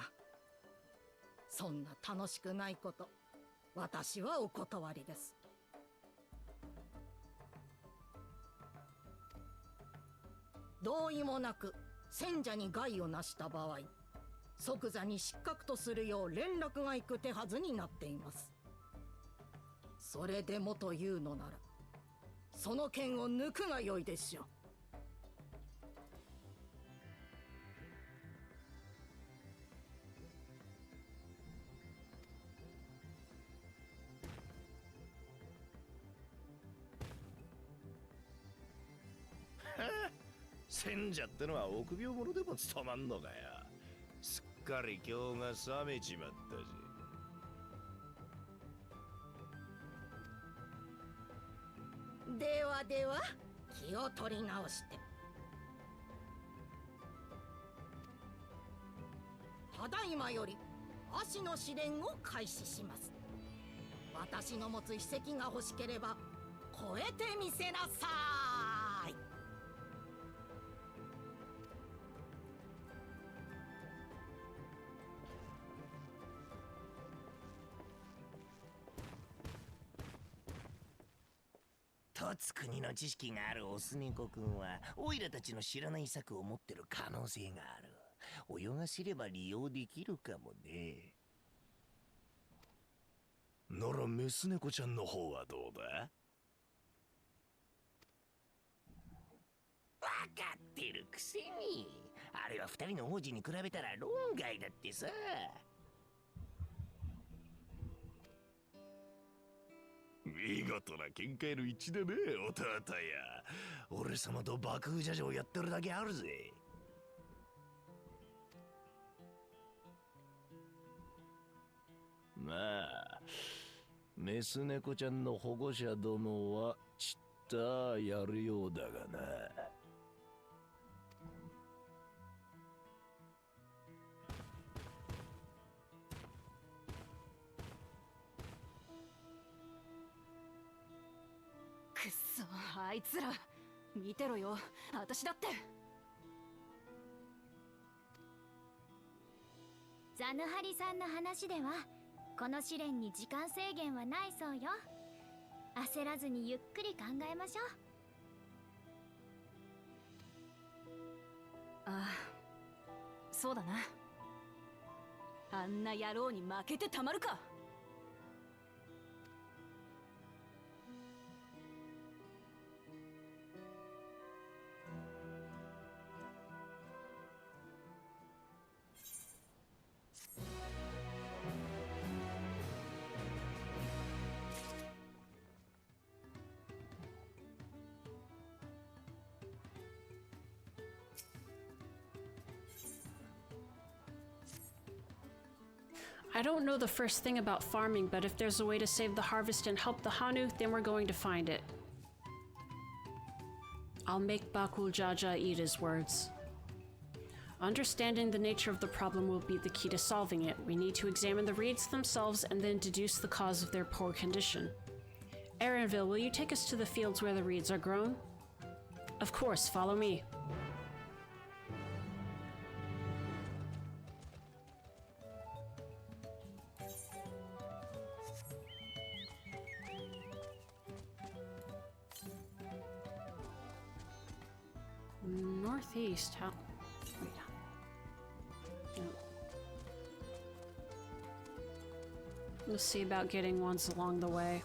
そんな楽しくないこと、私はお断りです。同意もなく戦者に害をなした場合、即座に失格とするよう連絡が行く手はずになっています。それでもというのなら、その剣を抜くがよいでしょう。戦者ってのは臆病者でも務まんのかよ。すっかり今日が冷めちまったし。では気を取り直して。ただいまより足の試練を開始します。私の持つ秘跡が欲しければ超えてみせなさい。とつ国の知識があるオスネコ君はオイラたちの知らない策を持ってる可能性がある。泳がせれば利用できるかもね。ならメス猫ちゃんの方はどうだ。わかってるくせに。あれは二人の王子に比べたら論外だってさ。見事な見解の一致だね、弟や。俺様と爆風ジャジャをやってるだけあるぜ。まあメス猫ちゃんの保護者どもはちったやるようだがな。くっそ、あいつら見てろよ、私だって。ザヌハリさんの話ではこの試練に時間制限はないそうよ。焦らずにゆっくり考えましょう。ああ、そうだな。あんな野郎に負けてたまるか。I don't know the first thing about farming, but if there's a way to save the harvest and help the Hanu, then we're going to find it. I'll make Bakul Jaja eat his words. Understanding the nature of the problem will be the key to solving it. We need to examine the reeds themselves and then deduce the cause of their poor condition. Aaronville, will you take us to the fields where the reeds are grown? Of course, follow me. Northeast, how? Wait. No. We'll see about getting ones along the way.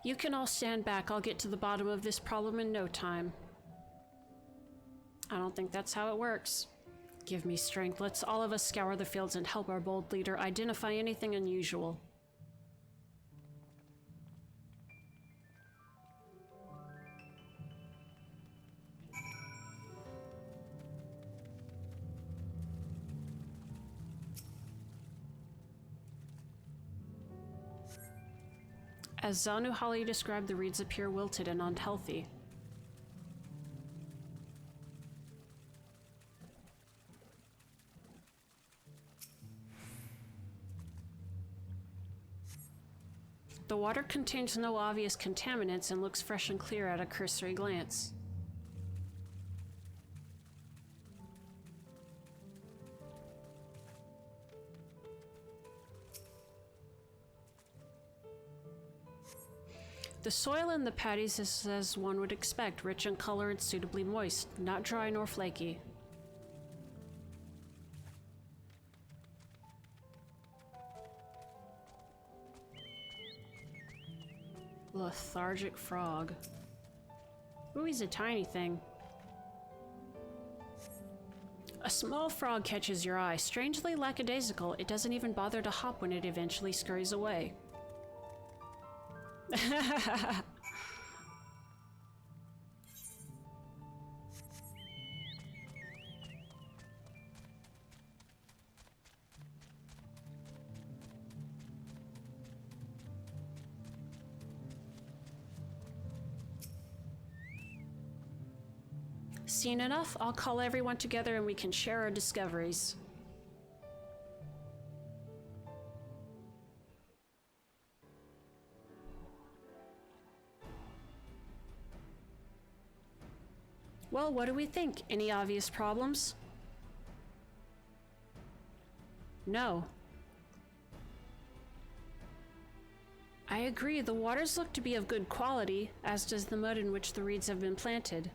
You can all stand back. I'll get to the bottom of this problem in no time. I don't think that's how it works. Give me strength. Let's all of us scour the fields and help our bold leader identify anything unusual. As Zanu Holly described, the reeds appear wilted and unhealthy. The water contains no obvious contaminants and looks fresh and clear at a cursory glance. The soil in the paddies is as one would expect, rich in color and suitably moist, not dry nor flaky. Lethargic frog. Ooh, he's a tiny thing. A small frog catches your eye. Strangely lackadaisical, it doesn't even bother to hop when it eventually scurries away. Seen enough? I'll call everyone together and we can share our discoveries. Well, what do we think? Any obvious problems? No. I agree, the waters look to be of good quality, as does the mud in which the reeds have been planted.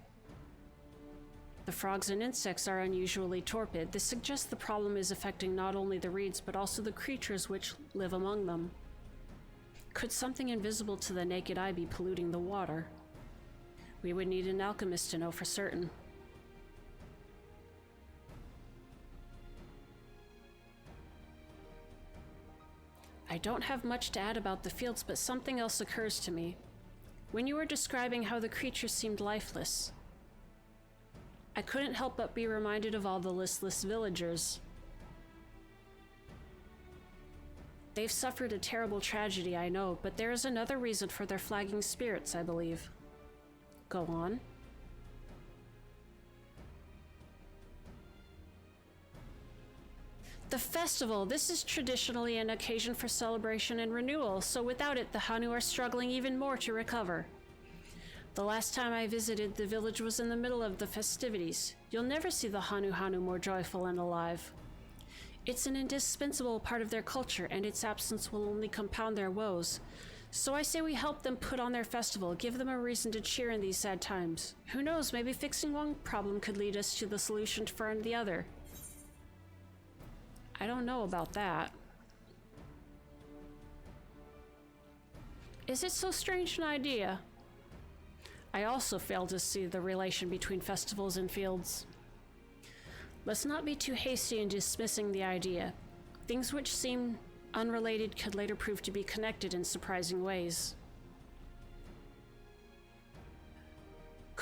The frogs and insects are unusually torpid. This suggests the problem is affecting not only the reeds, but also the creatures which live among them. Could something invisible to the naked eye be polluting the water? We would need an alchemist to know for certain. I don't have much to add about the fields, but something else occurs to me. When you were describing how the creatures seemed lifeless, I couldn't help but be reminded of all the listless villagers. They've suffered a terrible tragedy, I know, but there is another reason for their flagging spirits, I believe. Go on. The festival. This is traditionally an occasion for celebration and renewal, so without it, the Hanu are struggling even more to recover. The last time I visited, the village was in the middle of the festivities. You'll never see the Hanu more joyful and alive. It's an indispensable part of their culture, and its absence will only compound their woes. So I say we help them put on their festival, give them a reason to cheer in these sad times. Who knows, maybe fixing one problem could lead us to the solution for the other. I don't know about that. Is it so strange an idea? I also fail to see the relation between festivals and fields. Let's not be too hasty in dismissing the idea. Things which seem unrelated could later prove to be connected in surprising ways.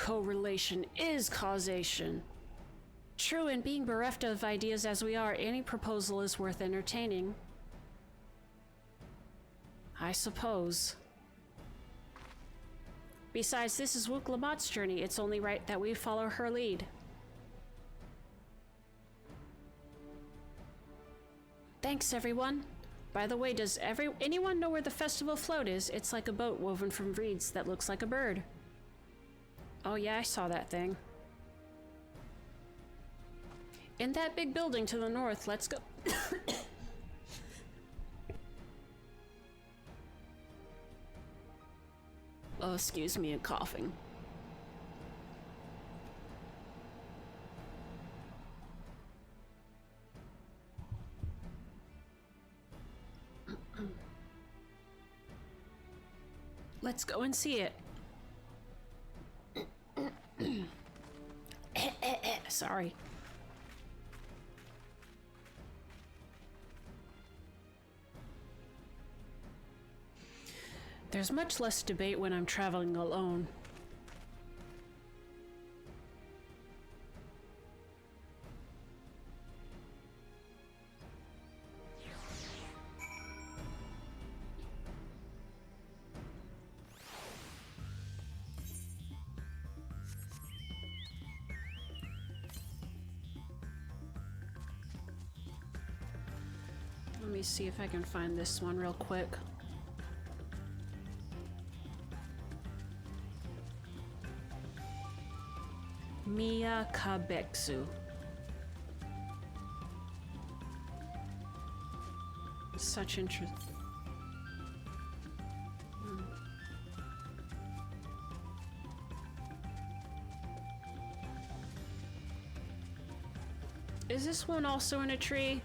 correlation is causation. True, and being bereft of ideas as we are, any proposal is worth entertaining. I suppose. Besides, this is Wook Lamott's journey. It's only right that we follow her lead. Thanks, everyone. By the way, does anyone know where the festival float is? It's like a boat woven from reeds that looks like a bird. Oh yeah, I saw that thing. In that big building to the north, let's go. Oh, excuse me, I'm coughing. Let's go and see it. Sorry. There's much less debate when I'm traveling alone. Let me see if I can find this one real quick. Mia Kabeksu. Such interest. Is this one also in a tree?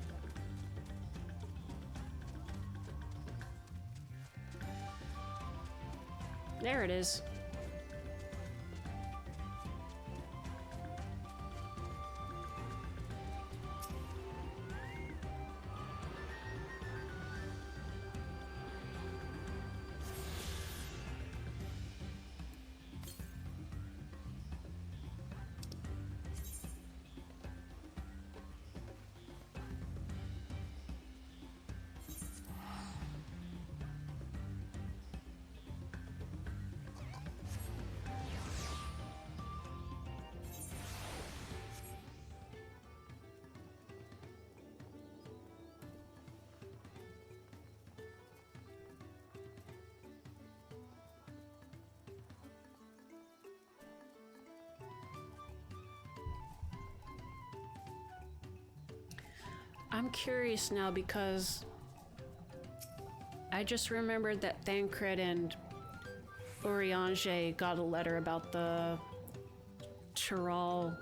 There it is. I'm curious now because I just remembered that Thancred and Urianger got a letter about the Chiral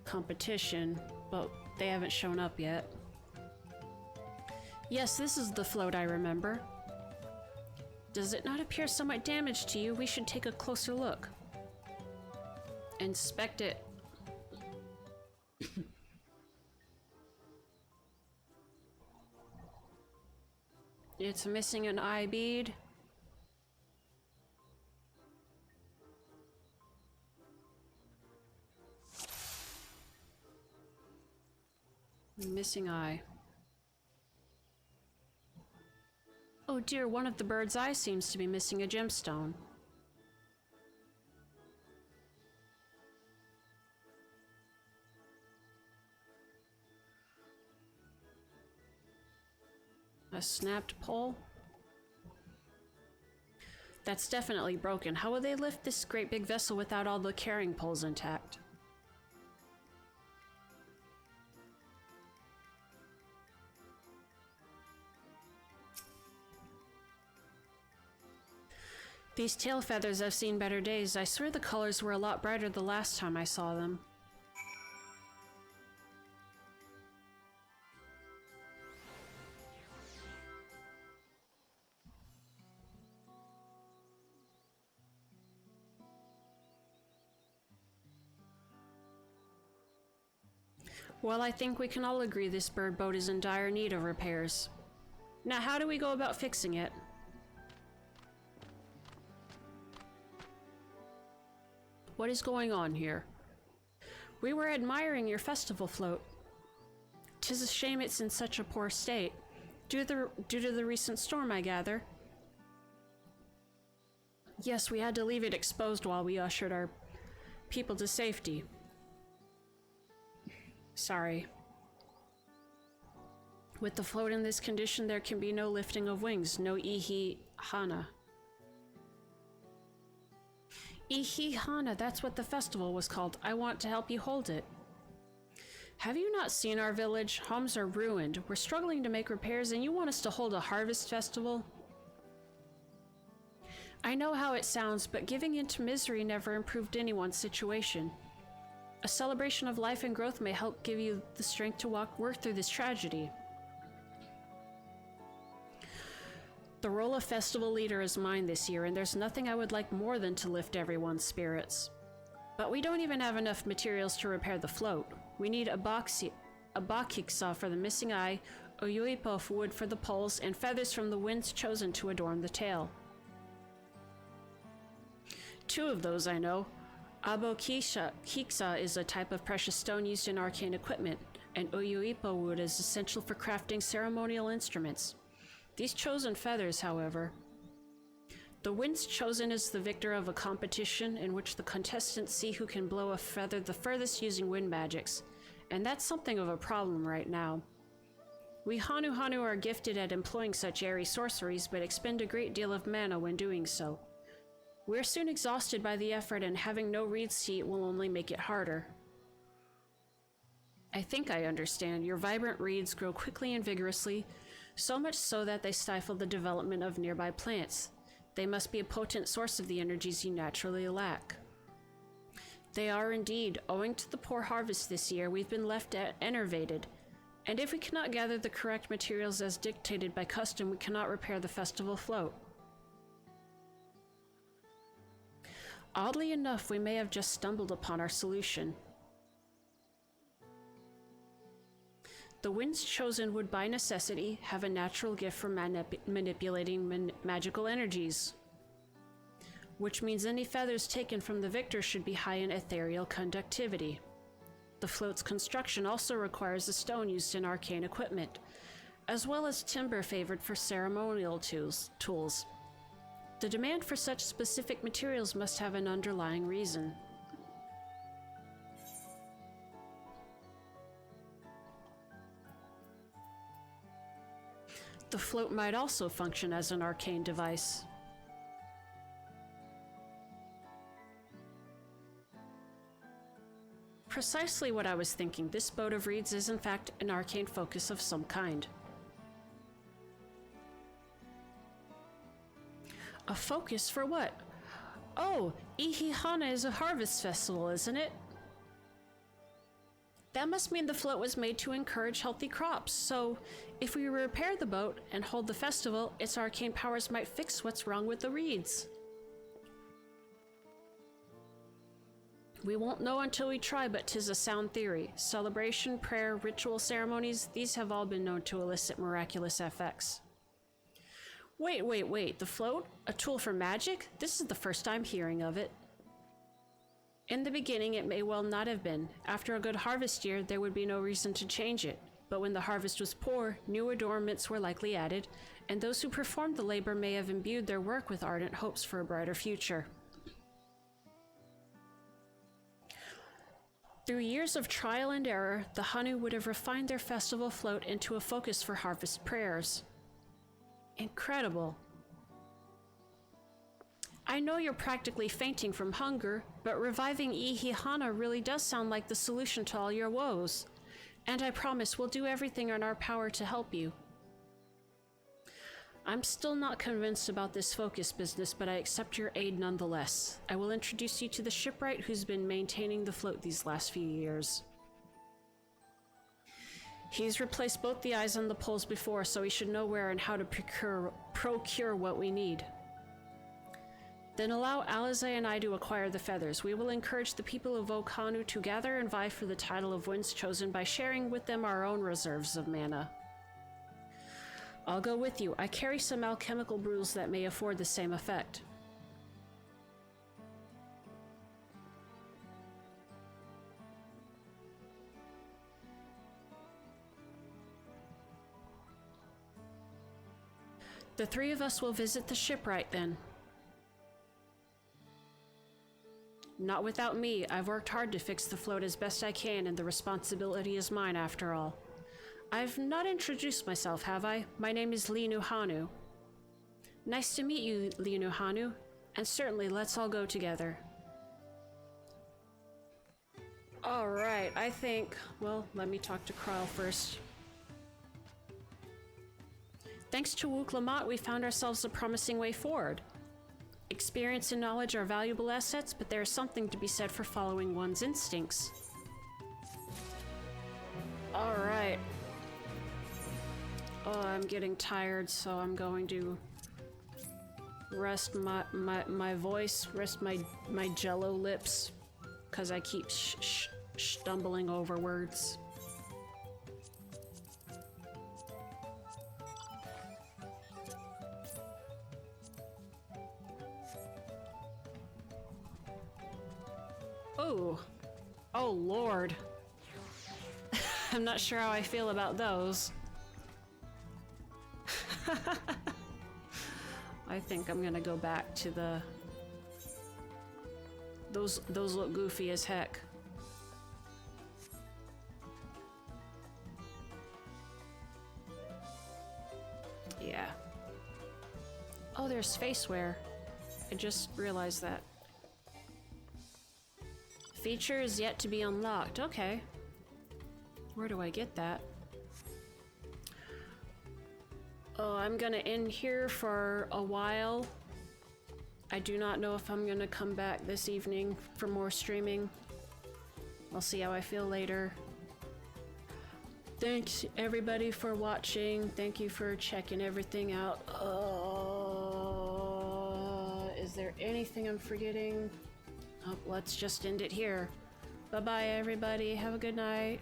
competition, but they haven't shown up yet. Yes, this is the float I remember. Does it not appear somewhat damaged to you? We should take a closer look. Inspect it. It's missing an eye bead. Missing eye. Oh dear, one of the bird's eyes seems to be missing a gemstone. A snapped pole? That's definitely broken. How will they lift this great big vessel without all the carrying poles intact? These tail feathers have seen better days. I swear the colors were a lot brighter the last time I saw them. Well, I think we can all agree this bird boat is in dire need of repairs. Now, how do we go about fixing it? What is going on here? We were admiring your festival float. 'Tis a shame it's in such a poor state. Due to the recent storm, I gather. Yes, we had to leave it exposed while we ushered our people to safety. Sorry. With the float in this condition, there can be no lifting of wings, no Ihi Hana. Ihi Hana, that's what the festival was called. I want to help you hold it. Have you not seen our village? Homes are ruined. We're struggling to make repairs, and you want us to hold a harvest festival? I know how it sounds, but giving in to misery never improved anyone's situation. A celebration of life and growth may help give you the strength to work through this tragedy. The role of festival leader is mine this year, and there's nothing I would like more than to lift everyone's spirits. But we don't even have enough materials to repair the float. We need a bakiksa for the missing eye, oyuipo wood for the poles, and feathers from the winds chosen to adorn the tail. 2 of those I know. Abokiksa is a type of precious stone used in arcane equipment, and oyuipo wood is essential for crafting ceremonial instruments. These chosen feathers, however. The winds chosen is the victor of a competition in which the contestants see who can blow a feather the furthest using wind magics, and that's something of a problem right now. We Hanu are gifted at employing such airy sorceries, but expend a great deal of mana when doing so. We're soon exhausted by the effort, and having no reeds to eat will only make it harder. I think I understand. Your vibrant reeds grow quickly and vigorously, so much so that they stifle the development of nearby plants. They must be a potent source of the energies you naturally lack. They are indeed. Owing to the poor harvest this year, we've been left enervated, and if we cannot gather the correct materials as dictated by custom, we cannot repair the festival float. Oddly enough, we may have just stumbled upon our solution. The winds chosen would by necessity have a natural gift for manipulating magical energies, which means any feathers taken from the victor should be high in ethereal conductivity. The float's construction also requires a stone used in arcane equipment, as well as timber favored for ceremonial tools. The demand for such specific materials must have an underlying reason. The float might also function as an arcane device. Precisely what I was thinking. This boat of reeds is in fact an arcane focus of some kind. A focus for what? Oh, Ihihana is a harvest festival, isn't it? That must mean the float was made to encourage healthy crops, so if we repair the boat and hold the festival, its arcane powers might fix what's wrong with the reeds. We won't know until we try, but 'tis a sound theory. Celebration, prayer, ritual ceremonies, these have all been known to elicit miraculous effects. Wait, the float? A tool for magic? This is the first I'm hearing of it. In the beginning, it may well not have been. After a good harvest year, there would be no reason to change it. But when the harvest was poor, new adornments were likely added, and those who performed the labor may have imbued their work with ardent hopes for a brighter future. Through years of trial and error, the Hanu would have refined their festival float into a focus for harvest prayers. Incredible. I know you're practically fainting from hunger, but reviving Ihihana really does sound like the solution to all your woes. And I promise we'll do everything in our power to help you. I'm still not convinced about this focus business, but I accept your aid nonetheless. I will introduce you to the shipwright who's been maintaining the float these last few years. He's replaced both the eyes and the poles before, so he should know where and how to procure what we need. Then allow Alizé and I to acquire the feathers. We will encourage the people of Okhanu to gather and vie for the title of Winds Chosen by sharing with them our own reserves of mana. I'll go with you. I carry some alchemical brews that may afford the same effect. The three of us will visit the shipwright then. Not without me. I've worked hard to fix the float as best I can, and the responsibility is mine after all. I've not introduced myself, have I? My name is Lee Nuhanu. Nice to meet you, Lee Nuhanu, and certainly let's all go together. Alright, I think... Well, let me talk to Kral first. Thanks to Wook Lamont, we found ourselves a promising way forward. Experience and knowledge are valuable assets, but there's something to be said for following one's instincts. Alright. Oh, I'm getting tired, so I'm going to rest my voice, rest my jello lips, because I keep stumbling over words. Oh Lord. I'm not sure how I feel about those. I think I'm gonna go back to the... Those look goofy as heck. Yeah. Oh, there's faceware. I just realized that. Feature is yet to be unlocked. Okay. Where do I get that? Oh, I'm gonna end here for a while. I do not know if I'm gonna come back this evening for more streaming. I'll see how I feel later. Thanks everybody for watching. Thank you for checking everything out. Is there anything I'm forgetting? Oh, let's just end it here. Bye-bye everybody. Have a good night.